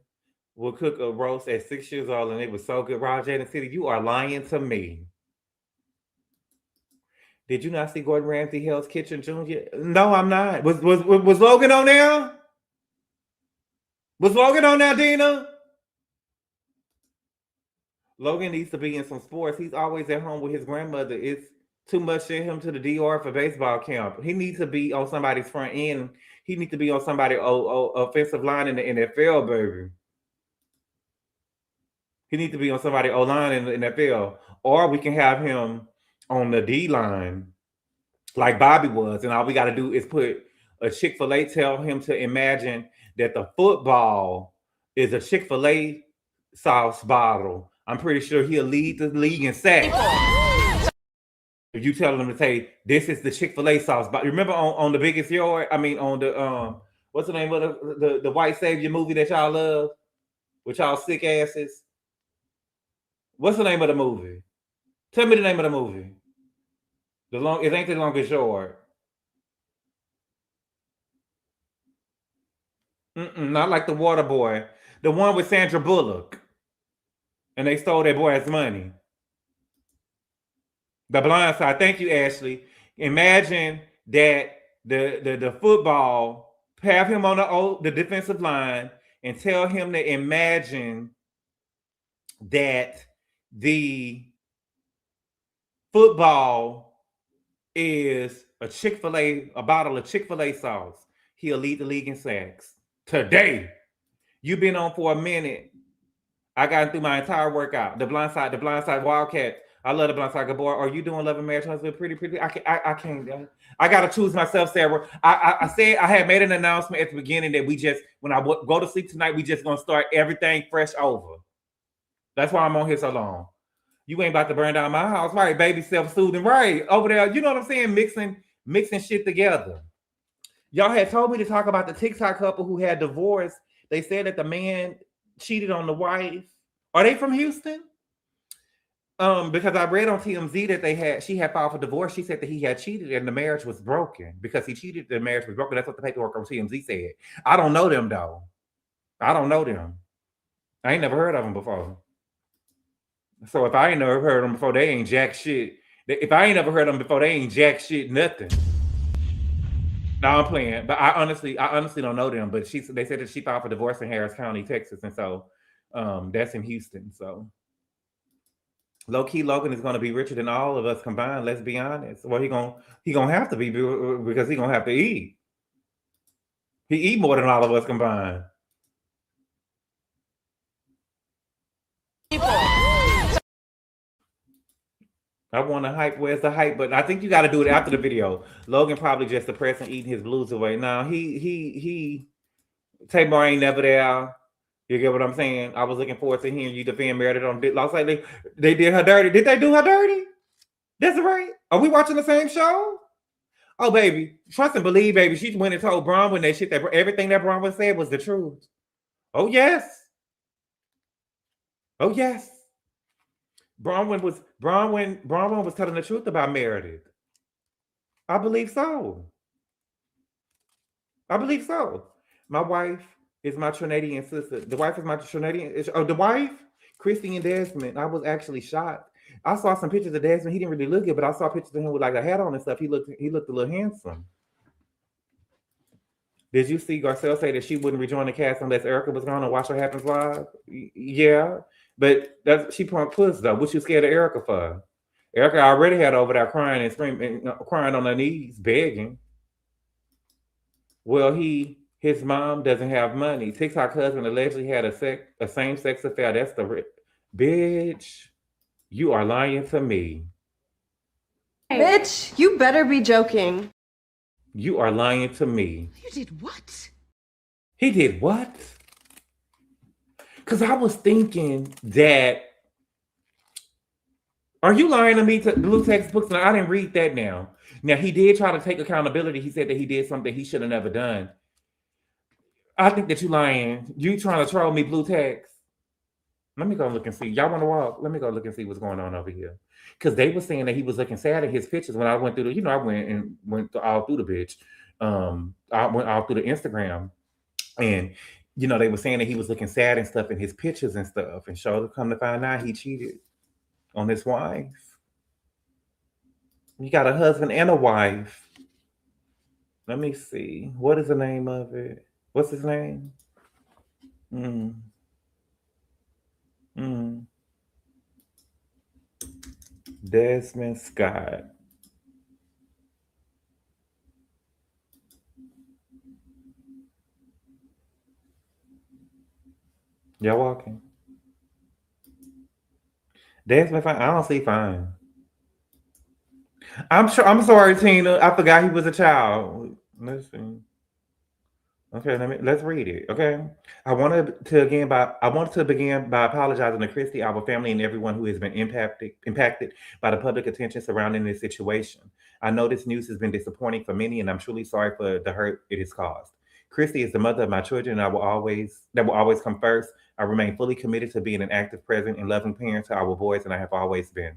will cook a roast at 6 years old, and it was so good. Roger in the city, you are lying to me. Did you not see Gordon Ramsay Hell's Kitchen Jr.? No, I'm not. Was Logan on there? Was Logan on there, Dina? Logan needs to be in some sports. He's always at home with his grandmother. It's too much to him to the DR for baseball camp. He needs to be on somebody's front end. He needs to be on somebody's offensive line in the NFL, baby. He needs to be on somebody's O-line in the NFL. Or we can have him on the D-line like Bobby was. And all we got to do is put a Chick-fil-A, tell him to imagine that the football is a Chick-fil-A sauce bottle. I'm pretty sure he'll lead the league in sacks. If you tell him to say, this is the Chick-fil-A sauce bottle. Remember on The Biggest Yard? I mean, on the, what's the name of the White Savior movie that y'all love? With y'all sick asses? What's the name of the movie? Tell me the name of the movie. It ain't The Longest Yard. Not like The Water Boy. The one with Sandra Bullock. And they stole that boy's money. The Blind Side. Thank you, Ashley. Imagine that the football, have him on the defensive line and tell him to imagine that the football is a Chick-fil-A, a bottle of Chick-fil-A sauce. He'll lead the league in sacks. Today, you've been on for a minute. I got through my entire workout. The Blind Side Wildcat. I love The Blind Side. GABOR, are you doing Love and Marriage Husband? Pretty. I can't. I got to choose myself, Sarah. I said I had made an announcement at the beginning that we just, when I go to sleep tonight, we just going to start everything fresh over. That's why I'm on here so long. You ain't about to burn down my house, right? Baby self-soothing, right? Over there, you know what I'm saying? Mixing shit together. Y'all had told me to talk about the TikTok couple who had divorced. They said that the man cheated on the wife. Are they from Houston? Because I read on TMZ that she had filed for divorce. She said that he had cheated and the marriage was broken. Because he cheated, the marriage was broken. That's what the paperwork on TMZ said. I don't know them though. I don't know them. I ain't never heard of them before. So if I ain't never heard of them before, they ain't jack shit. If I ain't never heard of them before, they ain't jack shit nothing. No, I'm playing, but I honestly don't know them. But they said that she filed for divorce in Harris County, Texas, and so that's in Houston. So low key, Logan is going to be richer than all of us combined. Let's be honest. Well, he gonna have to be because he gonna have to eat. He eat more than all of us combined. I want to hype. Where's the hype? But I think you got to do it after the video. Logan probably just depressed and eating his blues away. Now Tamar ain't never there. You get what I'm saying? I was looking forward to hearing you defend Meredith on Bit Lost. Like they did her dirty. Did they do her dirty? That's right. Are we watching the same show? Oh, baby, trust and believe, baby. She went and told Bronwyn that shit, that everything that Bronwyn said was the truth. Oh yes. Oh yes. Bronwyn was telling the truth about Meredith. I believe so. My wife is my Trinadian sister. The wife is my Trinadian. Oh, the wife, Christy and Desmond. I was actually shocked. I saw some pictures of Desmond. He didn't really look good, but I saw pictures of him with like a hat on and stuff. He looked a little handsome. Did you see Garcelle say that she wouldn't rejoin the cast unless Erica was gone and Watch What Happens Live? Yeah. But she pumped puss though. What you scared of Erica for? Erica already had over there crying and screaming, crying on her knees, begging. Well, his mom doesn't have money. TikTok husband allegedly had a same-sex affair. That's the bitch. You are lying to me. Bitch, you better be joking. You are lying to me. You did what? He did what? Because I was thinking that, are you lying to me to blue textbooks? Now, I didn't read that now. Now, he did try to take accountability. He said that he did something he should have never done. I think that you lying. You trying to troll me, blue text. Let me go look and see. Y'all want to walk? Let me go look and see what's going on over here. Because they were saying that he was looking sad in his pictures when I went through I went all through the bitch. I went all through the Instagram. And they were saying that he was looking sad and stuff in his pictures and stuff. And come to find out he cheated on his wife. You got a husband and a wife. Let me see. What is the name of it? What's his name? Desmond Scott. Y'all walking? Desmond Fine. I don't see Fine. I'm sorry, Tina. I forgot he was a child. Let's see. Okay, let's read it. Okay. I want to begin by apologizing to Christy, our family, and everyone who has been impacted by the public attention surrounding this situation. I know this news has been disappointing for many, and I'm truly sorry for the hurt it has caused. Christy is the mother of my children, and that will always come first. I remain fully committed to being an active, present, and loving parent to our boys, and I have always been.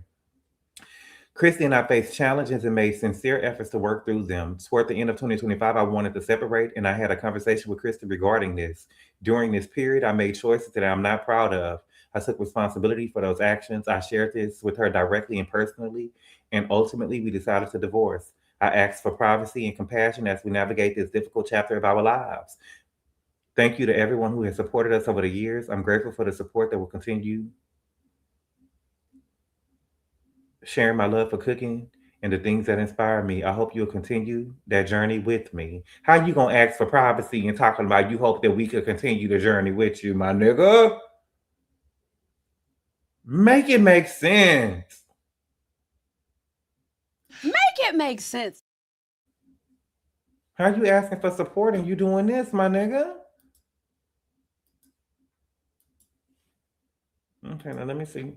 Christy and I faced challenges and made sincere efforts to work through them. Toward the end of 2025, I wanted to separate, and I had a conversation with Christy regarding this. During this period, I made choices that I'm not proud of. I took responsibility for those actions. I shared this with her directly and personally, and ultimately, we decided to divorce. I asked for privacy and compassion as we navigate this difficult chapter of our lives. Thank you to everyone who has supported us over the years. I'm grateful for the support that will continue. Sharing my love for cooking and the things that inspire me. I hope you'll continue that journey with me. How you gonna ask for privacy and talking about you hope that we could continue the journey with you, my nigga? Make it make sense. Make it make sense. How you asking for support and you doing this, my nigga? Okay, now let me see.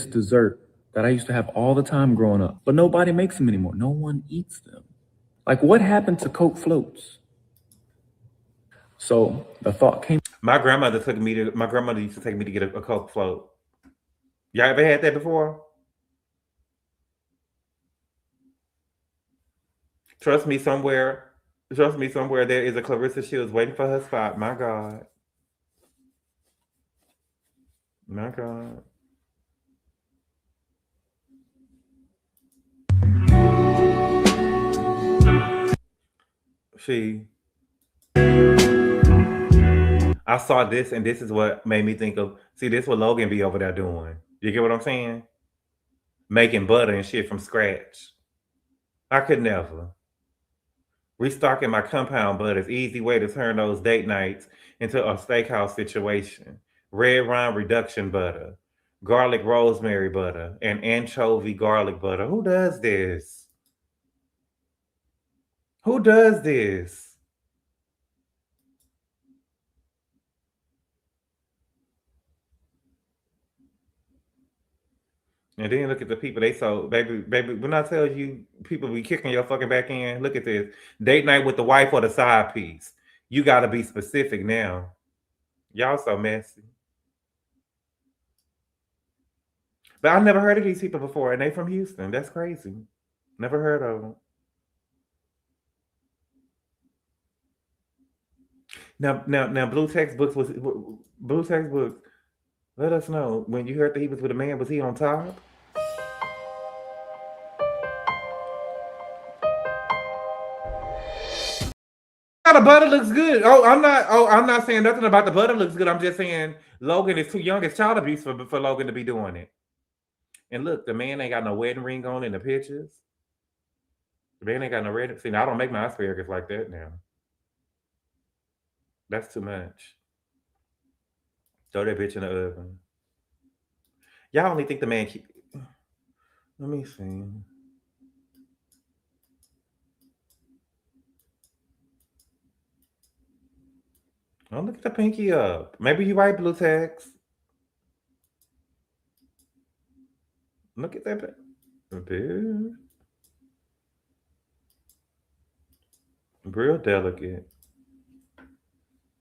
dessert that I used to have all the time growing up, but nobody makes them anymore. No one eats them. Like, what happened to Coke floats? So the thought came. My grandmother used to take me to get a Coke float. Y'all ever had that before? Trust me, somewhere there is a Clarissa Shields waiting for her spot. My God. My God. I saw this, and this is what made me think of, this what Logan be over there doing. You get what I'm saying? Making butter and shit from scratch. I could never. Restocking my compound butters, easy way to turn those date nights into a steakhouse situation. Red wine reduction butter, garlic rosemary butter, and anchovy garlic butter. Who does this? Who does this? And then look at the people they sold. Baby, when I tell you people be kicking your fucking back in, look at this. Date night with the wife or the side piece. You got to be specific now. Y'all so messy. But I never heard of these people before, and they from Houston. That's crazy. Never heard of them. Now, Blue Textbooks. Let us know when you heard that he was with a man. Was he on top? The butter looks good. I'm not saying nothing about the butter looks good. I'm just saying Logan is too young. It's child abuse for Logan to be doing it. And look, the man ain't got no wedding ring on in the pictures. The man ain't got no red. See, now I don't make my asparagus like that now. That's too much. Throw that bitch in the oven. Y'all only think the man. Let me see. Oh, look at the pinky up. Maybe you right, Blue Text. Look at that. Bitch. Real delicate.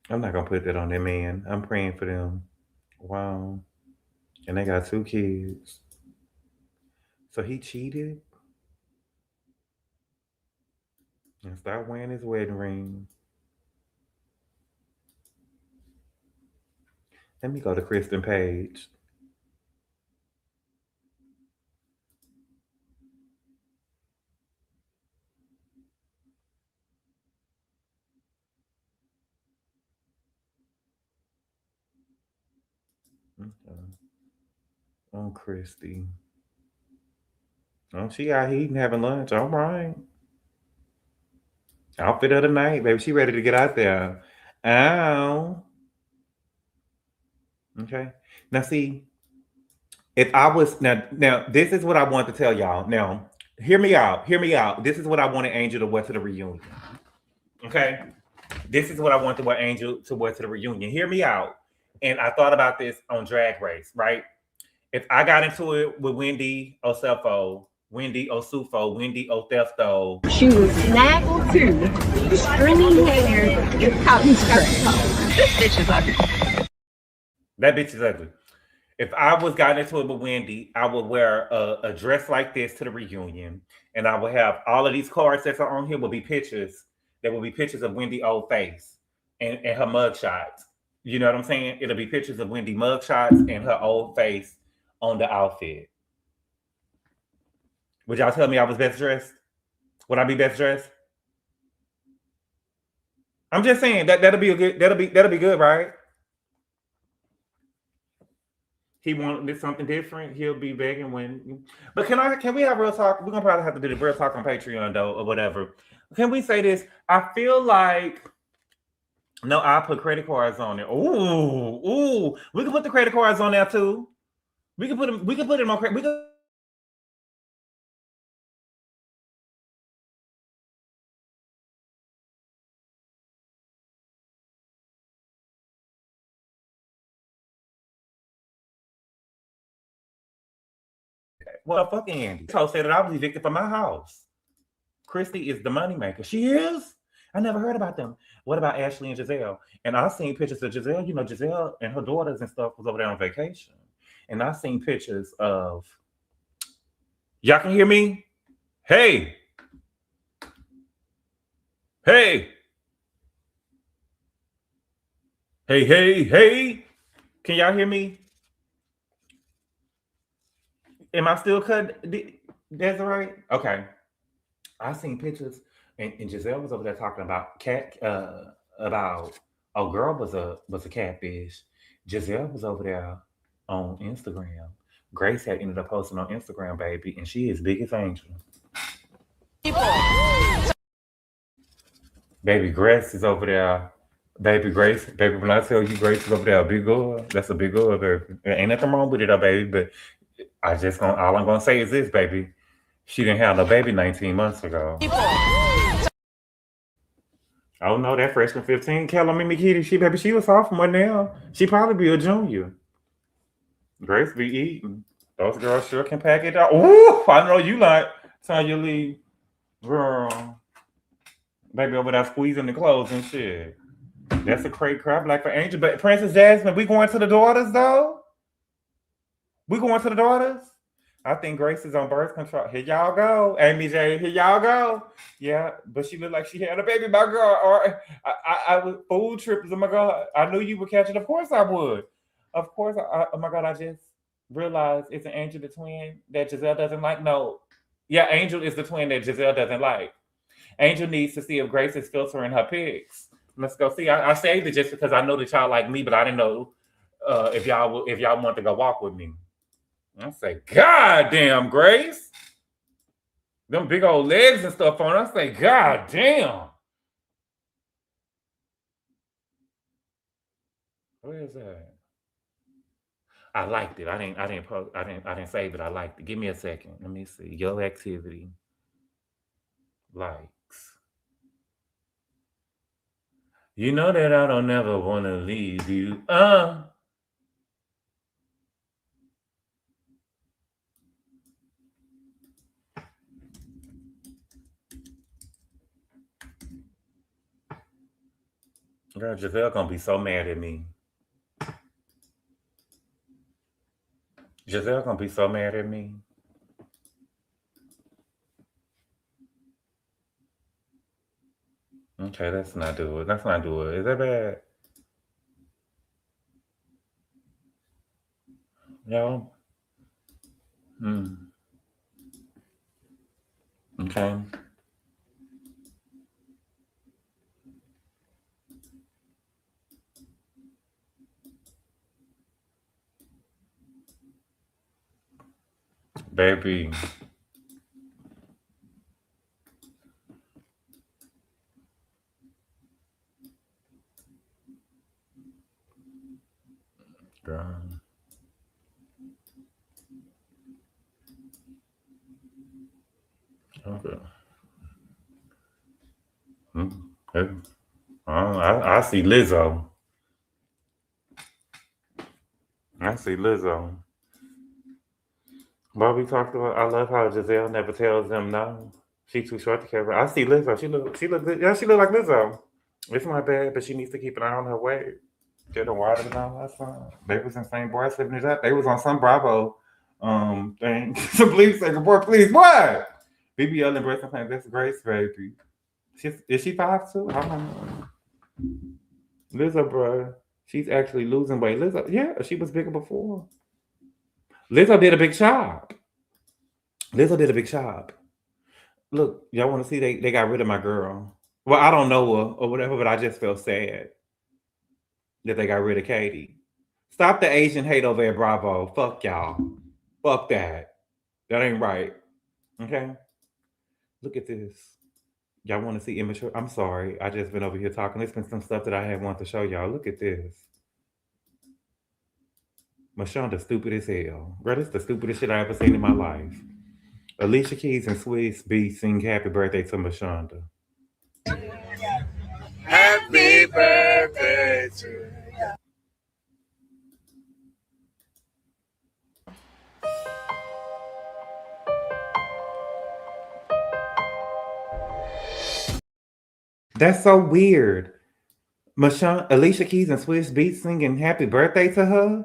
I'm not gonna put that on that man. I'm praying for them. Wow. And they got 2 kids. So he cheated and stopped wearing his wedding ring. Let me go to Kristen Page. Oh, Christy. Oh, she out eating, having lunch. All right. Outfit of the night, baby. She ready to get out there. Ow. Okay. Now, see, if I was now, this is what I want to tell y'all. Now, hear me out. This is what I wanted Angel to wear to the reunion. Okay. This is what I want to wear Angel to wear to the reunion. Hear me out. And I thought about this on Drag Race, right? If I got into it with Wendy Osefo, Wendy Osufo, Wendy Othefto. She was snaggletooth, stringy hair, and cotton skirt. This bitch is ugly. That bitch is ugly. If I was gotten into it with Wendy, I would wear a dress like this to the reunion, and I would have all of these cards that are on here will be pictures. There will be pictures of Wendy old face and her mug shots. You know what I'm saying? It'll be pictures of Wendy mug shots and her old face on the outfit. Would y'all tell me I was best dressed? Would I be best dressed? I'm just saying that'll be good, right? He wanted something different. He'll be begging when. But can we have real talk? We're gonna probably have to do the real talk on Patreon though, or whatever. Can we say this? I feel like no, I put credit cards on there. Ooh, we can put the credit cards on there too. We can put them. We can put them on credit. Well, fuck Andy. Told said that I was evicted from my house. Christy is the moneymaker. She is? I never heard about them. What about Ashley and Giselle? And I seen pictures of Giselle. You know, Giselle and her daughters and stuff was over there on vacation. And I seen pictures of... Y'all can hear me? Hey! Hey! Hey, hey, hey! Can y'all hear me? Am I still cut? That's right? Okay. I seen pictures, and Giselle was over there talking about girl was a catfish. Giselle was over there on Instagram. Grace had ended up posting on Instagram, baby, and she is big as Angel. Baby Grace is over there. Baby Grace, baby, when I tell you Grace is over there, a big girl, that's a big girl, baby. There ain't nothing wrong with it, baby, but all I'm gonna say is this, baby. She didn't have no baby 19 months ago. Oh no, that freshman 15, Kelly Mikita, she was sophomore now. She probably be a junior. Grace be eating. Those girls sure can pack it out. Ooh, I know you like time you leave. Girl. Baby over there squeezing the clothes and shit. That's a great crap like for Angel. But Princess Jasmine, we going to the daughters though? We going to the daughters? I think Grace is on birth control. Here y'all go. Amy J, here y'all go. Yeah, but she looked like she had a baby, my girl. Or I was food trippers. Oh my God. I knew you would catch it. Of course I would. Of course. Oh my God, I just realized it's an Angel the twin that Giselle doesn't like. No. Yeah, Angel is the twin that Giselle doesn't like. Angel needs to see if Grace is filtering her pics. Let's go see. I saved it just because I know that y'all like me, but I didn't know if y'all want to go walk with me. I say, God damn, Grace. Them big old legs and stuff on. I say, God damn. Where is that? I liked it. I didn't save it. I liked it. Give me a second. Let me see. Your activity. Likes. You know that I don't never want to leave you. Girl, Giselle gonna be so mad at me. Giselle gonna be so mad at me. Okay, let's not do it. Let's not do it. Is that bad? No? Okay. Baby. Girl. Okay. Hey. I see Lizzo. I see Lizzo. But we talked about, I love how Giselle never tells them no. She's too short to carry. I see Lizzo. She look good. Yeah, she look like Lizzo. It's not bad, but she needs to keep an eye on her weight. Get her water down last time. They was in St. Boy slipping it up. They was on some Bravo thing. So please say boy, please, what? BBL and breast implant, that's Grace, baby. Is she 5'2"? I don't know. Lizzo, bro. She's actually losing weight. Lizzo, yeah, she was bigger before. Lizzo did a big job. Look, y'all want to see they got rid of my girl. Well, I don't know her or whatever, but I just feel sad that they got rid of Katie. Stop the Asian hate over at Bravo. Fuck y'all. Fuck that. That ain't right. Okay? Look at this. Y'all want to see immature? I'm sorry. I just been over here talking. There's been some stuff that I had wanted to show y'all. Look at this. Mashonda stupid as hell. Bro, this is the stupidest shit I ever seen in my life. Alicia Keys and Swiss Beats sing happy birthday to Mashonda. Happy birthday to you. That's so weird. Alicia Keys and Swizz Beatz singing happy birthday to her.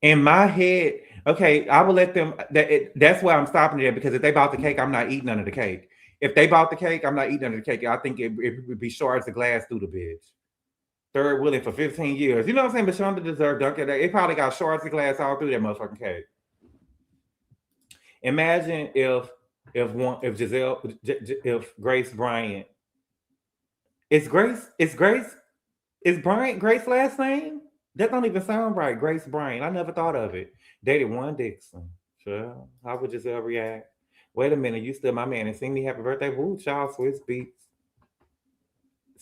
In my head, okay, I will let them. That's why I'm stopping there, because if they bought the cake, I'm not eating none of the cake. If they bought the cake, I'm not eating none of the cake. I think it would be shards of glass through the bitch. Third wheeling for 15 years. You know what I'm saying? But Shonda deserved Dunkin'. It probably got shards of glass all through that motherfucking cake. Imagine if Grace Bryant. Is Bryant Grace's last name? That don't even sound right. Grace Bryant. I never thought of it. Dated One Dixon. Sure. How would Giselle react? Wait a minute. You still my man and sing me happy birthday? Woo, child, Swizz Beatz.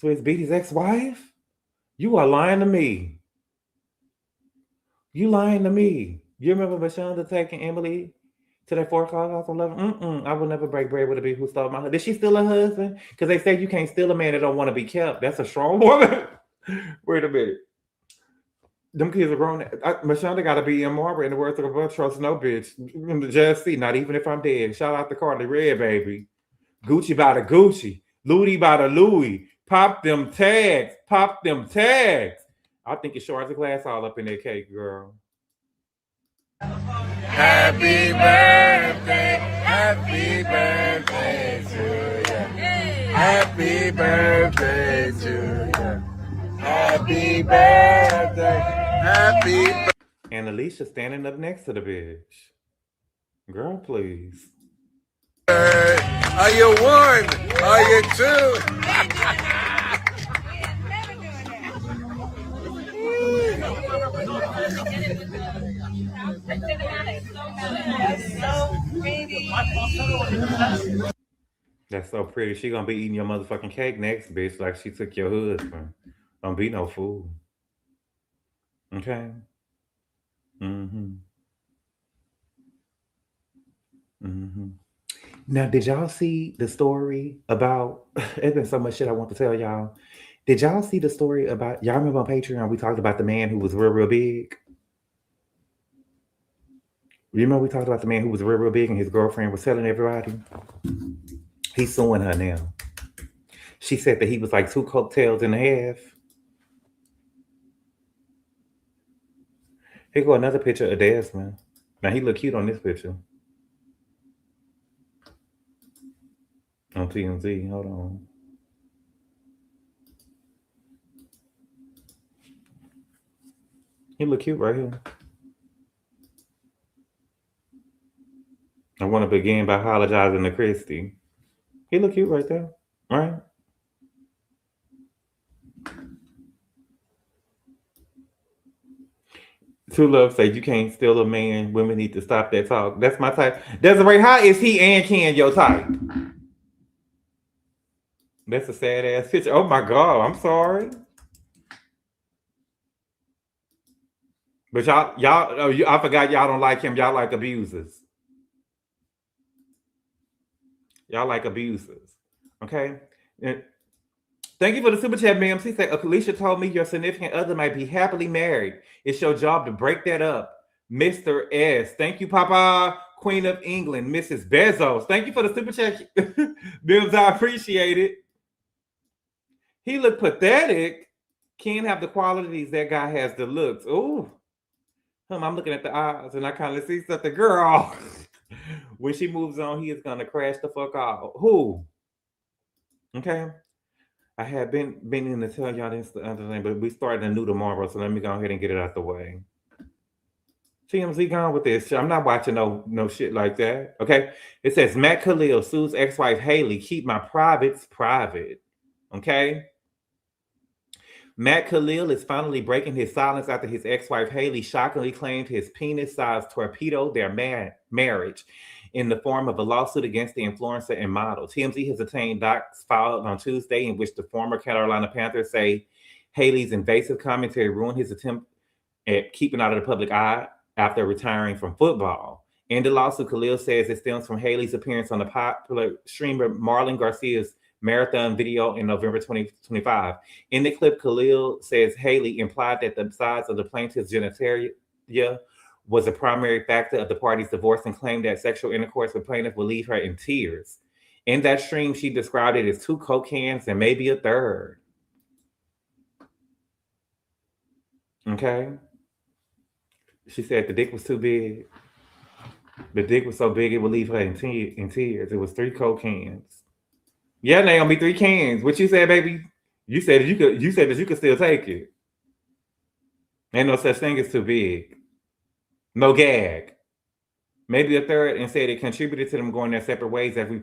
Swizz Beatz, his ex-wife? You are lying to me. You lying to me. You remember Bashonda taking Emily to that 4 o'clock house on 11? I will never break bread with a bitch who stole my husband. Did she steal a husband? Because they say you can't steal a man that don't want to be kept. That's a strong woman. Wait a minute. Them kids are grown. Mashonda got to be in Margaret, in the words of a bunch. Trust no bitch. In the Just C, not even if I'm dead. Shout out to Cardi Red, baby. Gucci by the Gucci. Louis by the Louis. Pop them tags. Pop them tags. I think it's shards of glass all up in that cake, girl. Happy birthday. Happy birthday to you. Happy birthday to you. Happy birthday. Happy birthday. And Alicia standing up next to the bitch. Girl, please. Are you one? Are you two? That's so pretty. She gonna be eating your motherfucking cake next, bitch, like she took your husband. Don't be no fool. Okay. Now, did y'all see the story about? There's been so much shit I want to tell y'all. Did y'all see the story about? Y'all remember on Patreon we talked about the man who was real big? You remember we talked about the man who was real big and his girlfriend was telling everybody? He's suing her now. She said that he was like 2 cocktails and a half. Here go another picture of Desmond. Now he look cute on this picture. On TMZ, hold on. He look cute right here. I want to begin by apologizing to Christy. He look cute right there, right? True Love said you can't steal a man. Women need to stop that talk. That's my type. Desiree, how is he and Ken your type? That's a sad ass picture. Oh my God, I'm sorry. But I forgot y'all don't like him. Y'all like abusers. Y'all like abusers. Okay? And thank you for the super chat, ma'am. She said, Alicia told me your significant other might be happily married. It's your job to break that up. Mr. S. Thank you, Papa. Queen of England, Mrs. Bezos. Thank you for the super chat. Bills, I appreciate it. He looked pathetic. Can't have the qualities that guy has the looks. Ooh. I'm looking at the eyes and I kind of see something. Girl, when she moves on, he is going to crash the fuck out. Who? Okay. I had been in to tell y'all this the other thing, but we started anew tomorrow, so let me go ahead and get it out the way. TMZ gone with this. I'm not watching no shit like that. Okay. It says Matt Khalil sues ex-wife Haley. Keep my privates private. Okay. Matt Khalil is finally breaking his silence after his ex-wife Haley shockingly claimed his penis-sized torpedoed their marriage in the form of a lawsuit against the influencer and model. TMZ has obtained docs filed on Tuesday in which the former Carolina Panthers say Haley's invasive commentary ruined his attempt at keeping out of the public eye after retiring from football. In the lawsuit, Khalil says it stems from Haley's appearance on the popular streamer Marlon Garcia's marathon video in November 2025. In the clip, Khalil says Haley implied that the size of the plaintiff's genitalia was a primary factor of the party's divorce and claimed that sexual intercourse with plaintiff would leave her in tears. In that stream, she described it as 2 Coke cans and maybe a third. Okay? She said the dick was too big. The dick was so big it would leave her in tears. It was 3 Coke cans. Yeah, Naomi, 3 cans. What you said, baby? You said that you could still take it. Ain't no such thing as too big. No gag. Maybe a third, and said it contributed to them going their separate ways. As we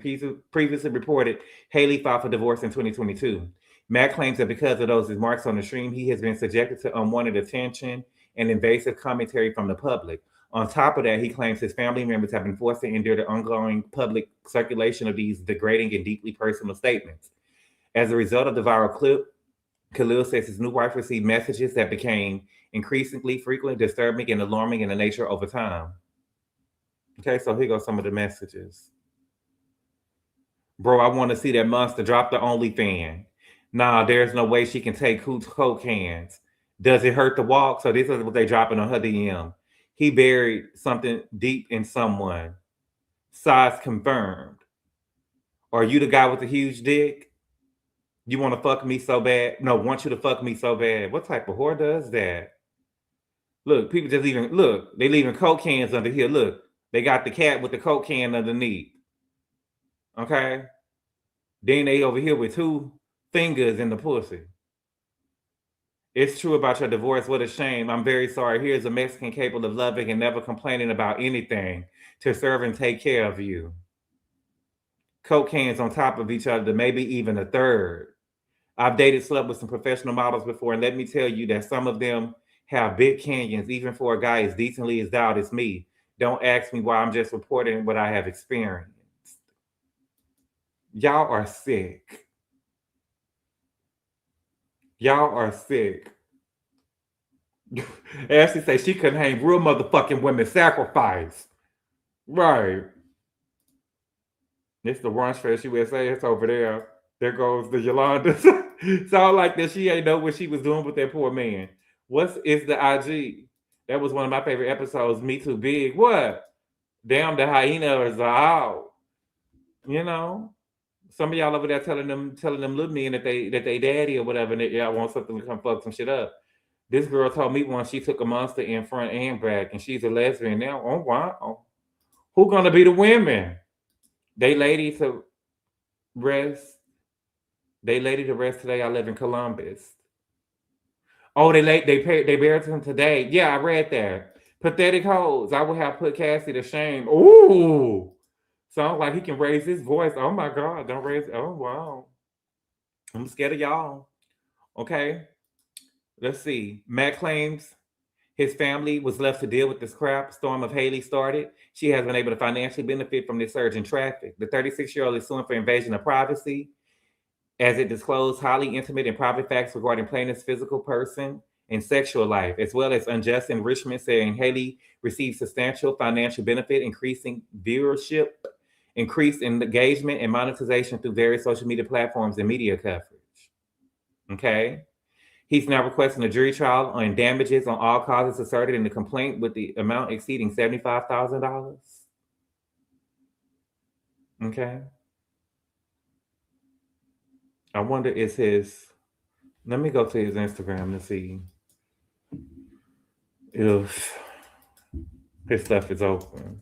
previously reported, Haley filed for divorce in 2022. Matt claims that because of those remarks on the stream, he has been subjected to unwanted attention and invasive commentary from the public. On top of that, he claims his family members have been forced to endure the ongoing public circulation of these degrading and deeply personal statements. As a result of the viral clip, Khalil says his new wife received messages that became increasingly frequent, disturbing, and alarming in the nature over time. Okay, so here goes some of the messages. Bro, I want to see that monster drop the OnlyFans. Nah, there's no way she can take Coke cans. Does it hurt to walk? So this is what they dropping on her DM. He buried something deep in someone. Size confirmed. Are you the guy with the huge dick? You want to fuck me so bad? No, want you to fuck me so bad. What type of whore does that? Look, people just leaving, look, they leaving Coke cans under here. Look, they got the cat with the Coke can underneath. Okay? Then they over here with 2 fingers in the pussy. It's true about your divorce. What a shame. I'm very sorry. Here's a Mexican capable of loving and never complaining about anything to serve and take care of you. Coke cans on top of each other, maybe even a third. I've dated, slept with some professional models before, and let me tell you that some of them have big canyons, even for a guy as decently endowed as me. Don't ask me why, I'm just reporting what I have experienced. Y'all are sick. Y'all are sick. Ashley say she couldn't hang real motherfucking women sacrifice. Right. It's the Brunch Fest USA. It's over there. There goes the Yolanda. Sound like that she ain't know what she was doing with that poor man. What is the IG? That was one of my favorite episodes. Me Too Big. What? Damn, the hyenas are out. You know? Some of y'all over there telling them little men that they daddy or whatever, and y'all want something to come fuck some shit up. This girl told me once she took a monster in front and back, and she's a lesbian now. Oh wow. Who gonna be the women? They lady to rest. They lady to rest today. I live in Columbus. Oh, they buried him today. Yeah, I read that. Pathetic hoes. I would have put Cassie to shame. Ooh. Sounds like he can raise his voice. Oh my God, don't raise. Oh wow. I'm scared of y'all. Okay. Let's see. Matt claims his family was left to deal with this crap storm of Haley started. She has been able to financially benefit from this surge in traffic. The 36-year-old is suing for invasion of privacy, as it disclosed highly intimate and private facts regarding plaintiff's physical person and sexual life, as well as unjust enrichment, saying Haley received substantial financial benefit, increasing viewership, increased engagement, and monetization through various social media platforms and media coverage. Okay. He's now requesting a jury trial on damages on all causes asserted in the complaint, with the amount exceeding $75,000. Okay. I wonder is his. Let me go to his Instagram to see if his stuff is open.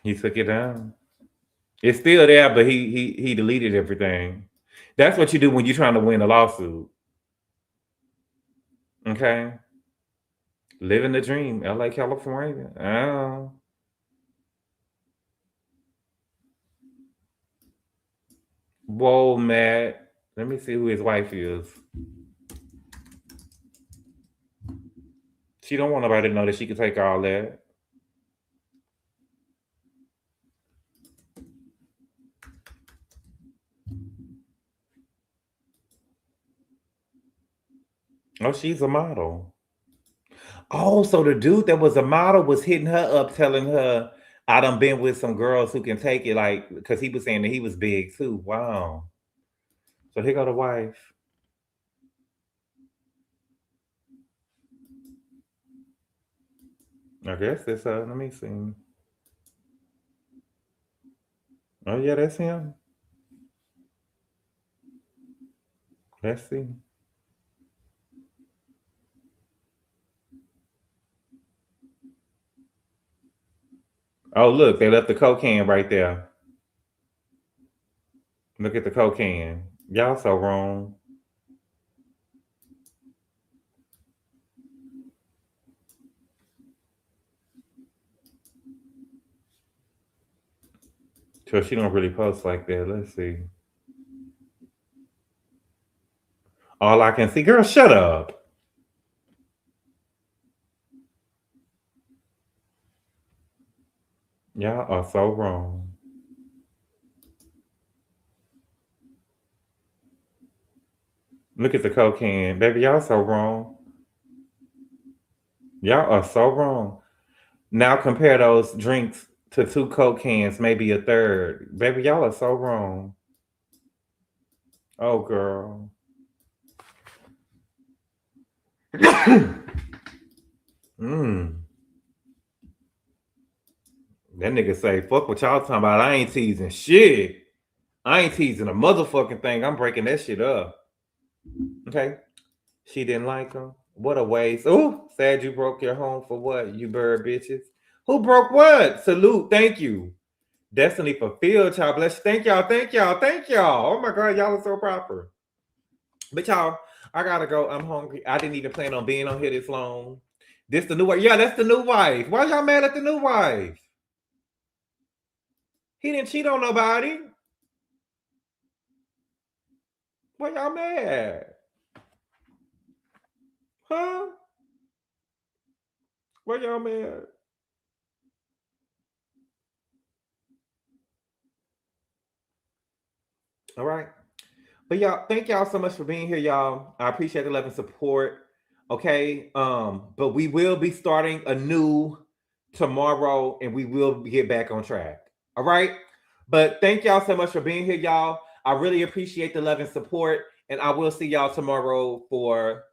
He took it down. It's still there, but he deleted everything. That's what you do when you're trying to win a lawsuit. Okay. Living the dream. LA, California. Oh. Whoa, Matt. Let me see who his wife is. She don't want nobody to know that she can take all that. Oh, she's a model. Oh, so the dude that was a model was hitting her up, telling her, I done been with some girls who can take it, like, because he was saying that he was big too. Wow. So here go the wife. I guess it's let me see. Oh yeah, that's him. Let's see. Oh look, they left the cocaine right there. Look at the cocaine. Y'all so wrong. So she don't really post like that. Let's see. All I can see, girl, shut up. Y'all are so wrong. Look at the cocaine. Baby, y'all so wrong. Y'all are so wrong. Now compare those drinks to 2 Coke cans, maybe a third. Baby, y'all are so wrong. Oh, girl. That nigga say, fuck what y'all talking about. I ain't teasing shit. I ain't teasing a motherfucking thing. I'm breaking that shit up. Okay. She didn't like him. What a waste. Oh, sad you broke your home for what, you bird bitches? Who broke what? Salute. Thank you. Destiny fulfilled, child bless you. Thank y'all. Thank y'all. Thank y'all. Oh my God, y'all are so proper. But y'all, I gotta go. I'm hungry. I didn't even plan on being on here this long. This the new wife. Yeah, that's the new wife. Why y'all mad at the new wife? He didn't cheat on nobody. Why y'all mad? Huh? Why y'all mad? All right. But y'all, thank y'all so much for being here, y'all. I appreciate the love and support. Okay. But we will be starting anew tomorrow and we will get back on track. All right. But thank y'all so much for being here, y'all. I really appreciate the love and support. And I will see y'all tomorrow for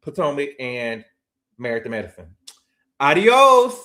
Potomac and Married to Medicine. Adios.